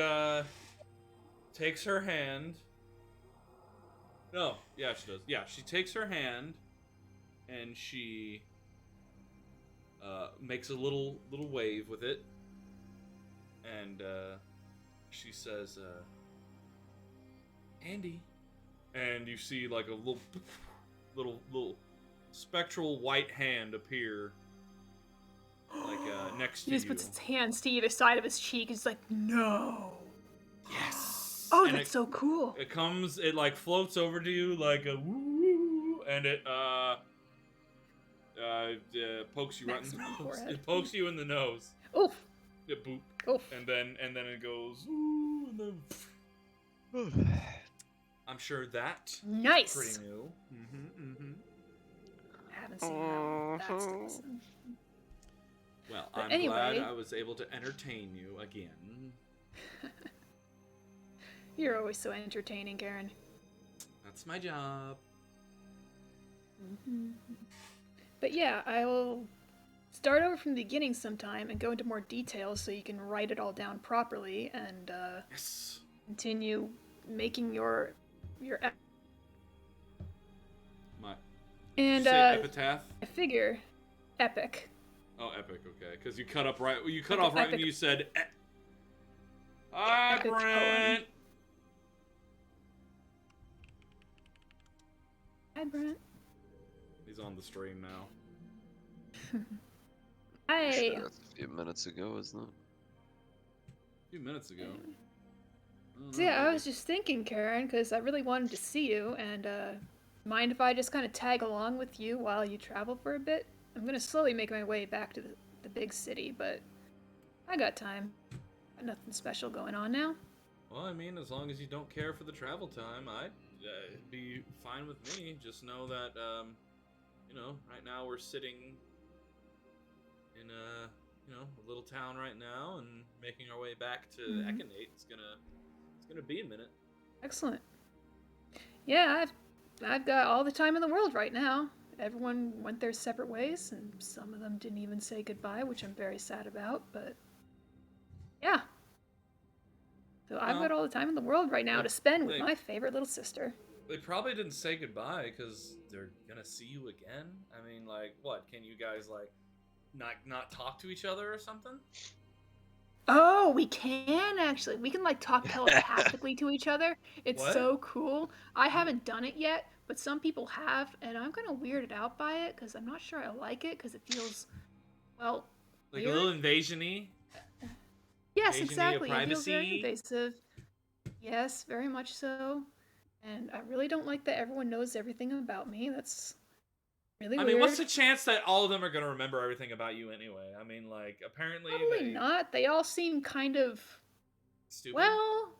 takes her hand. No, yeah, she does. Yeah, she takes her hand and she makes a little wave with it, and she says, "Andy," and you see like a little spectral white hand appear, like next to you. He just puts his hands to either side of his cheek. He's like, "No." Yes. Oh, and that's so cool. It like floats over to you like a woo, and it pokes you right in the nose. It pokes you in the nose. Oof. It boop. Oof. And then it goes ooh, and then I'm sure that nice. is pretty new. I haven't seen that. That's awesome. Well, But I'm anyway, glad I was able to entertain you again. You're always so entertaining, Garen. That's my job. But yeah, I will start over from the beginning sometime and go into more details so you can write it all down properly and Yes. continue making your My. and Did you say epitaph? I figure epic. Oh, epic. Okay, because you cut up right. You cut Like off an right when epic- you said. Hi, epic Brent. Hi, Brent. He's on the stream now. Sure, that's a few minutes ago, isn't it? A few minutes ago. So yeah, I was just thinking, Karen, because I really wanted to see you, and mind if I just kind of tag along with you while you travel for a bit? I'm gonna slowly make my way back to the big city, but I got time. Got nothing special going on now. Well, I mean, as long as you don't care for the travel time, I'd be fine with me. Just know that, you know, right now we're sitting in a little town right now, and making our way back to Ekanate. It's gonna be a minute. Excellent. Yeah, I've got all the time in the world right now. Everyone went their separate ways, and some of them didn't even say goodbye, which I'm very sad about, but yeah. So I've got all the time in the world right now to spend with my favorite little sister. They probably didn't say goodbye because they're gonna see you again. I mean, like, what? Can you guys, like, not talk to each other or something? Oh, we can actually. We can like talk telepathically to each other. It's so cool. I haven't done it yet, but some people have, and I'm kind of weirded out by it because I'm not sure I like it because it feels, well, like weird. a little invasion-y. Yes, exactly. It feels very invasive. Yes, very much so. And I really don't like that everyone knows everything about me. That's really weird. I mean, what's the chance that all of them are gonna remember everything about you anyway? I mean, like, apparently Probably not. They all seem kind of stupid. Well,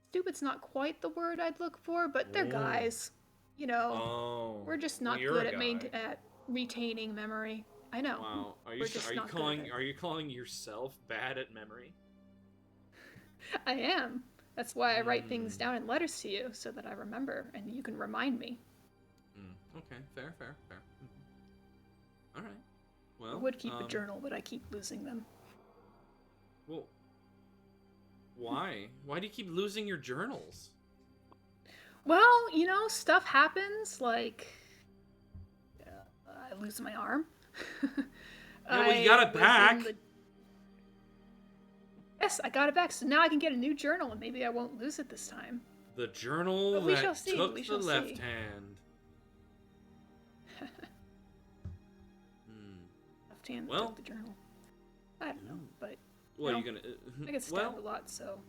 stupid's not quite the word I'd look for, but they're guys. You know, we're just not good at retaining memory. I know. Wow. Are you calling yourself bad at memory? I am. That's why I write things down in letters to you so that I remember and you can remind me. Okay, fair. All right. Well, I would keep a journal, but I keep losing them. Well, why? Why do you keep losing your journals? Well, you know, stuff happens. Like, I lose my arm. Yeah, well, you got it back. Yes, I got it back, so now I can get a new journal, and maybe I won't lose it this time. The journal that took the left hand. Left hand took the journal. I don't know, but what are you gonna? I get stabbed a lot, so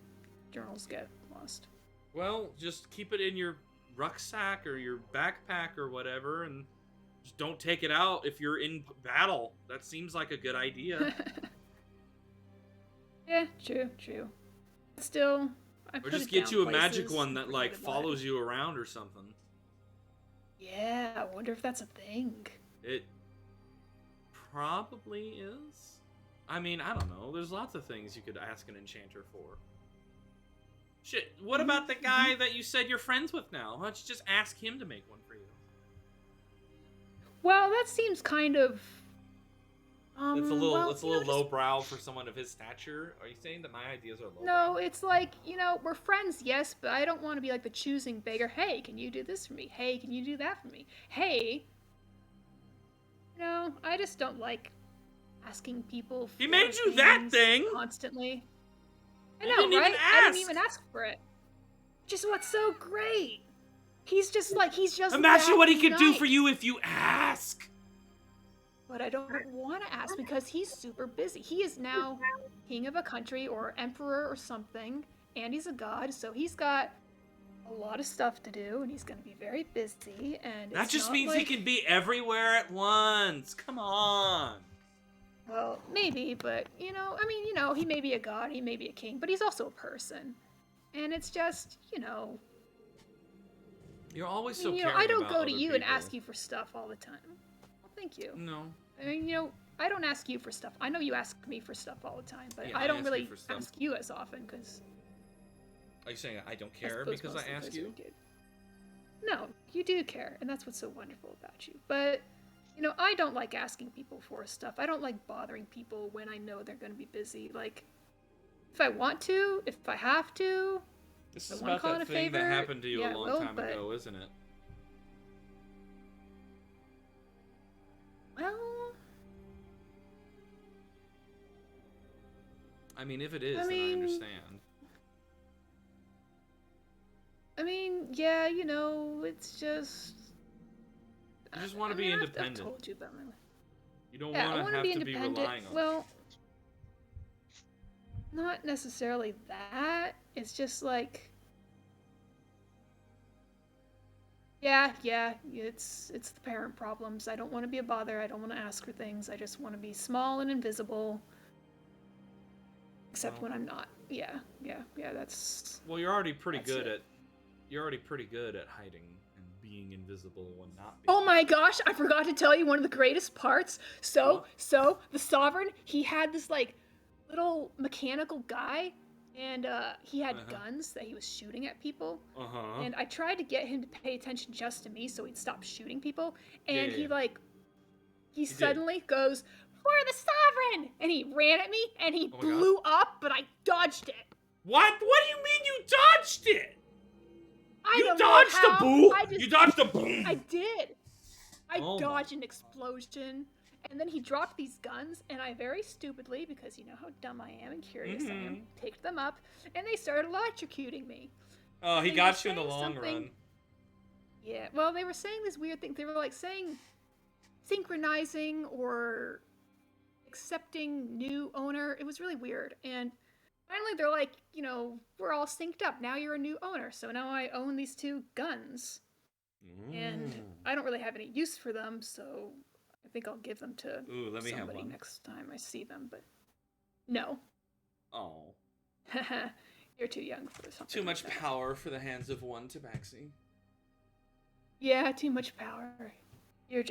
journals get lost. Well, just keep it in your rucksack or your backpack or whatever, and just don't take it out if you're in battle. That seems like a good idea. Yeah, true. Still, or just get you a magic one that like follows you around or something. Yeah, I wonder if that's a thing. It probably is. I mean, I don't know. There's lots of things you could ask an enchanter for. Shit, what about the guy that you said you're friends with now? Why don't you just ask him to make one for you? Well, that seems kind of... it's a little lowbrow for someone of his stature. Are you saying that my ideas are lowbrow? No, it's like, you know, we're friends, yes, but I don't want to be like the choosing beggar. Hey, can you do this for me? Hey, can you do that for me? Hey. No, I just don't like asking people for He made you that thing! Constantly. I know, right? I didn't even ask for it. Just what's so great. He's just Imagine what he could do for you if you ask! But I don't want to ask because he's super busy. He is now king of a country or emperor or something, and he's a god, so he's got a lot of stuff to do, and he's going to be very busy. And that just means he can be everywhere at once. Come on. Well, maybe, but you know, I mean, you know, he may be a god, he may be a king, but he's also a person, and it's just, you know. You're always so. You know, I don't go to you and ask you for stuff all the time. Thank you. No. I mean, you know, I don't ask you for stuff. I know you ask me for stuff all the time, but I don't really ask you as often because... Are you saying I don't care because I ask you? No, you do care, and that's what's so wonderful about you. But, you know, I don't like asking people for stuff. I don't like bothering people when I know they're going to be busy. Like, if I want to, if I have to... This is about that thing that happened to you a long time ago, isn't it? Well... I mean, if it is, then I understand. I mean, yeah, you know, it's just... You just want to be independent. I've told you about my life. You don't Yeah, I want want to to be have to be independent. relying on. Well, not necessarily that. It's just like, yeah, it's the parent problems. I don't want to be a bother. I don't want to ask for things. I just want to be small and invisible. Except when I'm not. Yeah, that's... Well, you're already pretty that's good it. at... You're already pretty good at hiding and being invisible when not being. Oh my gosh, I forgot to tell you one of the greatest parts. So the Sovereign, he had this like little mechanical guy, and he had guns that he was shooting at people. And I tried to get him to pay attention just to me so he'd stop shooting people. And he suddenly goes, "For the Sovereign!" And he ran at me and he blew up, but I dodged it. What? What do you mean you dodged it? You dodged the boom? You dodged the boom? I did. I dodged an explosion, and then he dropped these guns, and I very stupidly, because you know how dumb I am and curious I am, picked them up, and they started electrocuting me. Oh, he got you in the long run. Yeah, well, they were saying this weird thing. They were like saying synchronizing or accepting new owner. It was really weird, and finally they're like, you know, we're all synced up. Now you're a new owner, so now I own these 2 guns. And I don't really have any use for them, so I think I'll give them to somebody next time I see them, but no. Oh. You're too young for something. Too much like that. power for the hands of one tabaxi. Yeah, too much power. You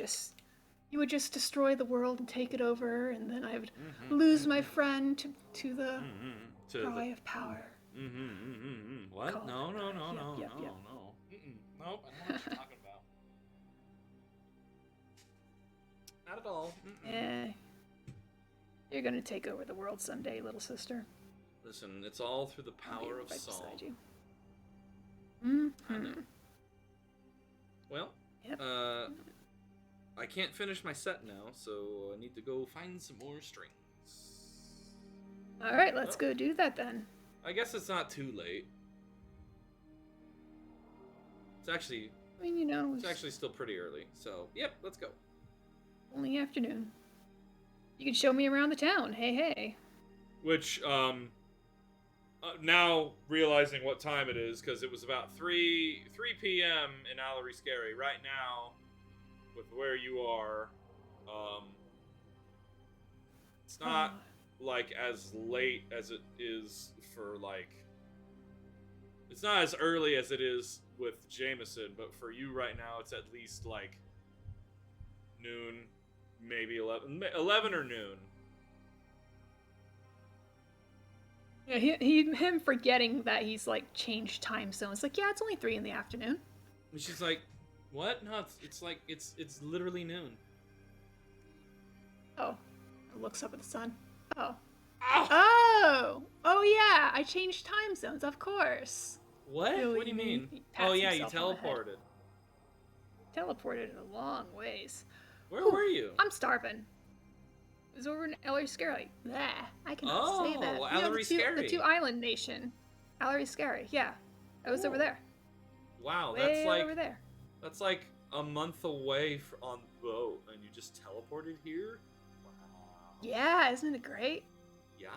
would just destroy the world and take it over, and then I would lose my friend to the cry of power. What? Call No. Yep. Nope, I don't know what you're talking about. Not at all. You're gonna take over the world someday, little sister. Listen, it's all through the power of right song. beside you. I know. Well, I can't finish my set now, so I need to go find some more strings. All right, let's go do that then. I guess it's not too late. It's actually... I mean, you know... It's actually still pretty early, so... Yep, let's go. Only afternoon. You can show me around the town. Hey. Which, now realizing what time it is, because it was about 3 p.m. in Allery Scary. Right now, with where you are, it's not... like as late as it is for like it's not as early as it is with Jameson, but for you right now it's at least like noon, maybe 11 or noon. Yeah, him forgetting that he's like changed time zone. It's like, yeah, it's only 3 in the afternoon. And she's like, what? No, it's like it's literally noon. Oh, looks up at the sun. Oh yeah, I changed time zones, of course. What? What do you mean? Oh yeah, you teleported. Teleported a long ways. Where were you? I'm starving. It was over in Allery Scary. Blah, I cannot say that. Allery Scary. The 2 island nation. Allery Scary, yeah. I was over there. Wow, Way over there. That's like a month away on the boat, and you just teleported here? Yeah, isn't it great? Yeah.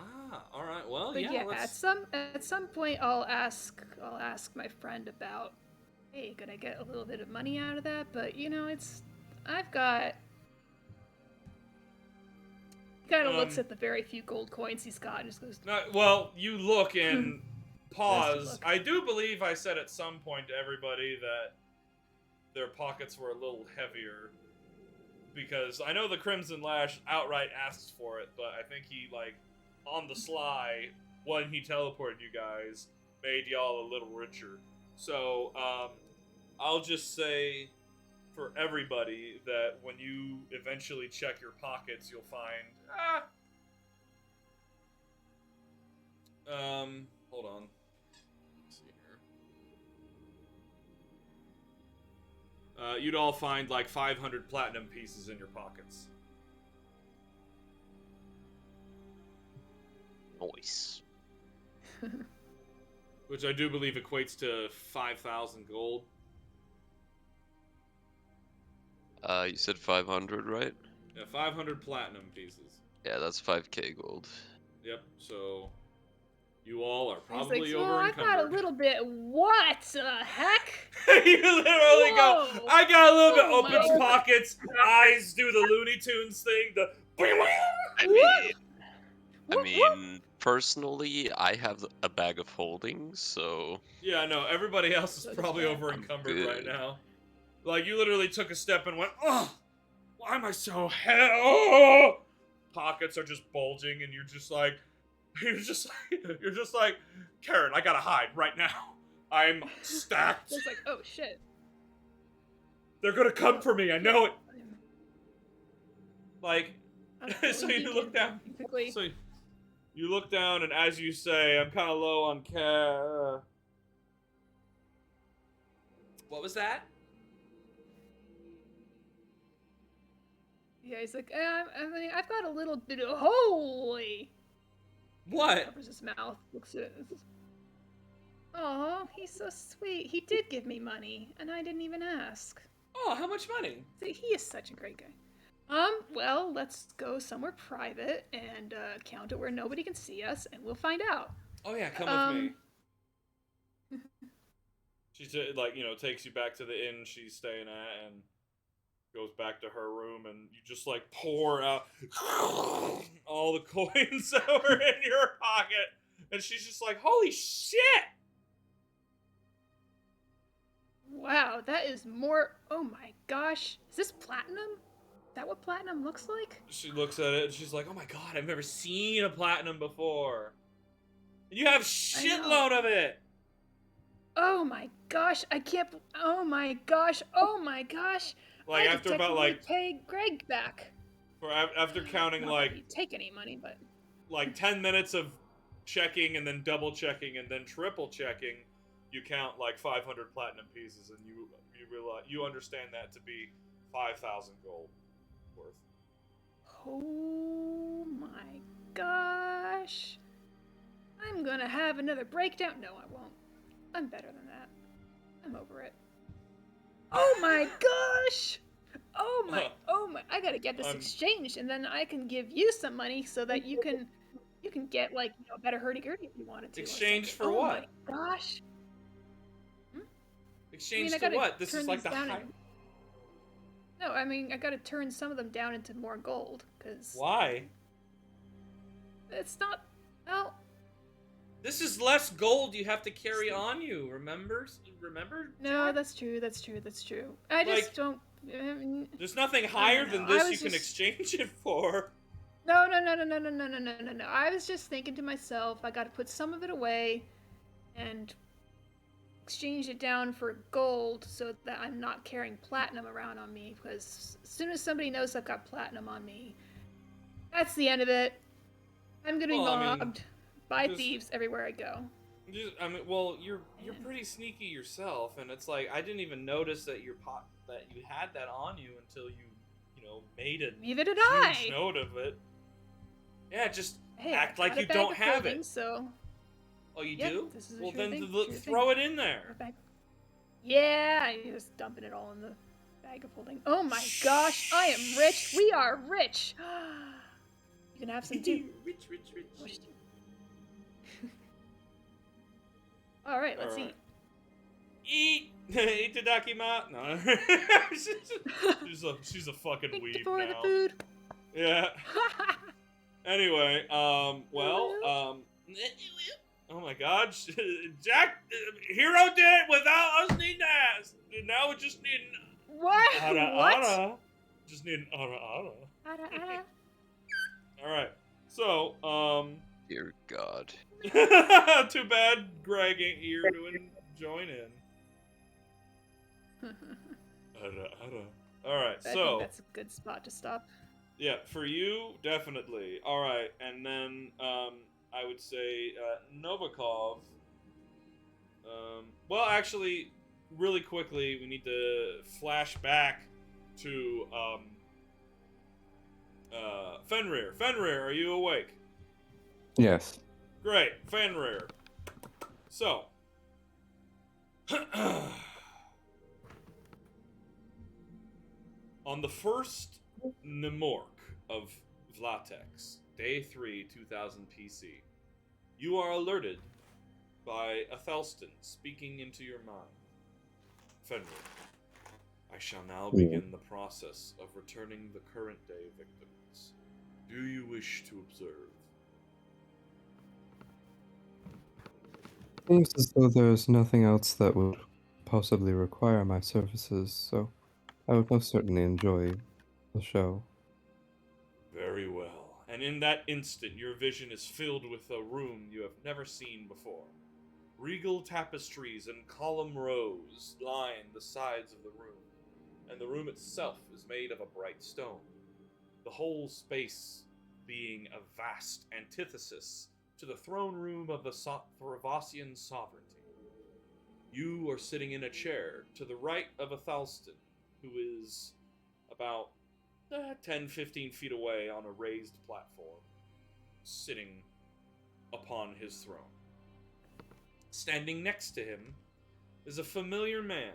All right. Well, but yeah. At some point, I'll ask my friend about, hey, could I get a little bit of money out of that? But you know, I've got. He kind of looks at the very few gold coins he's got and just goes. No, well, you look and pause. I do believe I said at some point to everybody that their pockets were a little heavier. Because I know the Crimson Lash outright asks for it, but I think he, like, on the sly, when he teleported you guys, made y'all a little richer. So, I'll just say for everybody that when you eventually check your pockets, you'll find, hold on. You'd all find like 500 platinum pieces in your pockets. Nice. Which I do believe equates to 5,000 gold. You said 500, right? Yeah, 500 platinum pieces. Yeah, that's 5k gold. Yep. So you all are He's probably like, well, over I got a encumbered. little bit. What the heck? You literally go. Whoa. I got a little bit. Oh Opens my pockets. Eyes do the Looney Tunes thing. The. I mean, personally, I have a bag of holding, so Yeah, no. Everybody else is So probably yeah. over I'm encumbered right good. now. Like you literally took a step and went, oh, why am I so hell? Pockets are just bulging, and you're just like, Karen, I gotta hide right now. I'm stacked. It's like, oh shit. They're gonna come for me. I know it. Like, Okay, so he you look can down. Quickly. So you look down, and as you say, I'm kind of low on cash. What was that? Yeah, he's like, I mean, I've got a little bit of holy. What? Covers his mouth. Looks at it. Oh, he's so sweet. He did give me money, and I didn't even ask. Oh, how much money? See, he is such a great guy. Well, let's go somewhere private and count it where nobody can see us, and we'll find out. Oh yeah, come with me. She like, you know, takes you back to the inn she's staying at and goes back to her room, and you just like pour out all the coins that were in your pocket, and she's just like, holy shit! Wow, that is more. Oh my gosh, is this platinum? Is that what platinum looks like? She looks at it and she's like, oh my god, I've never seen a platinum before. And you have shitload of it! Oh my gosh, I can't. Oh my gosh, oh my gosh. Like, I after about, like, pay Greg back. After counting, Not like, that he'd take any money, but like 10 minutes of checking and then double checking and then triple checking, you count like 500 platinum pieces, and you realize, you understand that to be 5,000 gold worth. oh my gosh. I'm gonna have another breakdown. No, I won't. I'm better than that. I'm over it. Oh my gosh! Oh my, I gotta get this exchanged, and then I can give you some money so that you can get, like, you know, a better hurdy-gurdy if you wanted to. Exchange for oh what? Oh my gosh. Exchange I to gotta what? This turn is like these the down high... No, I mean, I gotta turn some of them down into more gold, because Why? it's not, well... This is less gold you have to carry on you, remember? No, Jack? that's true, that's true. I just Like, don't... There's nothing higher than this you can just- exchange it for. No. I was just thinking to myself, I gotta put some of it away and exchange it down for gold so that I'm not carrying platinum around on me, because as soon as somebody knows I've got platinum on me, that's the end of it. I'm gonna be mobbed by thieves everywhere I go. Well, you're pretty sneaky yourself, and it's like, I didn't even notice that you had that on you until you know, made a Neither did huge I. note of it. Yeah, just Hey, act I like got a you bag don't of have clothing, it. So Oh, you yep, do? this is a Well, true then thing, true throw thing. it in there. Yeah, I'm just dumping it all in the bag of holding. Oh my gosh, I am rich. We are rich. You can have some too. Rich. All right, let's eat. Eat! Itadakima! No. she's a fucking Thank weeb you for now. the food. Yeah. Anyway, oh my god, Jack, Hero did it without us needing to ask. Now we're just needing What? ara. Just needing ara. Ara. Alright, so, dear God. too bad Greg ain't here to join in. Ara. Alright, I so... think that's a good spot to stop. Yeah, for you, definitely. Alright, and then, I would say, Novikov. Well, actually, really quickly, we need to flash back to, Fenrir. Fenrir, are you awake? Yes. Great, Fenrir. So, on the first Nemork of Vlatex, Day 3, 2000 PC. You are alerted by Athelstan speaking into your mind. Fenrir, I shall now begin the process of returning the current day victims. Do you wish to observe? Seems as though there's nothing else that would possibly require my services, so I would most certainly enjoy the show. Very well. And in that instant, your vision is filled with a room you have never seen before. Regal tapestries and column rows line the sides of the room, and the room itself is made of a bright stone. The whole space being a vast antithesis to the throne room of the Threvassian Sovereignty. You are sitting in a chair to the right of Athelstan, who is about 10-15 feet away on a raised platform, sitting upon his throne. Standing next to him is a familiar man,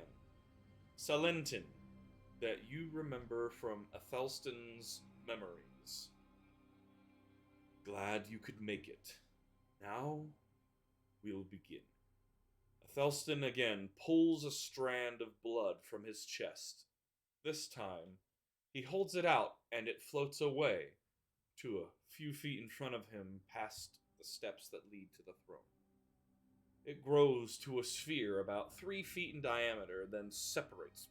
Salentin, that you remember from Athelstan's memories. Glad you could make it. Now, we'll begin. Athelstan again pulls a strand of blood from his chest. This time, he holds it out and it floats away to a few feet in front of him past the steps that lead to the throne. It grows to a sphere about 3 feet in diameter, then separates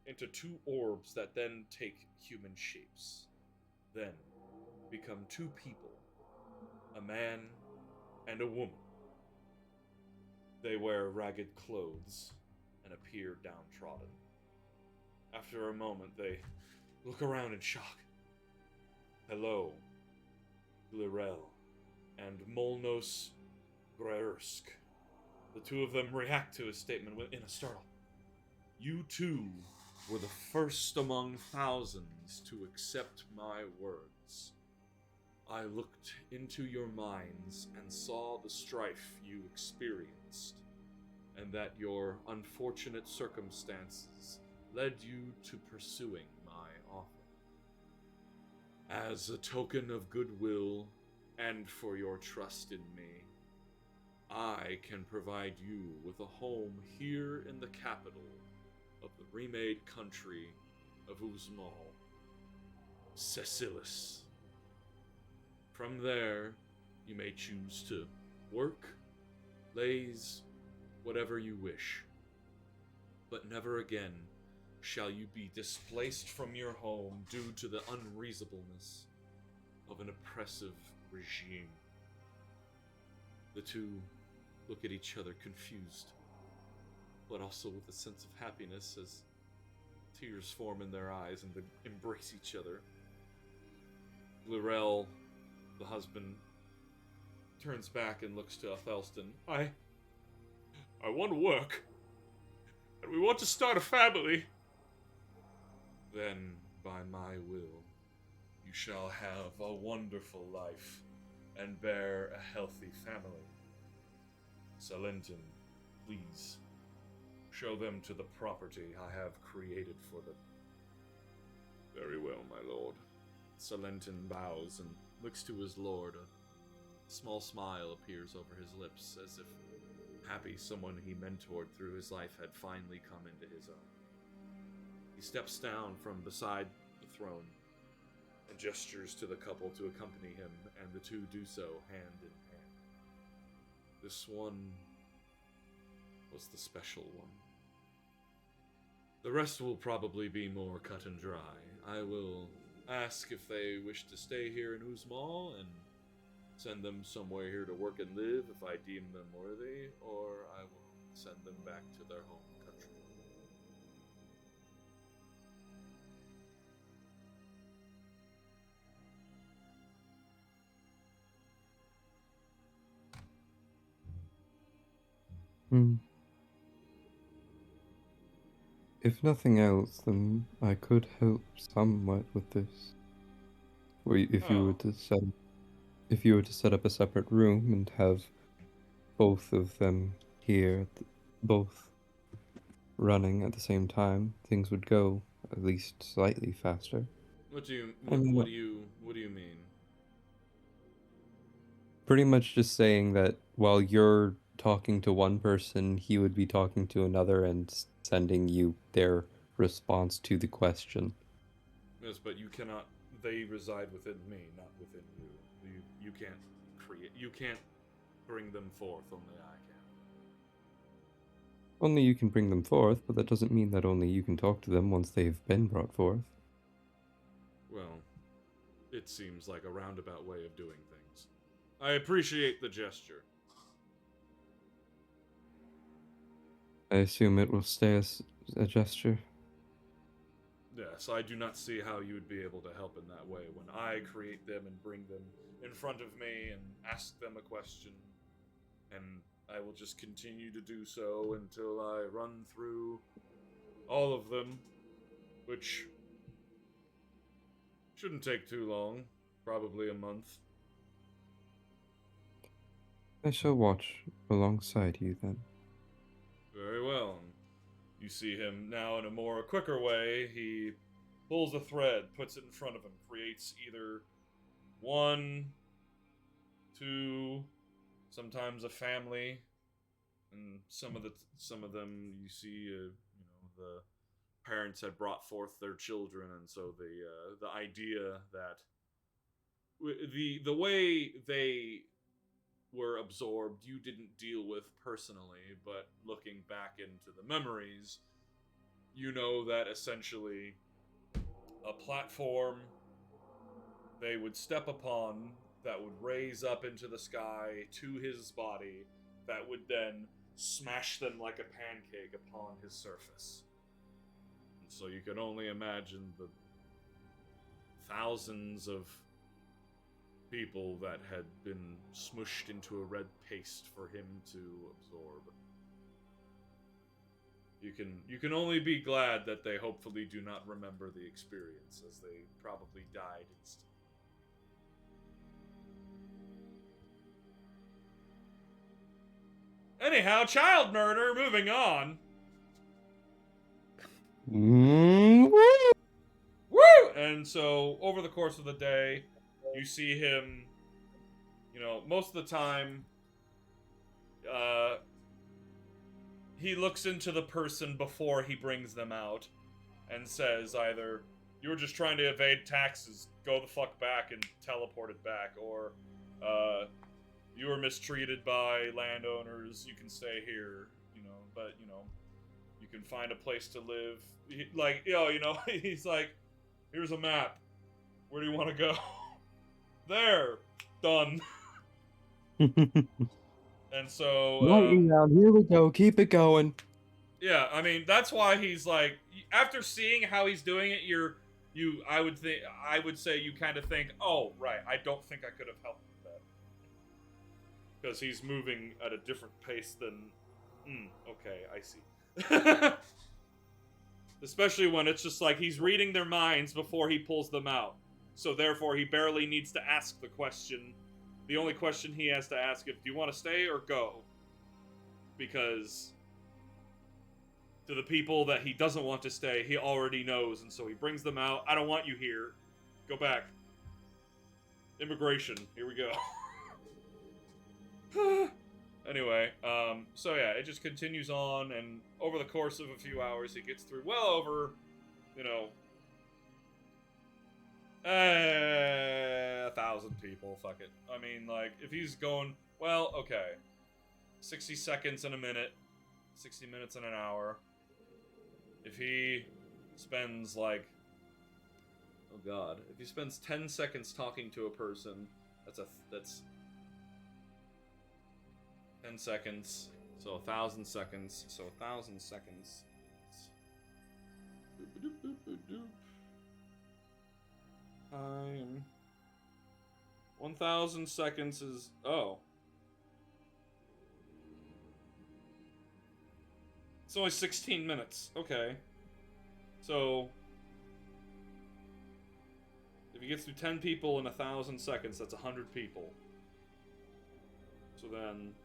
into 2 orbs that then take human shapes. Then become 2 people, a man and a woman. They wear ragged clothes and appear downtrodden. After a moment, they look around in shock. Hello, Glirel and Molnos Grersk. The 2 of them react to his statement in a startle. You 2 were the first among thousands to accept my words. I looked into your minds and saw the strife you experienced, and that your unfortunate circumstances led you to pursuing my offer. As a token of goodwill and for your trust in me, I can provide you with a home here in the capital of the remade country of Uzmal, Cecilis. From there, you may choose to work, laze, whatever you wish. But never again shall you be displaced from your home due to the unreasonableness of an oppressive regime. The 2 look at each other confused, but also with a sense of happiness as tears form in their eyes and they embrace each other. Glirel, the husband, turns back and looks to Athelstan. I want to work, and we want to start a family. Then, by my will, you shall have a wonderful life and bear a healthy family. Salentin, please, show them to the property I have created for them. Very well, my lord. Salentin bows and looks to his lord. A small smile appears over his lips, as if happy someone he mentored through his life had finally come into his own. He steps down from beside the throne and gestures to the couple to accompany him, and the 2 do so hand in hand. This one was the special one. The rest will probably be more cut and dry. I will ask if they wish to stay here in Uzmal and send them somewhere here to work and live if I deem them worthy, or I will send them back to their home country. If nothing else, then I could help somewhat with this. Or if you were to set up a separate room and have both of them here, both running at the same time, things would go at least slightly faster. What do you mean? Pretty much just saying that while you're talking to one person, he would be talking to another and sending you their response to the question. Yes, but you cannot. They reside within me, not within you. You can't create. You can't bring them forth. Only I can. Only you can bring them forth, but that doesn't mean that only you can talk to them once they've been brought forth. Well, it seems like a roundabout way of doing things. I appreciate the gesture. I assume it will stay as a gesture. Yes, I do not see how you would be able to help in that way when I create them and bring them in front of me and ask them a question. And I will just continue to do so until I run through all of them, which shouldn't take too long, probably a month. I shall watch alongside you then. Very well. You see him now in a more quicker way. He pulls a thread, puts it in front of him, creates either 1, 2, sometimes a family, and some of them you see, the parents had brought forth their children, and so the idea that the way they were absorbed, you didn't deal with personally, but looking back into the memories, you know that essentially a platform they would step upon that would raise up into the sky to his body that would then smash them like a pancake upon his surface. And so you can only imagine the thousands of people that had been smushed into a red paste for him to absorb. You can only be glad that they hopefully do not remember the experience, as they probably died instantly. Anyhow, child murder, moving on. Woo! And so, over the course of the day, you see him, most of the time, he looks into the person before he brings them out and says either, you were just trying to evade taxes, go the fuck back and teleport it back, or, you were mistreated by landowners, you can stay here, but, you can find a place to live. He's like, here's a map. Where do you want to go? There. Done. And so... here we go. Keep it going. Yeah, I mean, that's why he's like... After seeing how he's doing it, I would say you kind of think, oh, right, I don't think I could have helped with that. Because he's moving at a different pace than... okay, I see. Especially when it's just like he's reading their minds before he pulls them out. So therefore, he barely needs to ask the question. The only question he has to ask is, do you want to stay or go? Because to the people that he doesn't want to stay, he already knows, and so he brings them out. I don't want you here. Go back. Immigration. Here we go. Anyway, so yeah, it just continues on, and over the course of a few hours, he gets through well over, 1,000 people, fuck it. I mean, like, if he's going, well, okay, 60 seconds in a minute, 60 minutes in an hour, if he spends, like, oh god, if he spends 10 seconds talking to a person, that's 10 seconds, so 1,000 seconds, so 1,000 seconds. Time. 1,000 seconds is, oh. It's only 16 minutes, okay. So, if he gets through 10 people in 1,000 seconds, that's 100 people. So then,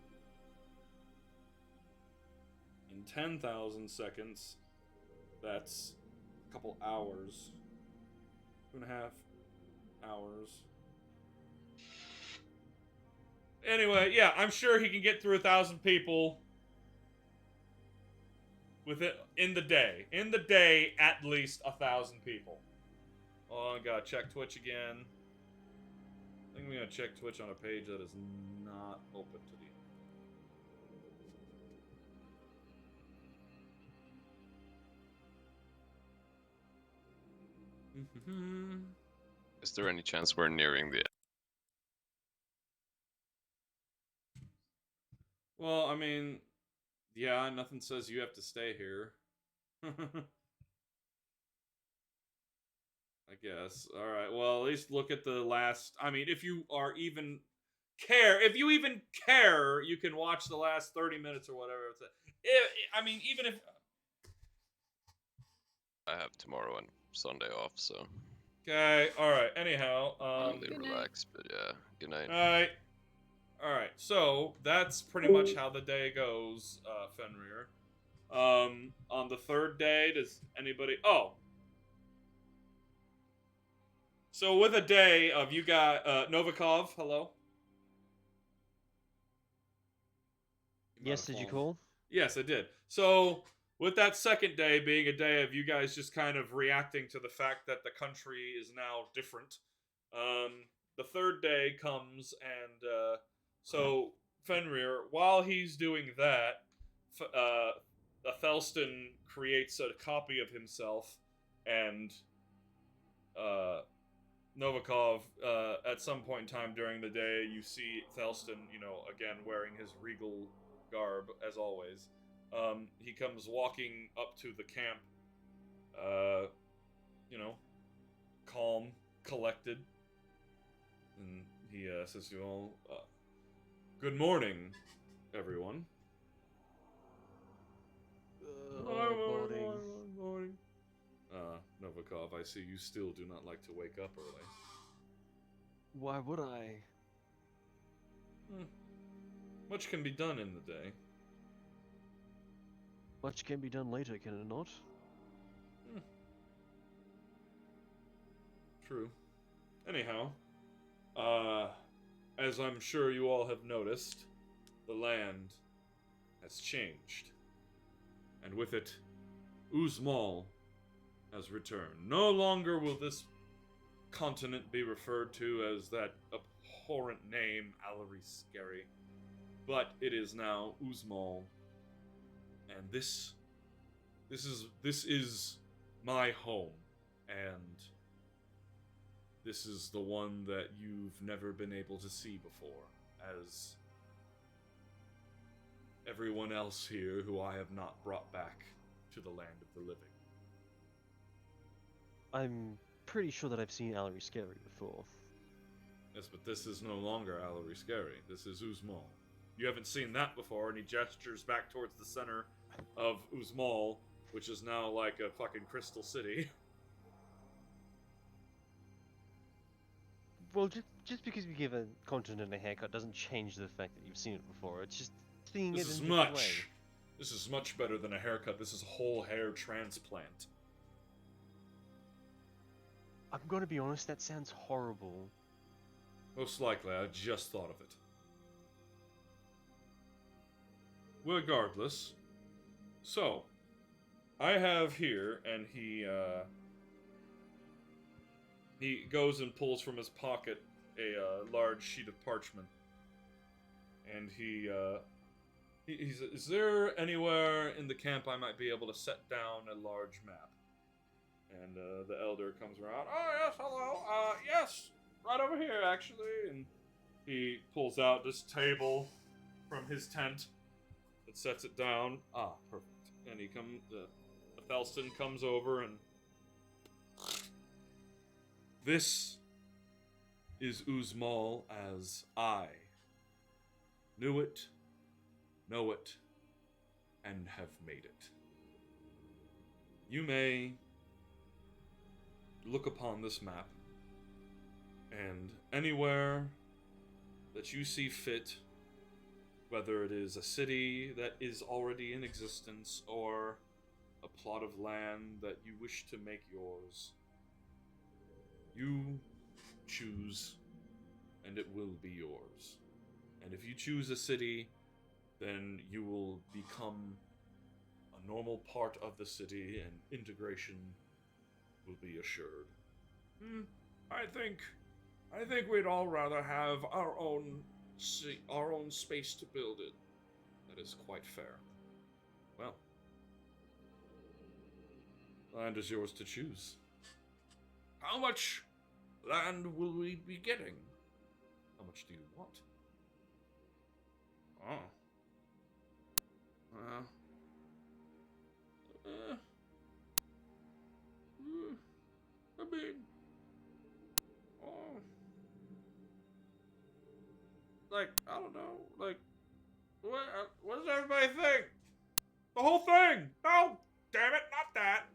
in 10,000 seconds, that's a couple hours. 2.5 hours. Anyway, yeah, I'm sure he can get through 1,000 people with it in the day. In the day, at least 1,000 people. Oh, I gotta check Twitch again. I think we're gonna check Twitch on a page that is not open to the Is there any chance we're nearing the? Well, I mean, yeah, nothing says you have to stay here. I guess. All right. Well, at least look at the last. I mean, if you are even care, if you even care, you can watch the last 30 minutes or whatever. I mean, even if. I have tomorrow and Sunday off, so. Okay. All right. Anyhow. Really relax, but yeah. Good night. All right. All right. So that's pretty much how the day goes, Fenrir. On the third day, does anybody? Oh. So with a day of you got Novikov, hello? Yes, did you call? Yes, I did. So with that second day being a day of you guys just kind of reacting to the fact that the country is now different, the third day comes and so Fenrir, while he's doing that, Thelston creates a copy of himself and Novikov, at some point in time during the day, you see Thelston, again wearing his regal garb as always. He comes walking up to the camp, calm, collected, and he says to you all, "Good morning, everyone." Morning. Novikov, I see you still do not like to wake up early. Why would I? Much can be done in the day. Much can be done later, can it not? True. Anyhow, as I'm sure you all have noticed, the land has changed. And with it, Uzmal has returned. No longer will this continent be referred to as that abhorrent name, Allery Scary, but it is now Uzmal, and this is my home, and this is the one that you've never been able to see before, as everyone else here who I have not brought back to the land of the living. I'm pretty sure that I've seen Allery Scary before. Yes, but this is no longer Allery Scary. This is Uzmal. You haven't seen that before, and he gestures back towards the center of Uzmal, which is now like a fucking crystal city. Well, just because you give a continent a haircut doesn't change the fact that you've seen it before. It's just seeing it in a different way. This is much better than a haircut. This is a whole hair transplant. I'm gonna be honest, that sounds horrible. Most likely, I just thought of it. Regardless, so I have here, and he goes and pulls from his pocket a large sheet of parchment, and he says, "Is there anywhere in the camp I might be able to set down a large map?" And the elder comes around. "Oh yes, hello. Yes, right over here actually." And he pulls out this table from his tent and sets it down. Ah, perfect. And he comes. Thelston comes over and. This is Uzmal as I knew it, know it, and have made it. You may look upon this map, and anywhere that you see fit, whether it is a city that is already in existence or a plot of land that you wish to make yours, You choose, and it will be yours. And if you choose a city, then you will become a normal part of the city, and integration will be assured. I think we'd all rather have our own space to build it. That is quite fair. Well, land is yours to choose. How much land will we be getting? How much do you want? Oh. I mean, like, I don't know, like, what does everybody think? The whole thing! No! Damn it, not that!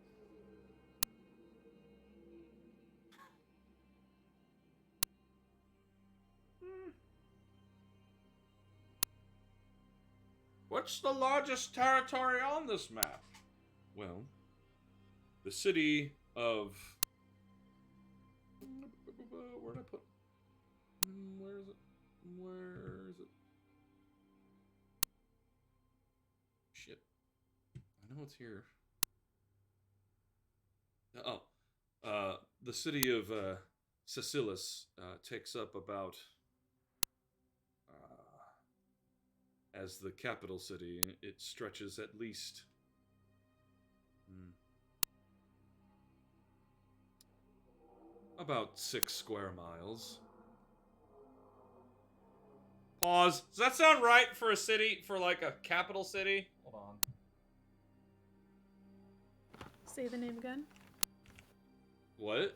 What's the largest territory on this map? Well, the city of... Where'd I put... Where is it? Where is it? Shit. I know it's here. The city of Sicilis takes up about... as the capital city, it stretches at least... about 6 square miles. Pause. Does that sound right for a city, for like a capital city? Hold on. Say the name again. What?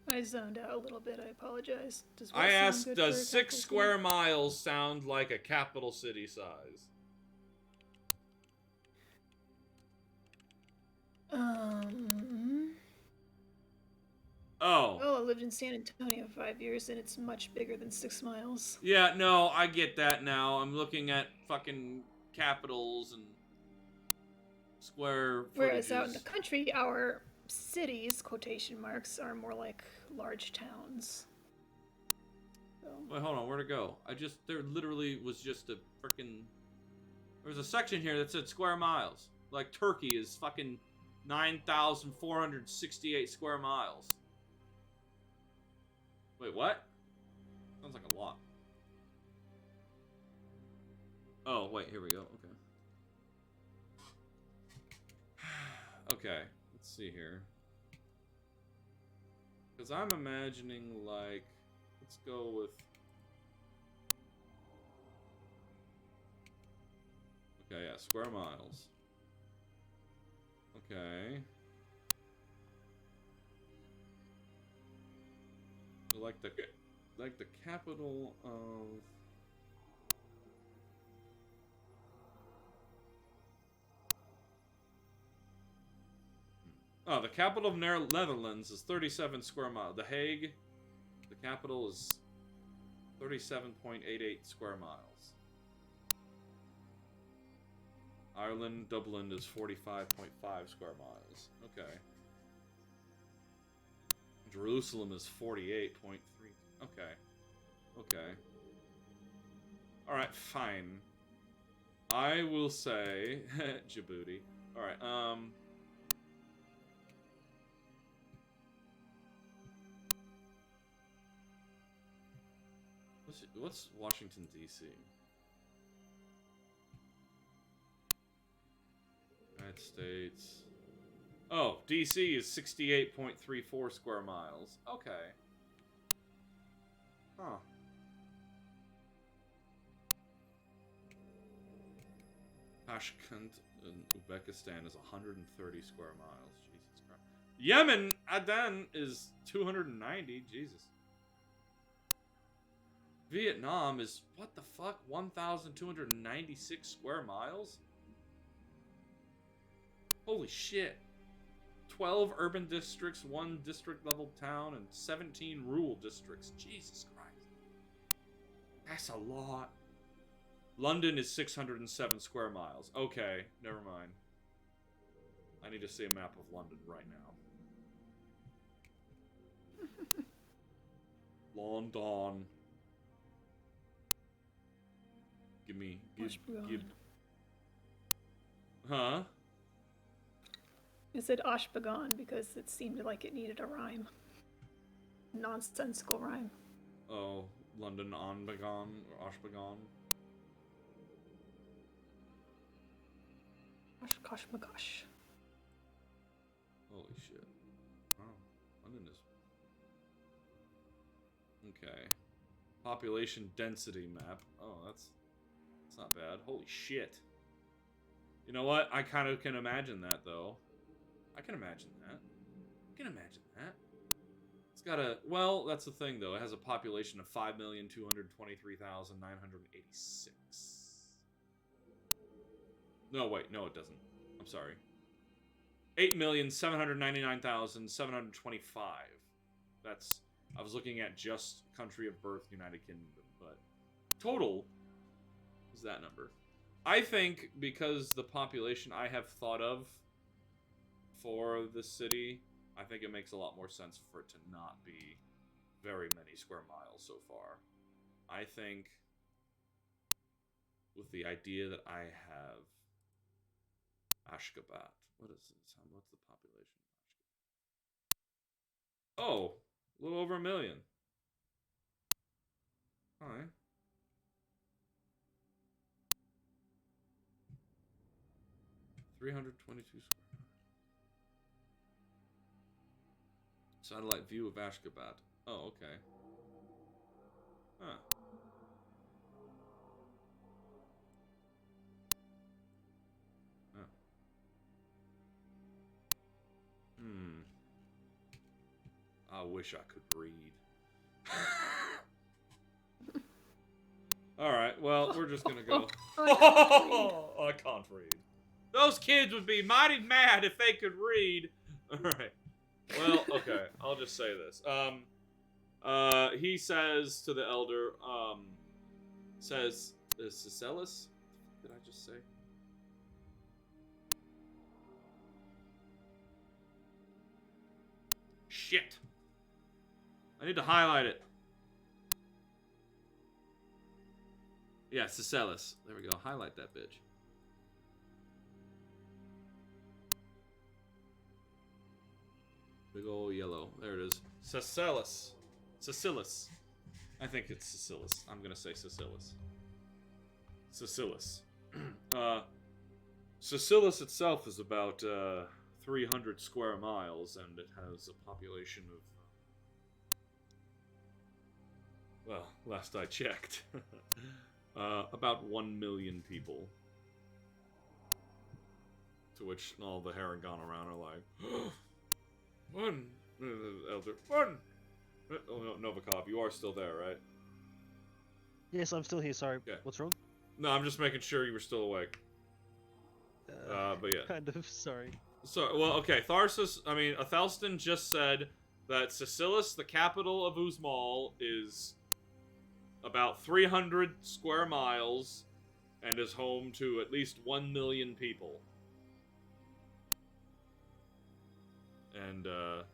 I zoned out a little bit, I apologize. I asked, does 6 square miles sound like a capital city size? Oh. Well, I lived in San Antonio 5 years, and it's much bigger than 6 miles. Yeah, no, I get that now. I'm looking at fucking capitals and square footages. Whereas out in the country, our cities, quotation marks, are more like large towns. So. Wait, hold on, where'd it go? There literally was just a freaking... There was a section here that said square miles. Like Turkey is fucking 9,468 square miles. Wait, what? Sounds like a lot. Oh, wait, here we go, okay. Okay, let's see here. Because I'm imagining, like, let's go with... Okay, yeah, square miles. Okay. So like the capital of... Oh, the capital of Netherlands is 37 square miles. The Hague, the capital, is 37.88 square miles. Ireland, Dublin is 45.5 square miles. Okay. Jerusalem is 48.3. Okay. Okay. Alright, fine. I will say... Djibouti. Alright, What's Washington, D.C.? United States. Oh, D.C. is 68.34 square miles. Okay. Huh. Tashkent in Uzbekistan is 130 square miles. Jesus Christ. Yemen, Aden, is 290. Jesus. Vietnam is, what the fuck, 1,296 square miles? Holy shit. 12 urban districts, 1 district-level town, and 17 rural districts. Jesus Christ. That's a lot. London is 607 square miles. Okay, never mind. I need to see a map of London right now. London. Give. Huh? I said Ashbagon because it seemed like it needed a rhyme. Nonsensical rhyme. Oh, London Onbagon or Ashbagon. Gosh, my gosh. Holy shit. Wow. London is... Okay. Population density map. Oh, that's not bad. Holy shit. You know what? I kind of can imagine that, though. I can imagine that. It's got a... Well, that's the thing, though. It has a population of 5,223,986. No, wait. No, it doesn't. I'm sorry. 8,799,725. That's... I was looking at just country of birth, United Kingdom, but... Total is that number. I think because the population I have thought of for the city, I think it makes a lot more sense for it to not be very many square miles so far. I think with the idea that I have Ashgabat. What is this? What's the population of Ashgabat? Oh, a little over 1 million. Alright. $322 square. Satellite view of Ashgabat. Oh, okay. Huh. I wish I could read. Alright, well, we're just gonna go. I can't read. Those kids would be mighty mad if they could read. Alright. Well, okay, I'll just say this. He says to the elder, says, Cicellus? Did I just say? Shit. I need to highlight it. Yeah, Cicellus. There we go. Highlight that bitch. Big ol' yellow. There it is. Cicellus. Cicillus. I think it's Cicillus. I'm gonna say Cicillus. Cicillus. Cicillus itself is about 300 square miles, and it has a population of... Well, last I checked. About 1 million people. To which all the hair and gone around are like... One! Elder. One! Oh, no, Novikov, you are still there, right? Yes, I'm still here, sorry. Okay. What's wrong? No, I'm just making sure you were still awake. But yeah. Kind of, sorry. So, well, okay, Athelstan just said that Cicillus, the capital of Uzmal, is about 300 square miles and is home to at least 1 million people. And, the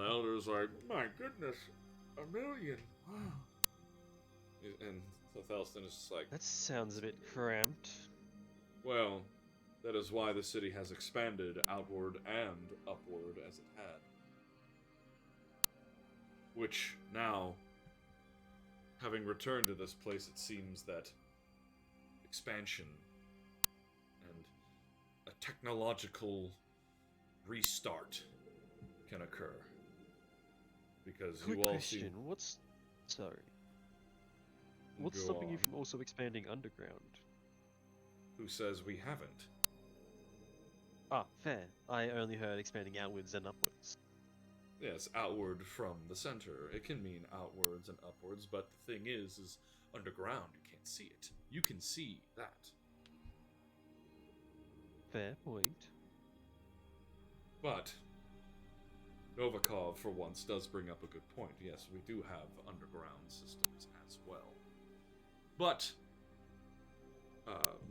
elder's like, my goodness, 1 million. And Athelstan is just like... That sounds a bit cramped. Well, that is why the city has expanded outward and upward as it had. Which, now, having returned to this place, it seems that expansion and a technological restart can occur. Because Quick you all question, see... what's stopping you from also expanding underground? Who says we haven't? Ah, fair. I only heard expanding outwards and upwards. Yes, outward from the center. It can mean outwards and upwards, but the thing is underground, you can't see it. You can see that. Fair point. But Novikov, for once, does bring up a good point. Yes, we do have underground systems as well. But,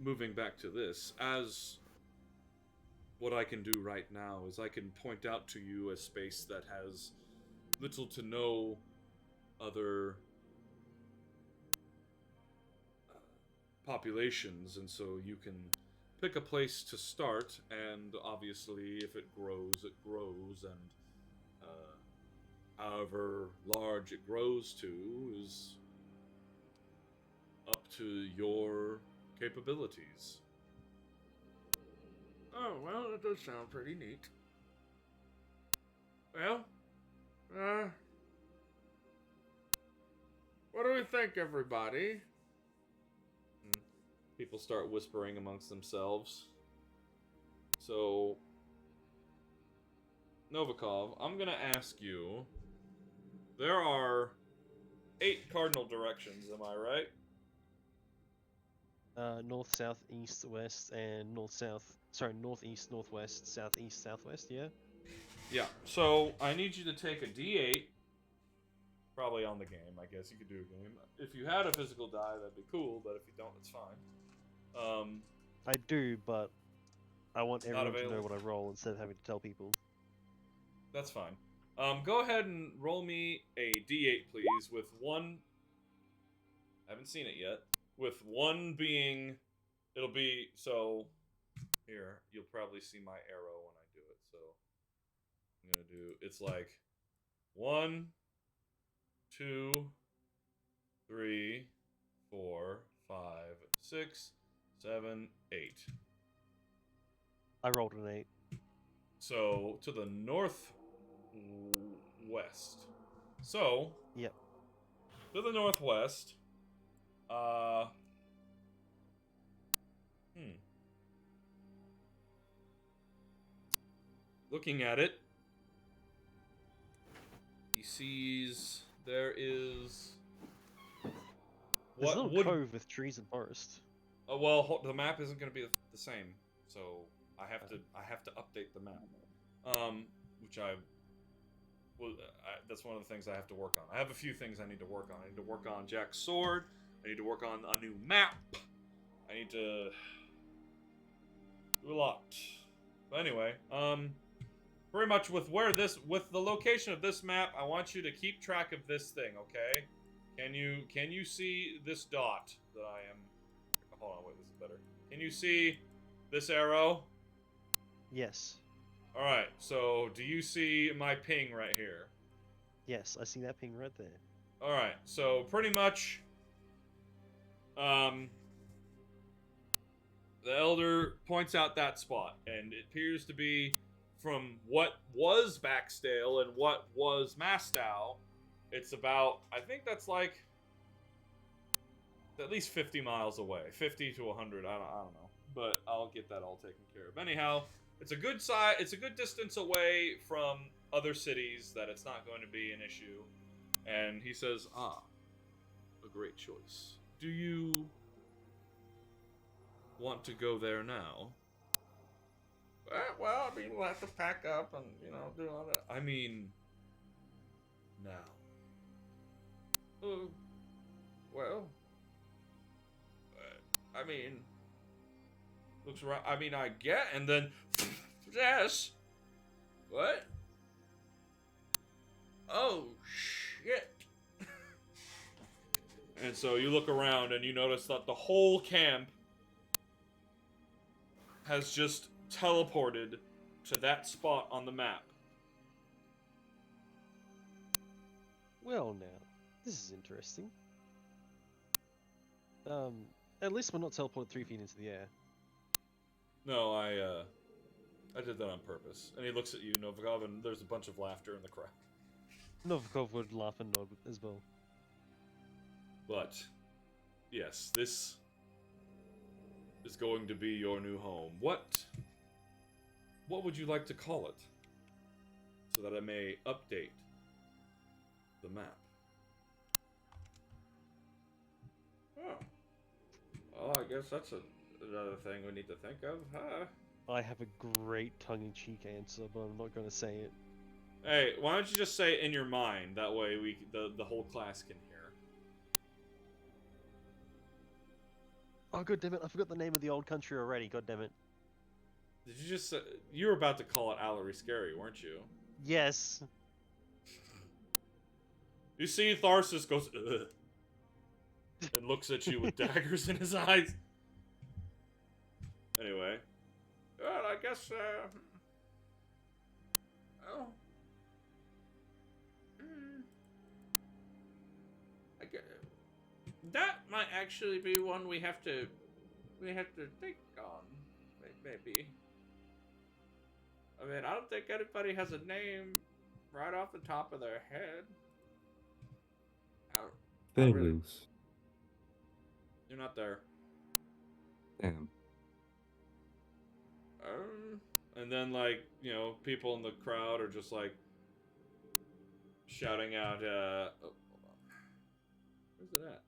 moving back to this, as what I can do right now is I can point out to you a space that has little to no other populations, and so you can pick a place to start, and obviously if it grows, and however large it grows to is up to your capabilities. Oh, well, that does sound pretty neat. Well, what do we think, everybody? People start whispering amongst themselves. So, Novikov, I'm gonna ask you, there are 8 cardinal directions, am I right? North, south, east, west, and north-south. Sorry, northeast, northwest, southeast, southwest. Yeah. Yeah. So I need you to take a D8. Probably on the game, I guess you could do a game. If you had a physical die, that'd be cool. But if you don't, it's fine. I do, but I want Not everyone to know available. what I roll instead of having to tell people. That's fine. Go ahead and roll me a D8, please, with 1. I haven't seen it yet. With 1 being, it'll be, so, here, you'll probably see my arrow when I do it, so, I'm gonna do, it's like, 1, 2, 3, 4, 5, 6, 7, 8. I rolled an 8. So, to the northwest. So, Yep. to the northwest, looking at it, he sees there is There's a what little would cove with trees and forest. well, the map isn't going to be the same, so I have to update the map, which that's one of the things I have to work on. I have a few things I need to work on. I need to work on Jack's sword. I need to work on a new map. I need to do a lot. But anyway, pretty much with the location of this map, I want you to keep track of this thing, okay? Can you see this dot that I am? Hold on, wait, this is better. Can you see this arrow? Yes. All right. So, do you see my ping right here? Yes, I see that ping right there. All right. So, pretty much, the elder points out that spot, and it appears to be from what was Baxdale and what was Mastow. It's about, I think that's like at least 50 miles away, 50 to 100. I don't know, but I'll get that all taken care of. Anyhow, it's a good distance away from other cities that it's not going to be an issue. And he says, a great choice. Do you want to go there now? Well, I mean, we'll have to pack up and, do all that. I mean, now. Well, I mean, looks right. I mean, I get, and then, yes. What? Oh, shit. And so you look around and you notice that the whole camp has just teleported to that spot on the map. Well, now, this is interesting. At least we're not teleported 3 feet into the air. No, I did that on purpose. And he looks at you, Novikov, and there's a bunch of laughter in the crowd. Novikov would laugh and nod as well. But, yes, this is going to be your new home. What would you like to call it? So that I may update the map. Oh. Well, I guess that's another thing we need to think of, huh? I have a great tongue-in-cheek answer, but I'm not going to say it. Hey, why don't you just say it in your mind? That way the whole class can hear. Oh, god damn it, I forgot the name of the old country already, god damn it. Did you just say... You were about to call it Allery Scary, weren't you? Yes. You see Tharsis goes, ugh, and looks at you with daggers in his eyes. Anyway. Well, I guess, well... that might actually be one we have to think on, maybe. I mean, I don't think anybody has a name right off the top of their head. Very really. loose. You're not there. Damn. And then, like, you know, people in the crowd are just, like, shouting out, oh, hold on. Where's it at?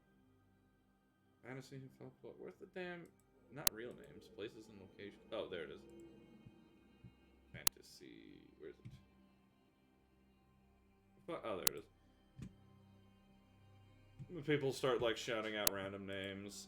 Fantasy, folklore. Where's the damn... Not real names. Places and locations. Oh, there it is. Fantasy... Where is it? Oh, there it is. People start, like, shouting out random names.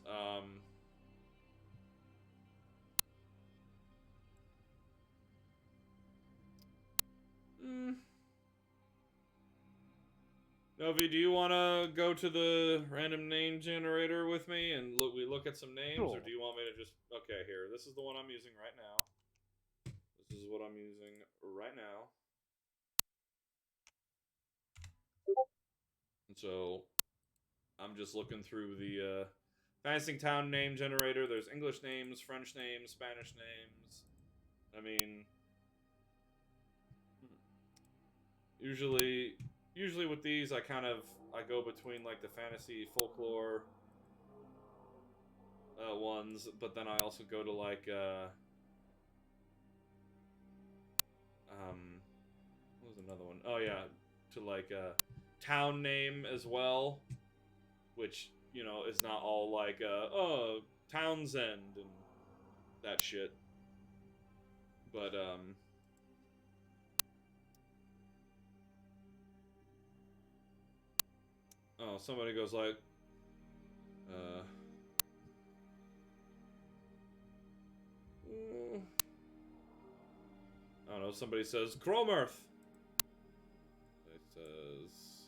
Novi, do you want to go to the random name generator with me and look at some names, Sure. or do you want me to just... Okay, here. This is the one I'm using right now. This is what I'm using right now. And so, I'm just looking through the Fantasy Town name generator. There's English names, French names, Spanish names. I mean... Usually with these, I go between, like, the fantasy, folklore ones, but then I also go to, like, what was another one? Oh, yeah, to, like, town name as well, which, you know, is not all, like, oh, Townsend and that shit. But, oh, somebody goes like, I don't know, somebody says, Cromarth! It says...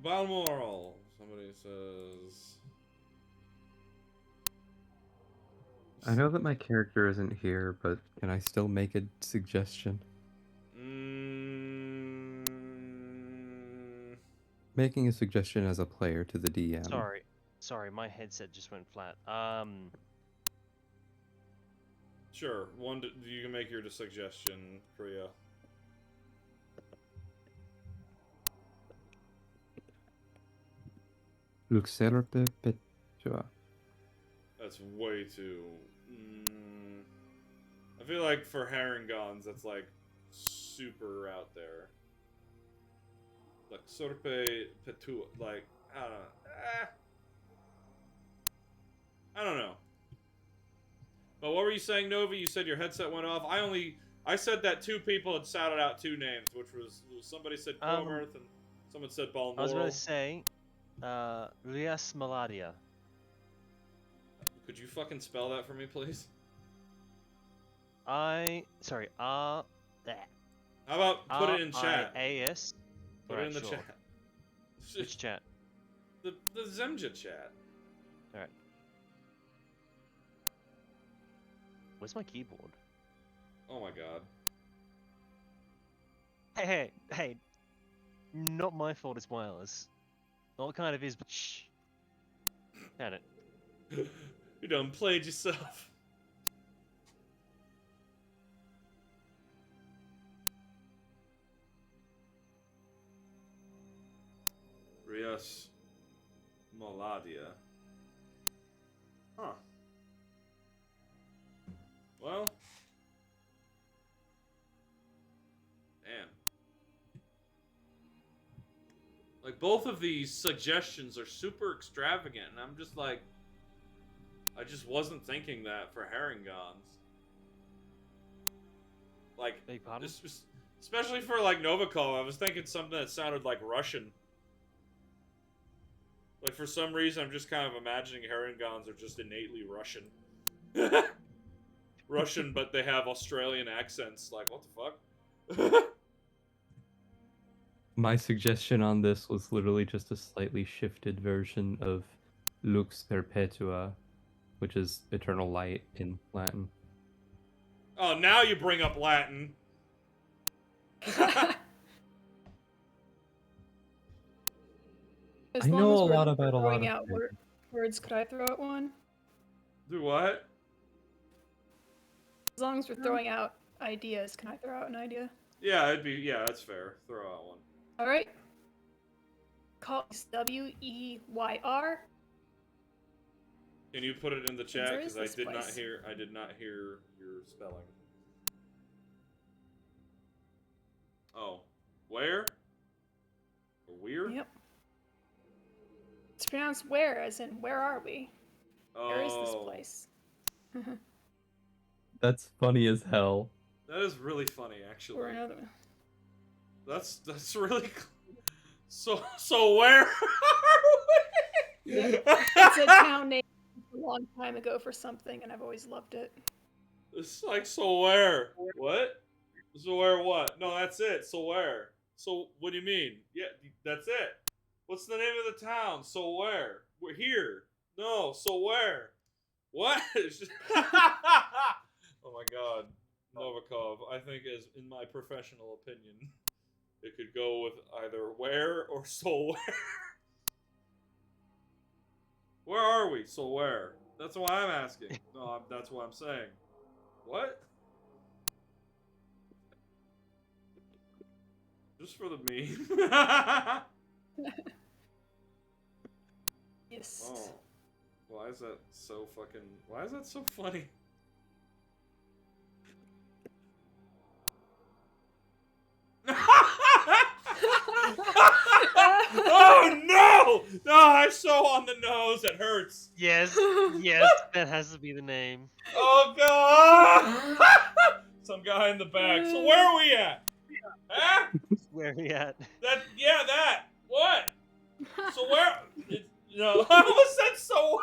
Balmoral! Somebody says... I know that my character isn't here, but can I still make a suggestion? Making a suggestion as a player to the DM. Sorry, my headset just went flat. Sure, you can make your suggestion, Priya. Luxerpe Petua. That's way too... I feel like for Haringons, that's like super out there. Like Sorpe Petua, like, I don't know. I don't know. But what were you saying, Novi? You said your headset went off. I said that two people had shouted out two names, which was somebody said Cromarth and someone said Balmoral. I was going to say, Rias Maladia. Could you fucking spell that for me, please? Sorry, How about put it in chat? R-I-A-S. Put it in the chat. Which chat? The Zemja chat. Alright. Where's my keyboard? Oh my god. Hey. Not my fault it's wireless. Well, it kind of is, but shh. Had it. You done played yourself. Rias Maladia. Huh. Well. Damn. Like, both of these suggestions are super extravagant, and I'm just like... I just wasn't thinking that for Haringons. Like, Beg pardon? especially for, like, Novikov, I was thinking something that sounded like Russian. Like, for some reason, I'm just kind of imagining Haringons are just innately Russian. Russian, but they have Australian accents. Like, what the fuck? My suggestion on this was literally just a slightly shifted version of Lux Perpetua, which is eternal light in Latin. Oh, now you bring up Latin. As I long know as a we're lot about a lot throwing of out things. words, could I throw out one? Do what? As long as we're throwing out ideas, can I throw out an idea? Yeah, that's fair. Throw out one. All right. Call W-E-Y-R. Can you put it in the chat? Where Because is I this did not place? hear your spelling. Oh, where? Or where? Yep. It's pronounced where, as in where are we? Oh, Where is this place? That's funny as hell. that is really funny, actually. Or another. That's really. So where are we? It's a town name a long time ago for something, and I've always loved it. It's like, so where? What? So where what? No, that's it. So where? So what do you mean? Yeah, that's it. What's the name of the town? So where? We're here. No, so where? What? Oh my god. Novikov, I think is, in my professional opinion, it could go with either where or so where. Where are we? So where? That's what I'm asking. No, that's what I'm saying. What? Just for the meme. Yes. Oh. Why is that so funny? Oh no! No, I'm so on the nose, it hurts. Yes, yes, that has to be the name. Oh god! Some guy in the back. So where are we at? Huh? Where are we at? That. What? So where? No, I almost said so.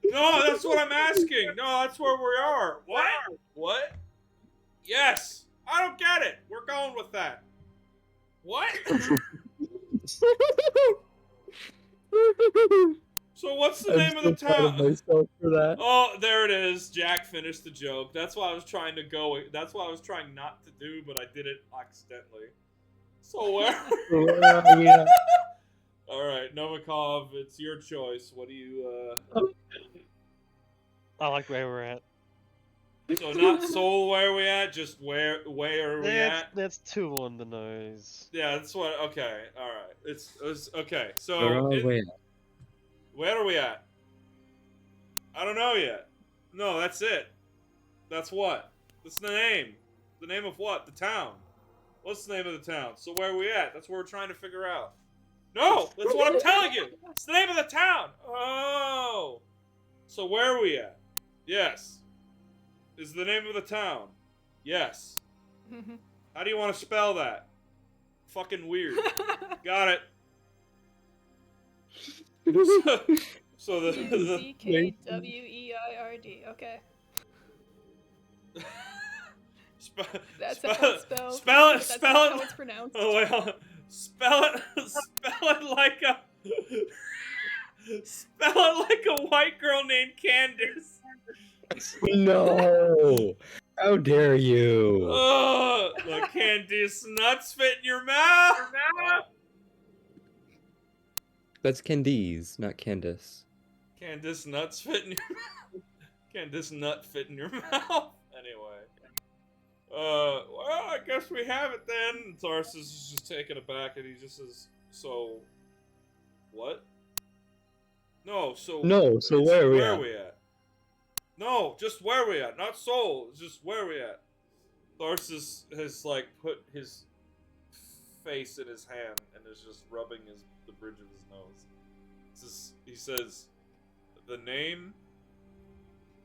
No, that's what I'm asking. No, that's where we are. What? What? Yes. I don't get it. We're going with that. What? So what's the name of the town? Myself for that. Oh, there it is. Jack finished the joke. That's why I was trying to go. That's why I was trying not to do, but I did it accidentally. So where? Yeah. All right, Novikov, it's your choice. What do you? I like where we're at. So not Seoul. Where are we at? Just where are we at? That's too on the nose. Yeah, that's what. Okay, all right. It's okay. So Where are we at? where are we at? I don't know yet. No, that's it. That's what? That's the name. The name of what? The town. What's the name of the town? So where are we at? That's what we're trying to figure out. No, that's what I'm telling you. It's the name of the town. Oh. So where are we at? Yes. Is the name of the town? Yes. How do you want to spell that? Fucking weird. Got it. So the C-K-W-E-I-R-D. Okay. That's how it's spelled. Spell it. That's Spell not how it. it's pronounced. Oh wait, hold on. Spell it like a. Spell it like a white girl named Candace. No! How dare you? Like Candace nuts fit in your mouth. That's Candice, not Candace. Candace nuts fit in your mouth. Candace nut fit in your mouth. Anyway. Well, I guess we have it then. Tarsus is just taken aback and he just says, so, what? No, so where are we where at? are we at? No, just where are we at? Not Seoul, it's just where are we at? Tarsus has, like, put his face in his hand and is just rubbing the bridge of his nose. He says, the name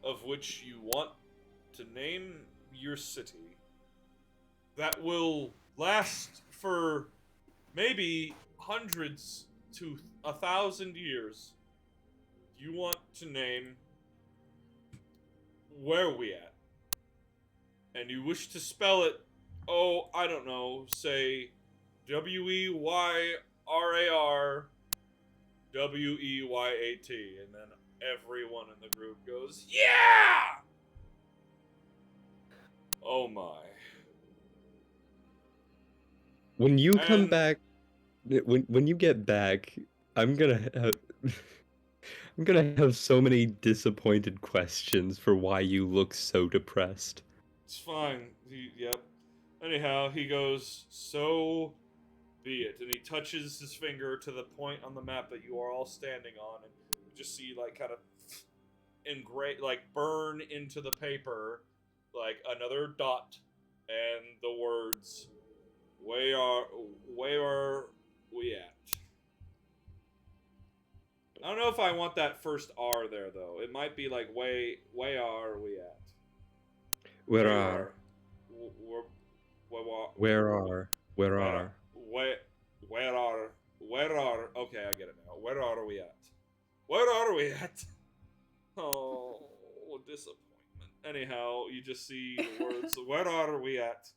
of which you want to name your city that will last for maybe hundreds to 1,000 years. You want to name where are we at? And you wish to spell it, oh, I don't know, say WEYRAR WEYAT, and then everyone in the group goes, yeah! Oh my. When you come And- back, when you get back, I'm gonna I'm gonna have so many disappointed questions for why you look so depressed. It's fine. Yep. Anyhow, he goes, so be it. And he touches his finger to the point on the map that you are all standing on, and you just see, like, kind of burn into the paper, like, another dot, and the words, where are we at? I don't know if I want that first R there, though. It might be like, where are we at? Where are? Okay, I get it now. Where are we at? Where are we at? Oh, disappointment. Anyhow, you just see the words, where are we at?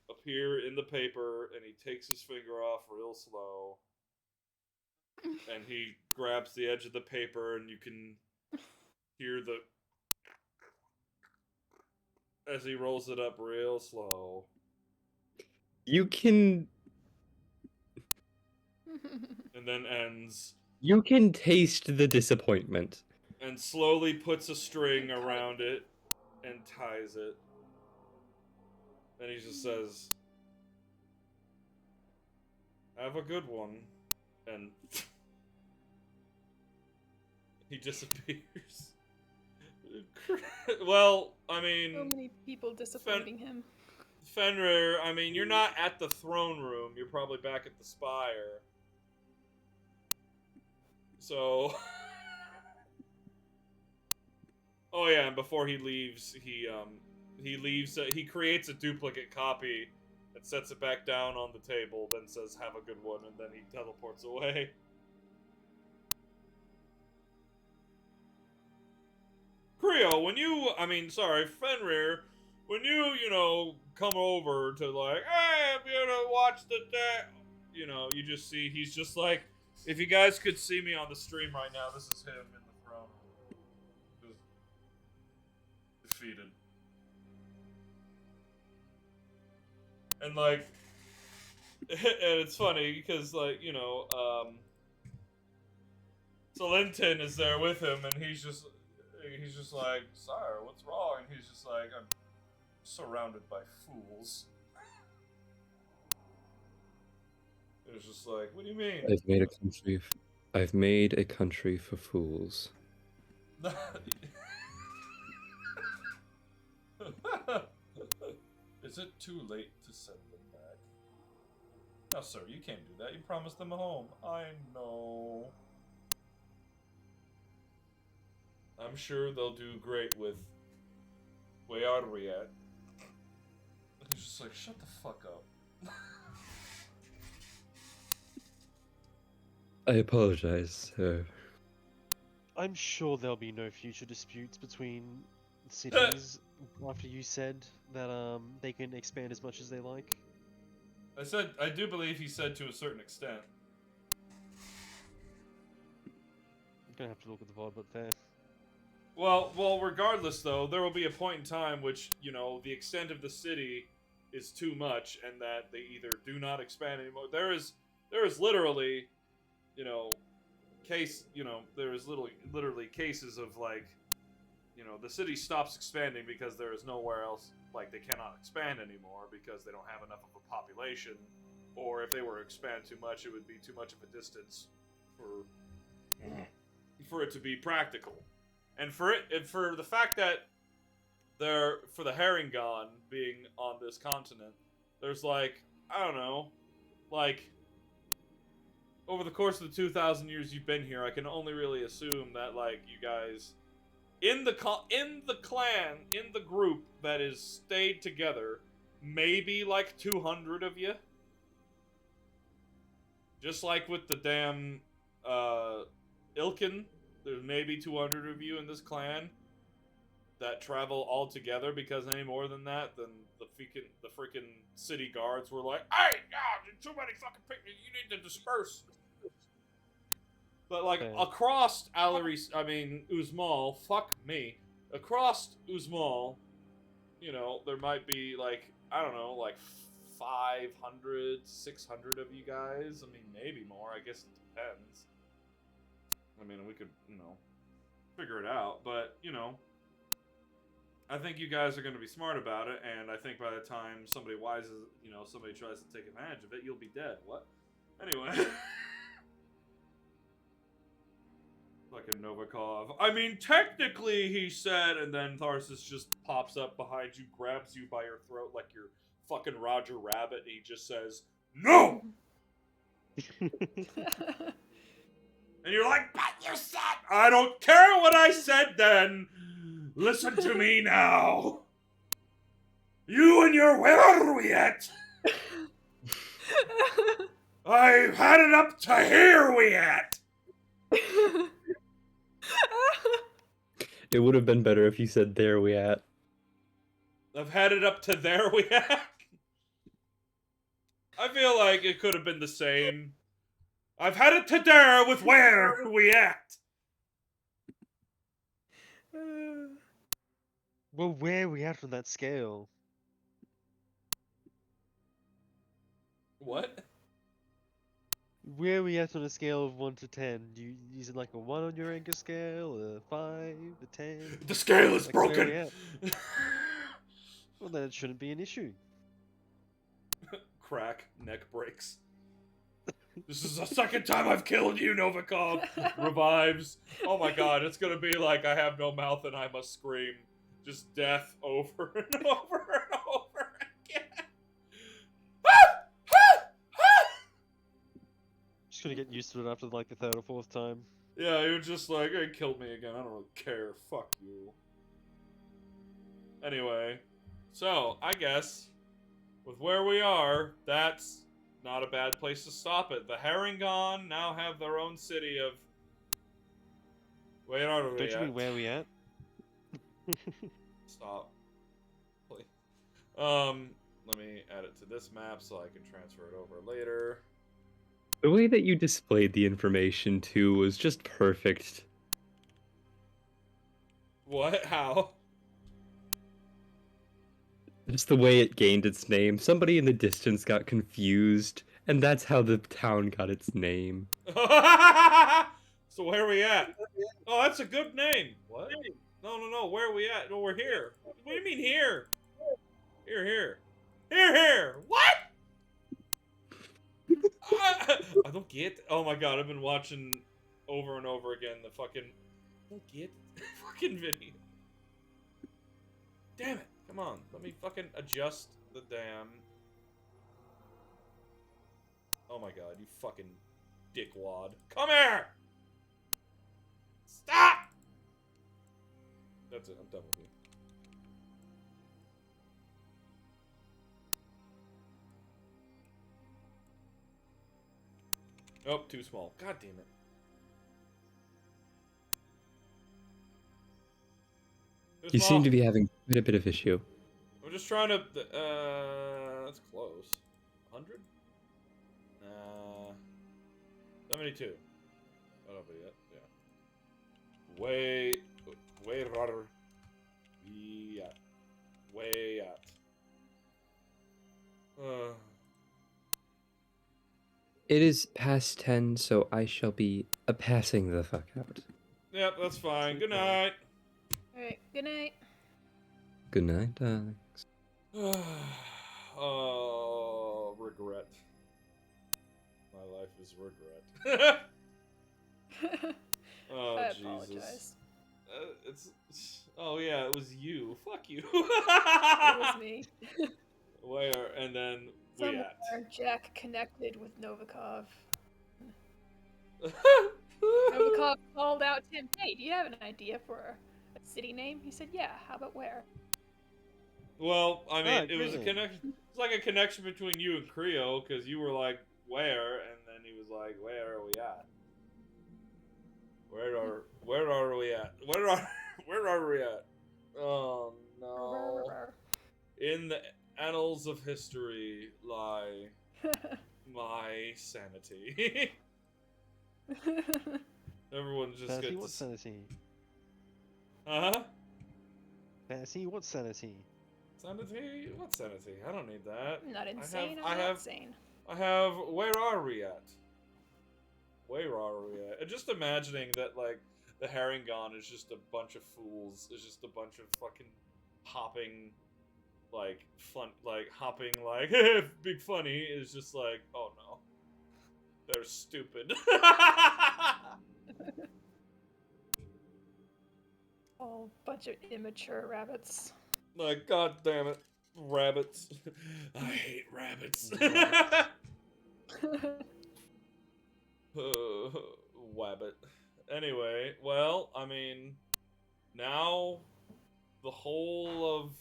Appear in the paper, and he takes his finger off real slow. And he grabs the edge of the paper, and you can hear as he rolls it up real slow. You can And then ends. You can taste the disappointment. And slowly puts a string around it and ties it. And he just says, have a good one. And he disappears. Well, I mean... So many people disappointing him. Fenrir, I mean, you're not at the throne room. You're probably back at the spire. So... Oh yeah, and before he leaves, he creates a duplicate copy and sets it back down on the table, then says, have a good one, and then he teleports away. Creo, Fenrir, when you come over to like, hey, I'm gonna watch the you just see, he's just like, if you guys could see me on the stream right now, this is him in the throne room. Defeated. And like, and it's funny because Salinton is there with him, and he's just like, sire, what's wrong? And he's just like, I'm surrounded by fools. It was just like, what do you mean? I've made a country for fools. Is it too late to send them back? No, sir, you can't do that. You promised them a home. I know. I'm sure they'll do great with... Where are we at? He's just like, shut the fuck up. I apologize, sir. I'm sure there'll be no future disputes between cities after you said that they can expand as much as they like. I do believe he said to a certain extent. I'm gonna have to look at the VOD, but fair. Well, regardless though, there will be a point in time which, the extent of the city is too much, and that they either do not expand anymore. There is literally, literally cases of like, the city stops expanding because there is nowhere else, like they cannot expand anymore because they don't have enough of a population, or if they were to expand too much, it would be too much of a distance for it to be practical. And for the fact that for the Herringon being on this continent, there's like, I don't know, like, over the course of the 2,000 years you've been here, I can only really assume that, like, you guys, in the clan, in the group that is stayed together, maybe like 200 of you. Just like with the damn, Ilkin. There's maybe 200 of you in this clan. that travel all together, because any more than that, then the freaking city guards were like, "Hey, there's too many fucking people. You need to disperse." But like across Uzmal, fuck me, across Uzmal, you know, there might be like, I don't know, like 500, 600 of you guys. I mean, maybe more. I guess it depends. I mean, we could, you know, figure it out, but you know. I think you guys are going to be smart about it, and I think by the time somebody somebody tries to take advantage of it, you'll be dead. What? Anyway. Fucking Novikov. I mean, technically, he said, and then Tharsis just pops up behind you, grabs you by your throat like you're fucking Roger Rabbit, and he just says, "No!" And you're like, "But you said..." "I don't care what I said then! Listen to me now! You and your where are we at? I've had it up to here we at!" It would have been better if you said "there we at." I've had it up to there we at. I feel like it could have been the same. I've had it to there with where we at. Well, where are we at on that scale? What? Where are we at on a scale of 1 to 10? Do you use it like a 1 on your anger scale, a 5, a 10? The scale is Like, where are broken! we at? Well, then it shouldn't be an issue. Crack, neck breaks. This is the second time I've killed you, Novikov. Revives. Oh my god, it's gonna be like I have no mouth and I must scream. Just death over and over and over again. Just gonna get used to it after like the 3rd or 4th time. Yeah, you're just like, "Hey, killed me again. I don't really care. Fuck you." Anyway, so I guess with where we are, that's not a bad place to stop it. The Harengon now have their own city of... Where are we Don't you mean where are we at? Stop. Please. Let me add it to this map so I can transfer it over later. The way that you displayed the information, too, was just perfect. What? How? Just the way it gained its name. Somebody in the distance got confused, and that's how the town got its name. So where are we at? Oh, that's a good name. What? No. Where are we at? No, we're here. What do you mean here? Here. Here. What? I don't get... Oh my god, I've been watching over and over again the fucking... I don't get fucking video. Damn it. Come on. Let me fucking adjust the damn... Oh my god, you fucking dickwad. Come here! Stop! That's it, I'm done with you. Oh, too small. God damn it. You seem to be having quite a bit of issue. I'm just trying to... that's close. 100? 72. Oh, no, but yet, yeah. Way rather. Yeah. Way out. It is past 10, so I shall be passing the fuck out. Yep, that's fine. Good night. Alright, good night. Good night, Alex. Oh, regret. My life is regret. Oh, I Jesus. apologize. Oh yeah, it was you. Fuck you. It was me. Where and then we Somewhere at. Jack connected with Novikov. Novikov called out to him, "Hey, do you have an idea for a city name?" He said, "Yeah, how about where?" Well, I mean, it was a great. connection. It's like a connection between you and Creo, because you were like, "Where?" and then he was like, "Where are we at? Where are we at? Where are we at?" Oh no. In the annals of history lie my sanity. Everyone just Fantasy, gets. what's sanity? Huh? Fantasy, what's sanity? Sanity? What sanity? I don't need that. I'm not insane. I I'm have. not sane. I have. Where are we at? Where are we at? And just imagining that, like, the Harengon is just a bunch of fools. It's just a bunch of fucking hopping, like, hopping, like, big funny is just like, oh no. They're stupid. Oh, bunch of immature rabbits. Like, god damn it. Rabbits. I hate rabbits. Wabbit. Anyway, well, I mean, now the whole of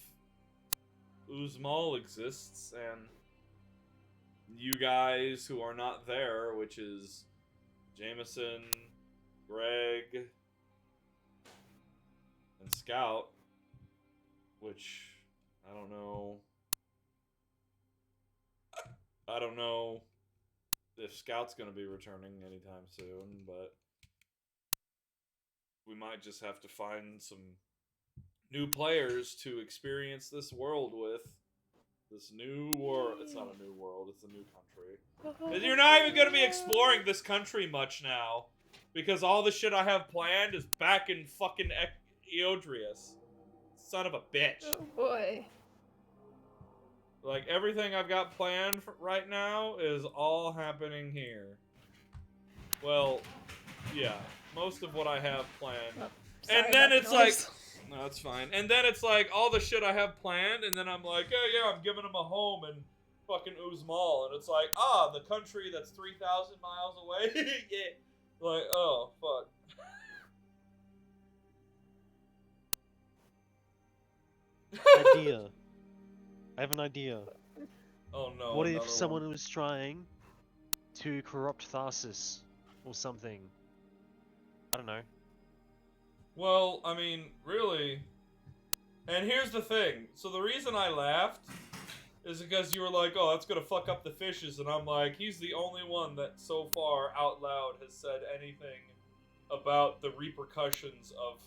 Uzmal exists, and you guys who are not there, which is Jameson, Greg, and Scout, which I don't know. I don't know if Scout's going to be returning anytime soon, but we might just have to find some new players to experience this world with. This new world. It's not a new world, it's a new country. You're not even going to be exploring this country much now, because all the shit I have planned is back in fucking Eodrius. Son of a bitch. Oh boy. Like, everything I've got planned for right now is all happening here. Well, yeah, most of what I have planned. Oh, sorry and then about it's the like, noise. no, it's fine. And then it's like, all the shit I have planned, and then I'm like, oh yeah, I'm giving them a home in fucking Uzmal. And it's like, the country that's 3,000 miles away? Yeah. Like, oh, fuck. Idea. I have an idea. Oh no. What if someone was trying to corrupt Tharsis or something? I don't know. Well, I mean, really. And here's the thing. So the reason I laughed is because you were like, oh, that's gonna fuck up the fishes. And I'm like, he's the only one that so far out loud has said anything about the repercussions of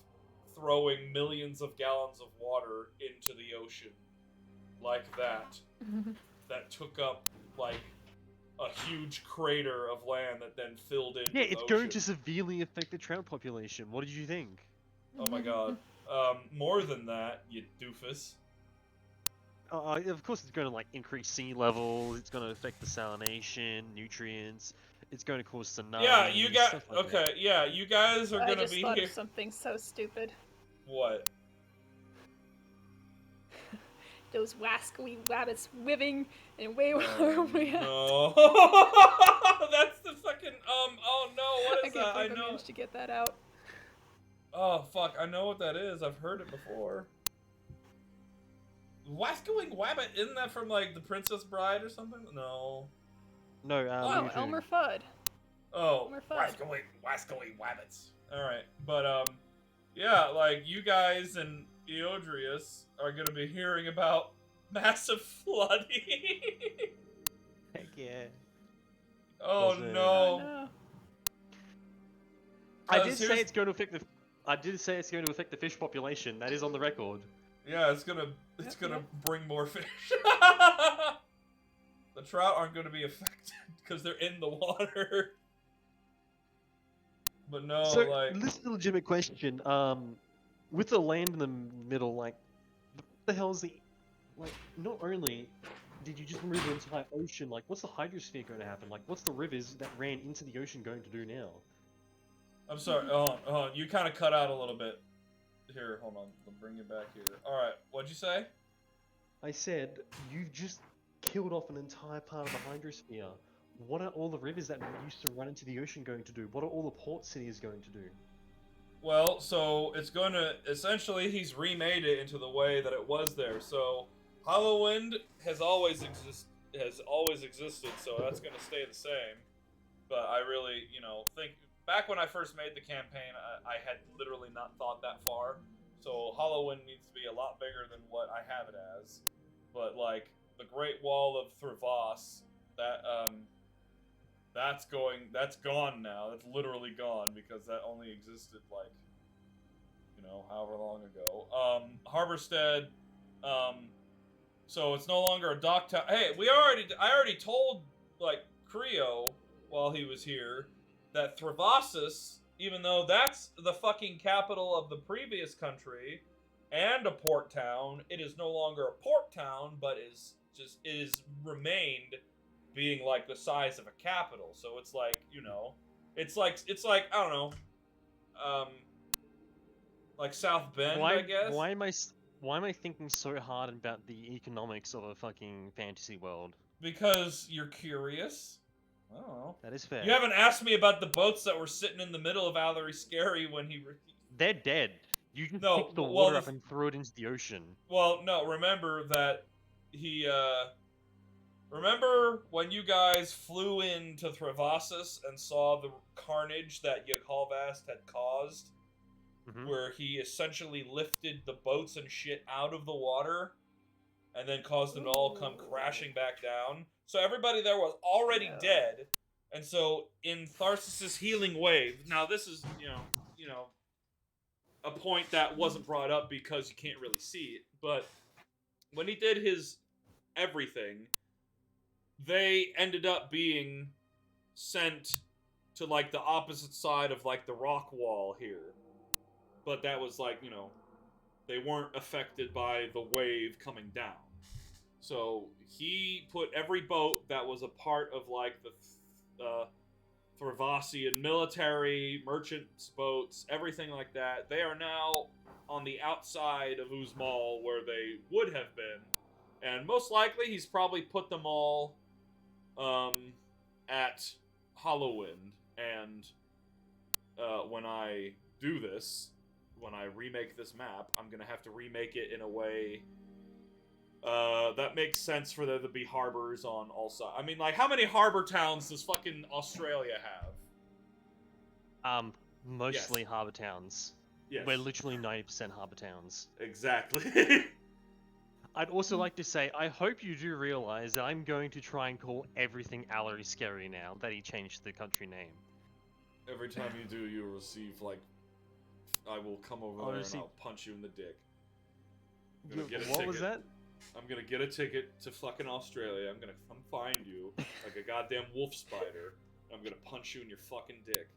throwing millions of gallons of water into the ocean. Like that. That took up, like, a huge crater of land that then filled in. Yeah, it's going to severely affect the trout population. What did you think? Oh my god. More than that, you doofus. Of course it's going to, like, increase sea levels, it's going to affect the salination, nutrients, it's going to cause tsunamis, Yeah, you got... stuff like okay, that. yeah, you guys are gonna be here... I just thought of something so stupid. What? Those wascally rabbits whipping and way way out. No. That's the fucking, oh no, what is that? I know. Managed to get that out. Oh, fuck, I know what that is. I've heard it before. Wascally Wabbit, isn't that from, like, The Princess Bride or something? No. No, Oh, Elmer Fudd. Oh, Elmer Fudd. Wascally Wabbits. Alright, but, yeah, like, you guys and Eodrius are gonna be hearing about massive flooding. Heck yeah. Oh no. I did say it's going to affect the... I did say it's going to affect the fish population. That is on the record. Yeah, it's gonna bring more fish. The trout aren't gonna be affected because they're in the water. But no, So, like, this is a legitimate question. With the land in the middle, like, what the hell is the... Like, not only did you just remove the entire ocean, like, what's the hydrosphere going to happen? Like, what's the rivers that ran into the ocean going to do now? I'm sorry. Hold on. You kind of cut out a little bit. Here, hold on. I'll bring you back here. All right. What'd you say? I said you've just killed off an entire part of the hydrosphere. What are all the rivers that used to run into the ocean going to do? What are all the port cities going to do? Well, so it's going to essentially he's remade it into the way that it was there. So Hollowwind has always existed, so that's going to stay the same. But I really, think back when I first made the campaign, I had literally not thought that far. So Hollowwind needs to be a lot bigger than what I have it as. But like the Great Wall of Threvass, that's gone now. That's literally gone because that only existed like, however long ago. Harborstead, so it's no longer a dock town. Hey, I already told like Creo while he was here that Threvasis, even though that's the fucking capital of the previous country and a port town, it is no longer a port town, but it is remained being like the size of a capital. So it's like, it's like I don't know, like South Bend, I guess. Why am I thinking so hard about the economics of a fucking fantasy world? Because you're curious. I don't know. That is fair. You haven't asked me about the boats that were sitting in the middle of Valerie Scary when he... They're dead. You just picked the water up and threw it into the ocean. Well, no, remember that he, remember when you guys flew into Threvasis and saw the carnage that Yakalvast had caused? Mm-hmm. Where he essentially lifted the boats and shit out of the water and then caused them to all come crashing back down. So everybody there was already dead. And so in Tharsis' healing wave, now this is, a point that wasn't brought up because you can't really see it, but when he did his everything, they ended up being sent to like the opposite side of like the rock wall here. But that was like, they weren't affected by the wave coming down. So he put every boat that was a part of like the Threvassian military, merchants' boats, everything like that. They are now on the outside of Uzmal where they would have been. And most likely he's probably put them all at Hollowwind. And when I do this, when I remake this map, I'm going to have to remake it in a way that makes sense for there to be harbors on all sides. I mean, like, how many harbor towns does fucking Australia have? Mostly harbor towns. Yes. We're literally 90% harbor towns. Exactly. I'd also like to say, I hope you do realize that I'm going to try and call everything Allery Scary now that he changed the country name. Every time you do, you'll receive, like, I will come over there and I'll punch you in the dick. What was that? I'm gonna get a ticket to fucking Australia. I'm gonna come find you like a goddamn wolf spider. I'm gonna punch you in your fucking dick.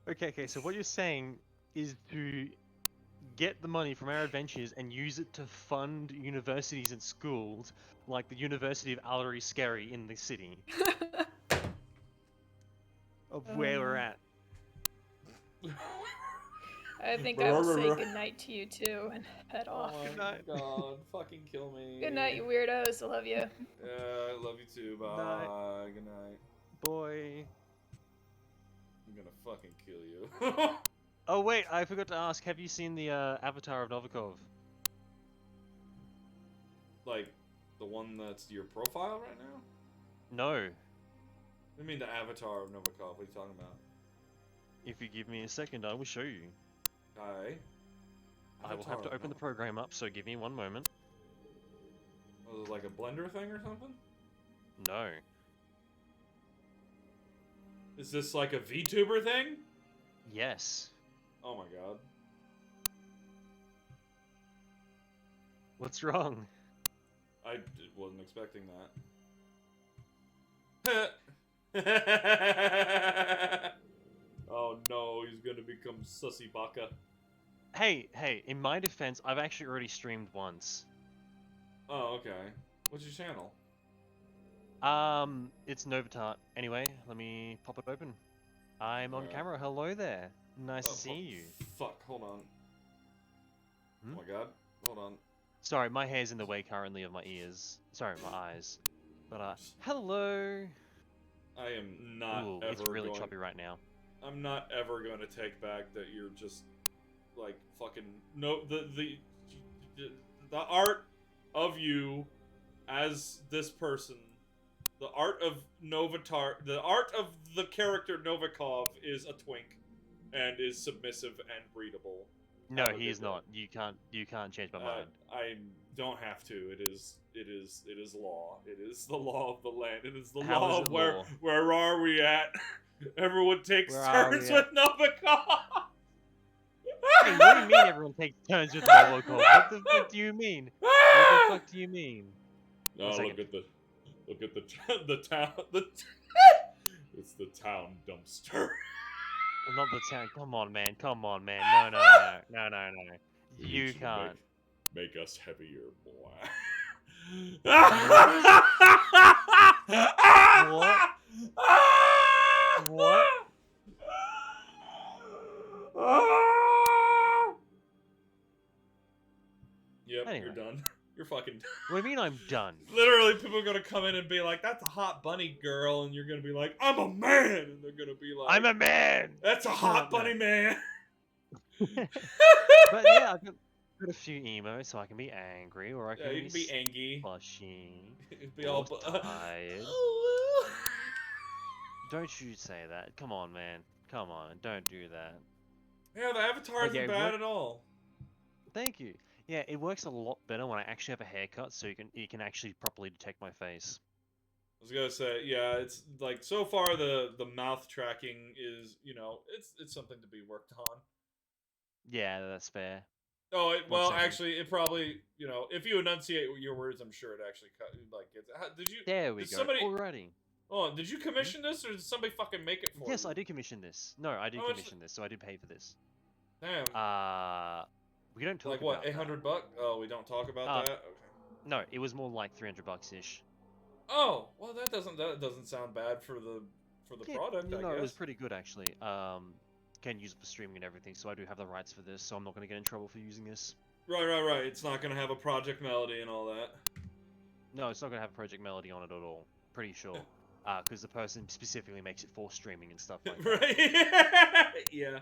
Okay, so what you're saying is to get the money from our adventures and use it to fund universities and schools, like the University of Allery Scary in the city. Of where we're at. I think I will say goodnight to you too and head off. Oh my god, fucking kill me. Good night, you weirdos. I love you. Yeah, I love you too. Bye. Good night. Boy. I'm gonna fucking kill you. Oh wait, I forgot to ask, have you seen the Avatar of Novikov? Like, the one that's your profile right now? No. What do you mean the Avatar of Novikov? What are you talking about? If you give me a second, I will show you. Hi. I will have to open the program up, so give me one moment. Was it like a Blender thing or something? No. Is this like a VTuber thing? Yes. Oh my god. What's wrong? I wasn't expecting that. Oh no, he's gonna become Sussy Baka. Hey, in my defense, I've actually already streamed once. Oh, okay. What's your channel? It's Novatart. Anyway, let me pop it open. I'm on camera. Hello there. Nice to see you. Fuck, hold on. Hmm? Oh my god, hold on. Sorry, my hair's in the way currently of my ears. Sorry, my eyes. But, hello! I am not Ooh, ever it's really going... choppy right now. I'm not ever going to take back that you're just, like, fucking... No, the art of you as this person, the art of Novatar, the art of the character Novikov is a twink, and is submissive and breedable. No, Have a he good is day. not. You can't change my mind. I don't have to. It is law. It is the law of the land. It is the How law is of it where law? where are we at? Everyone takes Where are we turns at? with Novikov. Hey, what do you mean everyone takes turns with Novokov? What the fuck do you mean? What the fuck do you mean? No, One look second. at the town. It's the town dumpster. Not the town. Come on, man. Come on, man. No. We need You to can't. make us heavier, boy. What? Yep, Anyway. you're done. You're fucking done. What do you mean I'm done? Literally, people are gonna come in and be like, "That's a hot bunny girl," and you're gonna be like, "I'm a man," and they're gonna be like, I'm a man! "That's a hot bunny man." But yeah, I've got a few emos, so I can be angry, or I can, you can be angry. slushy, Be or all tired. Don't you say that. Come on, man. Come on, don't do that. Yeah, the avatar But yeah, isn't bad at all. Thank you. Yeah, it works a lot better when I actually have a haircut, so you can actually properly detect my face. I was gonna say, yeah, it's like so far the mouth tracking is, it's something to be worked on. Yeah, that's fair. Oh, One well, second. actually, it probably, if you enunciate your words, I'm sure it actually gets. Did you? There we Did go. somebody? Alrighty. Oh, did you commission this, or did somebody fucking make it for Yes, you? I did commission this. No, I did How much- commission this, so I did pay for this. Damn. We don't talk Like what? about $800 bucks? Oh, we don't talk about that. Okay. No, it was more like $300 ish. Oh, well, that doesn't sound bad for the product. I No, guess. it was pretty good actually. Can use it for streaming and everything, so I do have the rights for this, so I'm not gonna get in trouble for using this. Right. It's not gonna have a Project Melody and all that. No, it's not gonna have Project Melody on it at all. Pretty sure. Because the person specifically makes it for streaming and stuff like that. Right? Yeah.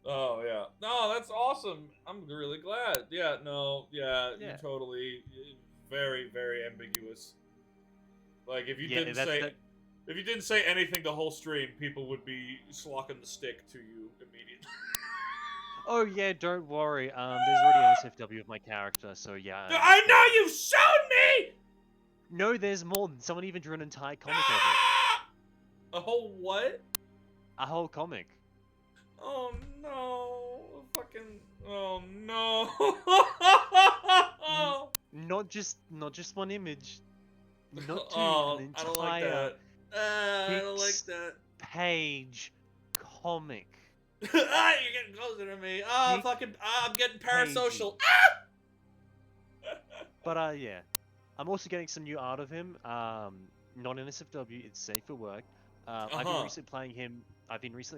Oh yeah. No, that's awesome. I'm really glad. Yeah. No. Yeah. Yeah. You totally. Very, very ambiguous. Like if you Yeah, didn't say. If you didn't say anything the whole stream, people would be slocking the stick to you immediately. Oh yeah, don't worry. There's already an SFW of my character, so yeah. I know you've shown me. No, there's more. Someone even drew an entire comic of A whole what? it. A whole comic. Oh no! Fucking. Oh no! Not just one image. Not two. Oh, An I don't like entire that. I don't like that. page comic. You're getting closer to me. Oh, fucking. I'm getting parasocial. But yeah, I'm also getting some new art of him. Not in SFW. It's safe for work. I've been recently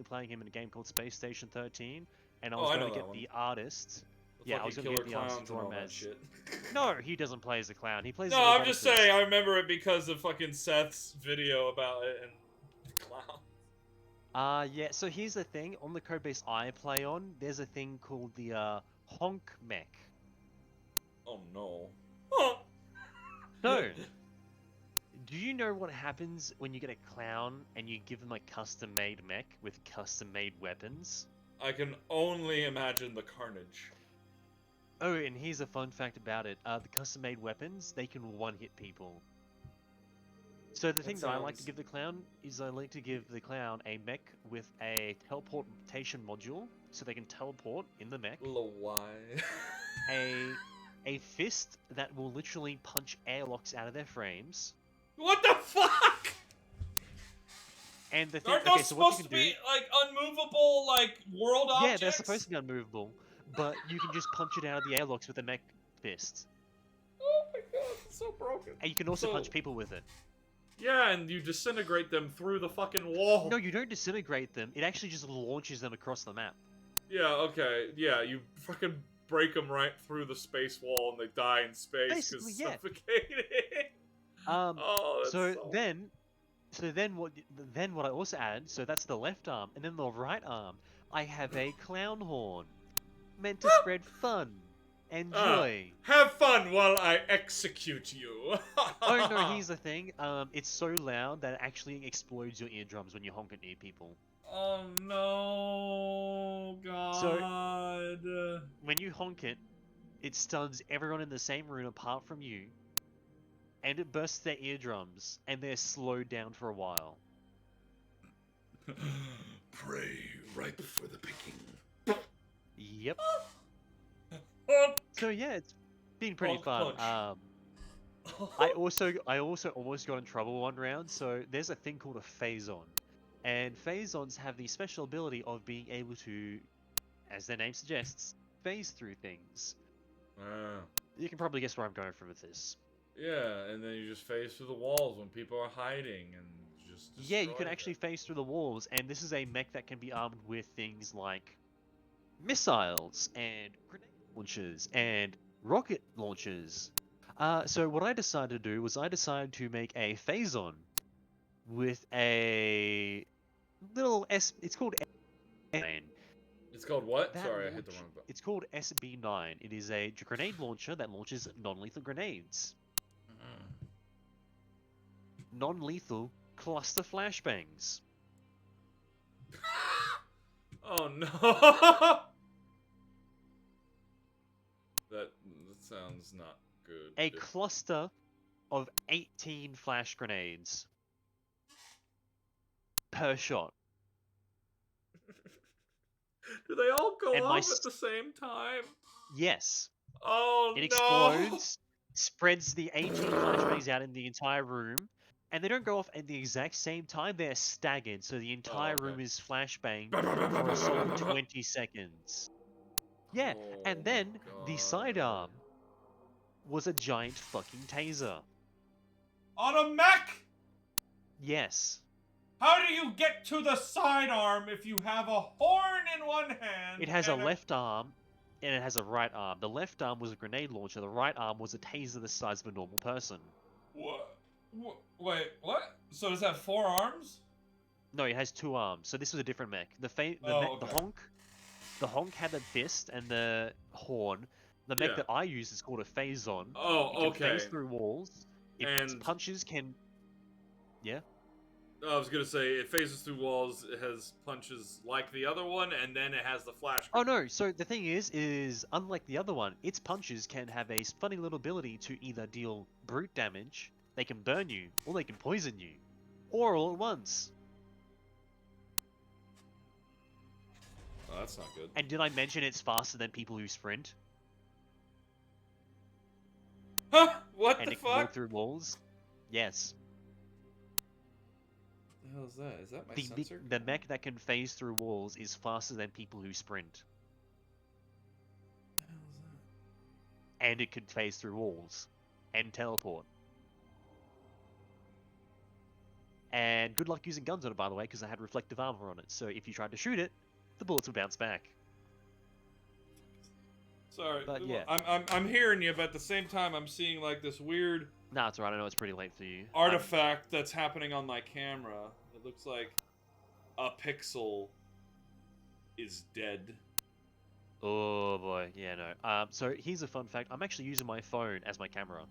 playing him. In a game called Space Station 13, and I was going to get the artist. Yeah, I was going to get the artist to draw him as. Shit. No, he doesn't play as a clown. He plays. No, I'm just saying. I remember it because of fucking Seth's video about it and the clown. Yeah. So here's the thing. On the codebase I play on, there's a thing called the honk mech. Oh no. So, do you know what happens when you get a clown and you give them a custom-made mech with custom-made weapons? I can only imagine the carnage. Oh, and here's a fun fact about it. The custom-made weapons, they can one-hit people. So the thing that I like to give the clown is I like to give the clown a mech with a teleportation module, so they can teleport in the mech. Why? A fist that will literally punch airlocks out of their frames. What the fuck? And the thing, Aren't those supposed to be like unmovable, like world objects? Yeah, they're supposed to be unmovable, but you can just punch it out of the airlocks with a mech fist. Oh my god, it's so broken. And you can also punch people with it. Yeah, and you disintegrate them through the fucking wall. No, you don't disintegrate them. It actually just launches them across the map. Yeah, okay. Yeah, you fucking break them right through the space wall and they die in space because suffocated. Then what I also add, so that's the left arm, and then the right arm, I have a clown horn, meant to spread fun and joy. Have fun while I execute you. Oh no, here's the thing. It's so loud that it actually explodes your eardrums when you honk it near people. Oh no, God. when you honk it, it stuns everyone in the same room apart from you, and it bursts their eardrums, and they're slowed down for a while. Prey ripe for the picking. Yep. So yeah, it's been pretty fun. I also almost got in trouble one round. So there's a thing called a phazon, and phazons have the special ability of being able to, as their name suggests, phase through things. You can probably guess where I'm going from with this. Yeah, and then you just phase through the walls when people are hiding and just yeah, you can destroy actually them. phase through the walls, and this is a mech that can be armed with things like missiles and grenade launchers and rocket launchers. So what I decided to do was I decided to make a phazon with a little it's called S9. It's called what? That Sorry, I hit the wrong button. It's called SB9. It is a grenade launcher that launches non-lethal grenades. Non-lethal cluster flashbangs. Oh no! That sounds not good. A cluster of 18 flash grenades per shot. Do they all go And off at the same time? Yes. Oh It no! explodes, spreads the 18 flashbangs out in the entire room, and they don't go off at the exact same time. They're staggered, so the entire room is flashbang for a solid 20 seconds. Yeah, and then the sidearm was a giant fucking taser. On a mech? Yes. How do you get to the sidearm if you have a horn in one hand? It has a left arm, and it has a right arm. The left arm was a grenade launcher. The right arm was a taser the size of a normal person. What? Wait, what? So does it have 4 arms? No, it has 2 arms. So this was a different mech. The honk had the fist and the horn. The mech that I use is called a phazon. Oh, it can phase through walls. Its punches can... Yeah? I was gonna say, it phases through walls, it has punches like the other one, and then it has the flash. Oh no, so the thing is unlike the other one, its punches can have a funny little ability to either deal brute damage, they can burn you, or they can poison you. Or all at once. Oh, that's not good. And did I mention it's faster than people who sprint? Huh? What and the it can go fuck? through walls? Yes. What the hell is that? Is that my sensor? The mech that can phase through walls is faster than people who sprint. What the hell is that? And it can phase through walls. And teleport. And good luck using guns on it, by the way, because I had reflective armor on it. So if you tried to shoot it, the bullets would bounce back. Sorry, but yeah, I'm hearing you, but at the same time, I'm seeing like this weird. Nah, it's alright. I know it's pretty late for you. Artifact that's happening on my camera. It looks like a pixel is dead. Oh boy, yeah, no. So here's a fun fact. I'm actually using my phone as my camera.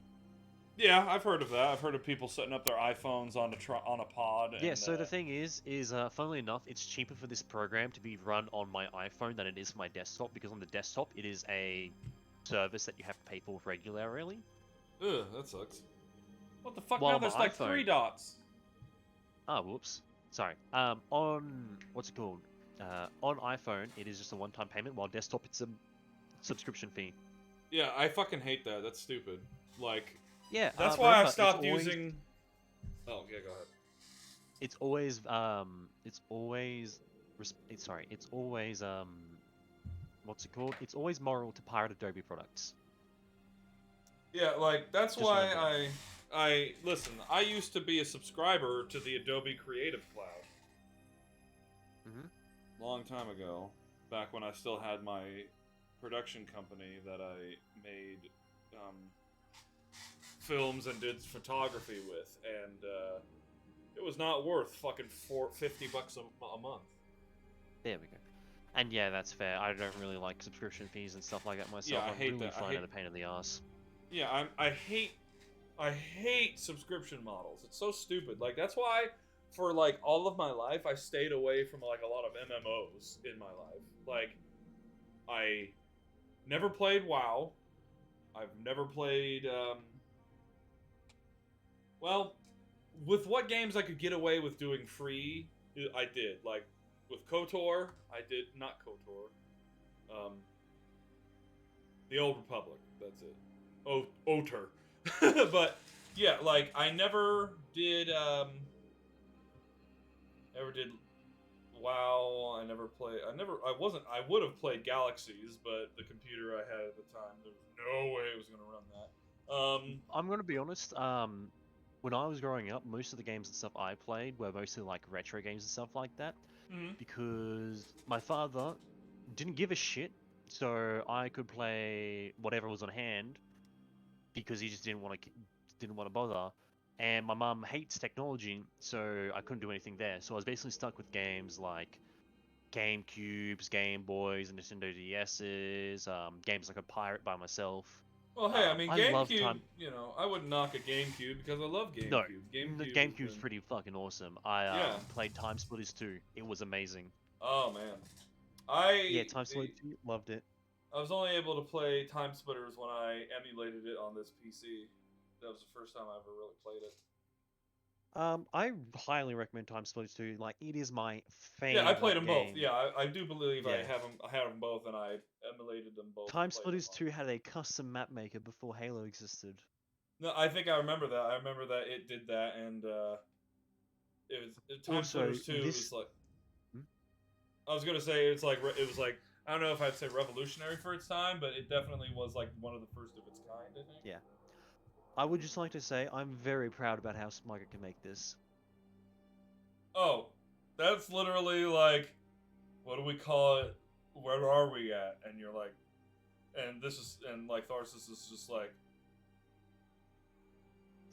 Yeah, I've heard of that. I've heard of people setting up their iPhones on a pod. And, yeah, so the thing is funnily enough, it's cheaper for this program to be run on my iPhone than it is for my desktop, because on the desktop it is a service that you have to pay for regularly. Ugh, that sucks. What the fuck? While Now there's like iPhone... 3 dots. Ah, whoops. Sorry. On what's it called? On iPhone, it is just a one-time payment, while desktop it's a subscription fee. Yeah, I fucking hate that. That's stupid. Like. Yeah, that's why I've stopped using. Oh yeah, go ahead. It's always what's it called? It's always moral to pirate Adobe products. Yeah, like that's just why I listen. I used to be a subscriber to the Adobe Creative Cloud. Long time ago, back when I still had my production company that I made films and did photography with, and it was not worth fucking $50 a month. There we go. And yeah, that's fair. I don't really like subscription fees and stuff like that myself. Yeah, I hate really that. find it a pain in the ass. Yeah, I hate subscription models. It's so stupid. Like that's why for like all of my life I stayed away from like a lot of MMOs in my life. Like never played WoW. I've never played, well, with what games I could get away with doing free, I did. Like, with KOTOR, I did, not KOTOR, the Old Republic, that's it. OTER. But, yeah, like, I never did WoW. I would have played Galaxies, but the computer I had at the time, there was no way it was going to run that. I'm going to be honest, when I was growing up, most of the games and stuff I played were mostly like retro games and stuff like that, because my father didn't give a shit, so I could play whatever was on hand, because he just didn't want to bother. And my mum hates technology, so I couldn't do anything there. So I was basically stuck with games like GameCubes, Game Boys, and Nintendo DS's, games I could pirate by myself. Well, hey, I mean, GameCube, you know, I wouldn't knock a GameCube because I love GameCube. No, GameCube's pretty fucking awesome. I played Time Splitters 2. It was amazing. Oh, man. Time Splitters 2, loved it. I was only able to play Time Splitters when I emulated it on this PC. That was the first time I ever really played it. I highly recommend Time Splitters 2. Like, it is my favorite. Yeah, I played them game. both. Yeah, I do believe I had them both, and I emulated them both. Time Splitters 2 had a custom map maker before Halo existed. No, I think I remember that. I remember that it did that, and it was Time Splitters 2 was like. I was gonna say it was like I don't know if I'd say revolutionary for its time, but it definitely was like one of the first of its kind, I think. Yeah. I would just like to say I'm very proud about how Smugger can make this. Oh, that's literally like, what do we call it? Where are we at? And you're like, and like Tharsis is just like.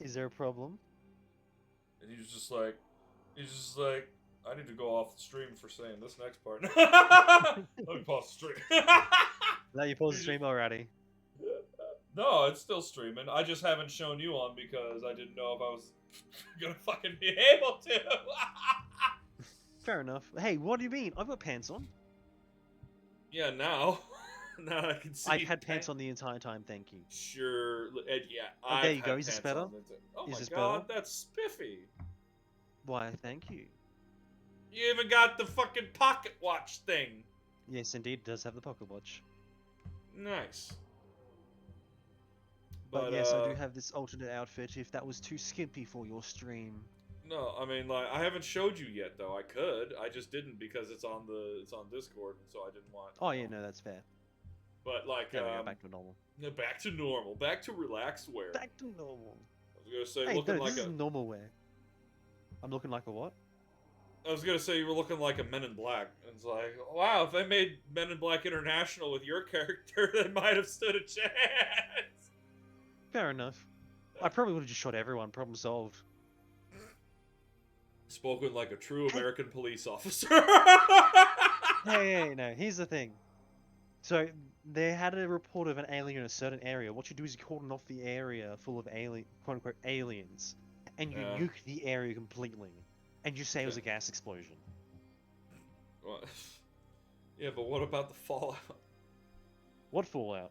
Is there a problem? And he's just like, I need to go off the stream for saying this next part. Let me pause the stream. Now you paused the stream already. No, it's still streaming. I just haven't shown you on because I didn't know if I was gonna fucking be able to. Fair enough. Hey, what do you mean? I've got pants on. Yeah, now. Now I can see. I've had pants on the entire time, thank you. Sure, yeah. Oh, there you go. Is this better? Oh my god, that's spiffy. Why, thank you. You even got the fucking pocket watch thing. Yes, indeed, it does have the pocket watch. Nice. But yes, I do have this alternate outfit if that was too skimpy for your stream. No, I mean, like, I haven't showed you yet, though. I could. I just didn't because it's on Discord, and so I didn't want. Oh yeah, no, that's fair. But like, back to normal. Back to normal. Back to relaxed wear. Back to normal. I was gonna say, hey, looking no, like this is normal wear. I'm looking like a what? I was gonna say you were looking like a Men in Black. And it's like, wow, if they made Men in Black International with your character, they might have stood a chance. Fair enough. I probably would have just shot everyone. Problem solved. Spoken like a true American police officer. Hey, no. Here's the thing. So they had a report of an alien in a certain area. What you do is you cordon off the area full of quote unquote aliens, and you nuke the area completely, and you say it was a gas explosion. What? Yeah, but what about the fallout? What fallout?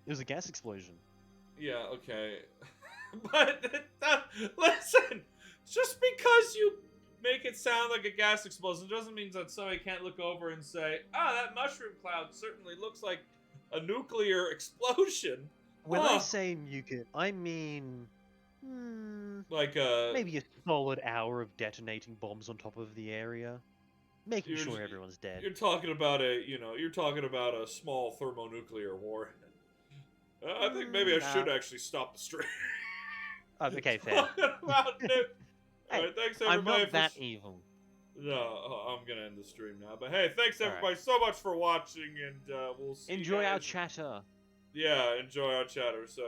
It was a gas explosion. Yeah, okay. But, listen! Just because you make it sound like a gas explosion doesn't mean that somebody can't look over and say, that mushroom cloud certainly looks like a nuclear explosion. When I say nuke it, I mean... like maybe a solid hour of detonating bombs on top of the area. Making sure everyone's dead. You're talking about a small thermonuclear warhead. I think maybe I should actually stop the stream. Okay, fair. Alright, thanks everybody. I'm not that evil. No, I'm gonna end the stream now. But hey, thanks everybody so much for watching, and we'll see Enjoy you guys. our chatter. Yeah, enjoy our chatter. So,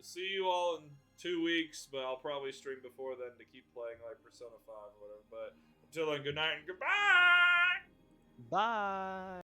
see you all in 2 weeks, but I'll probably stream before then to keep playing like Persona 5 or whatever. But until then, good night and goodbye! Bye!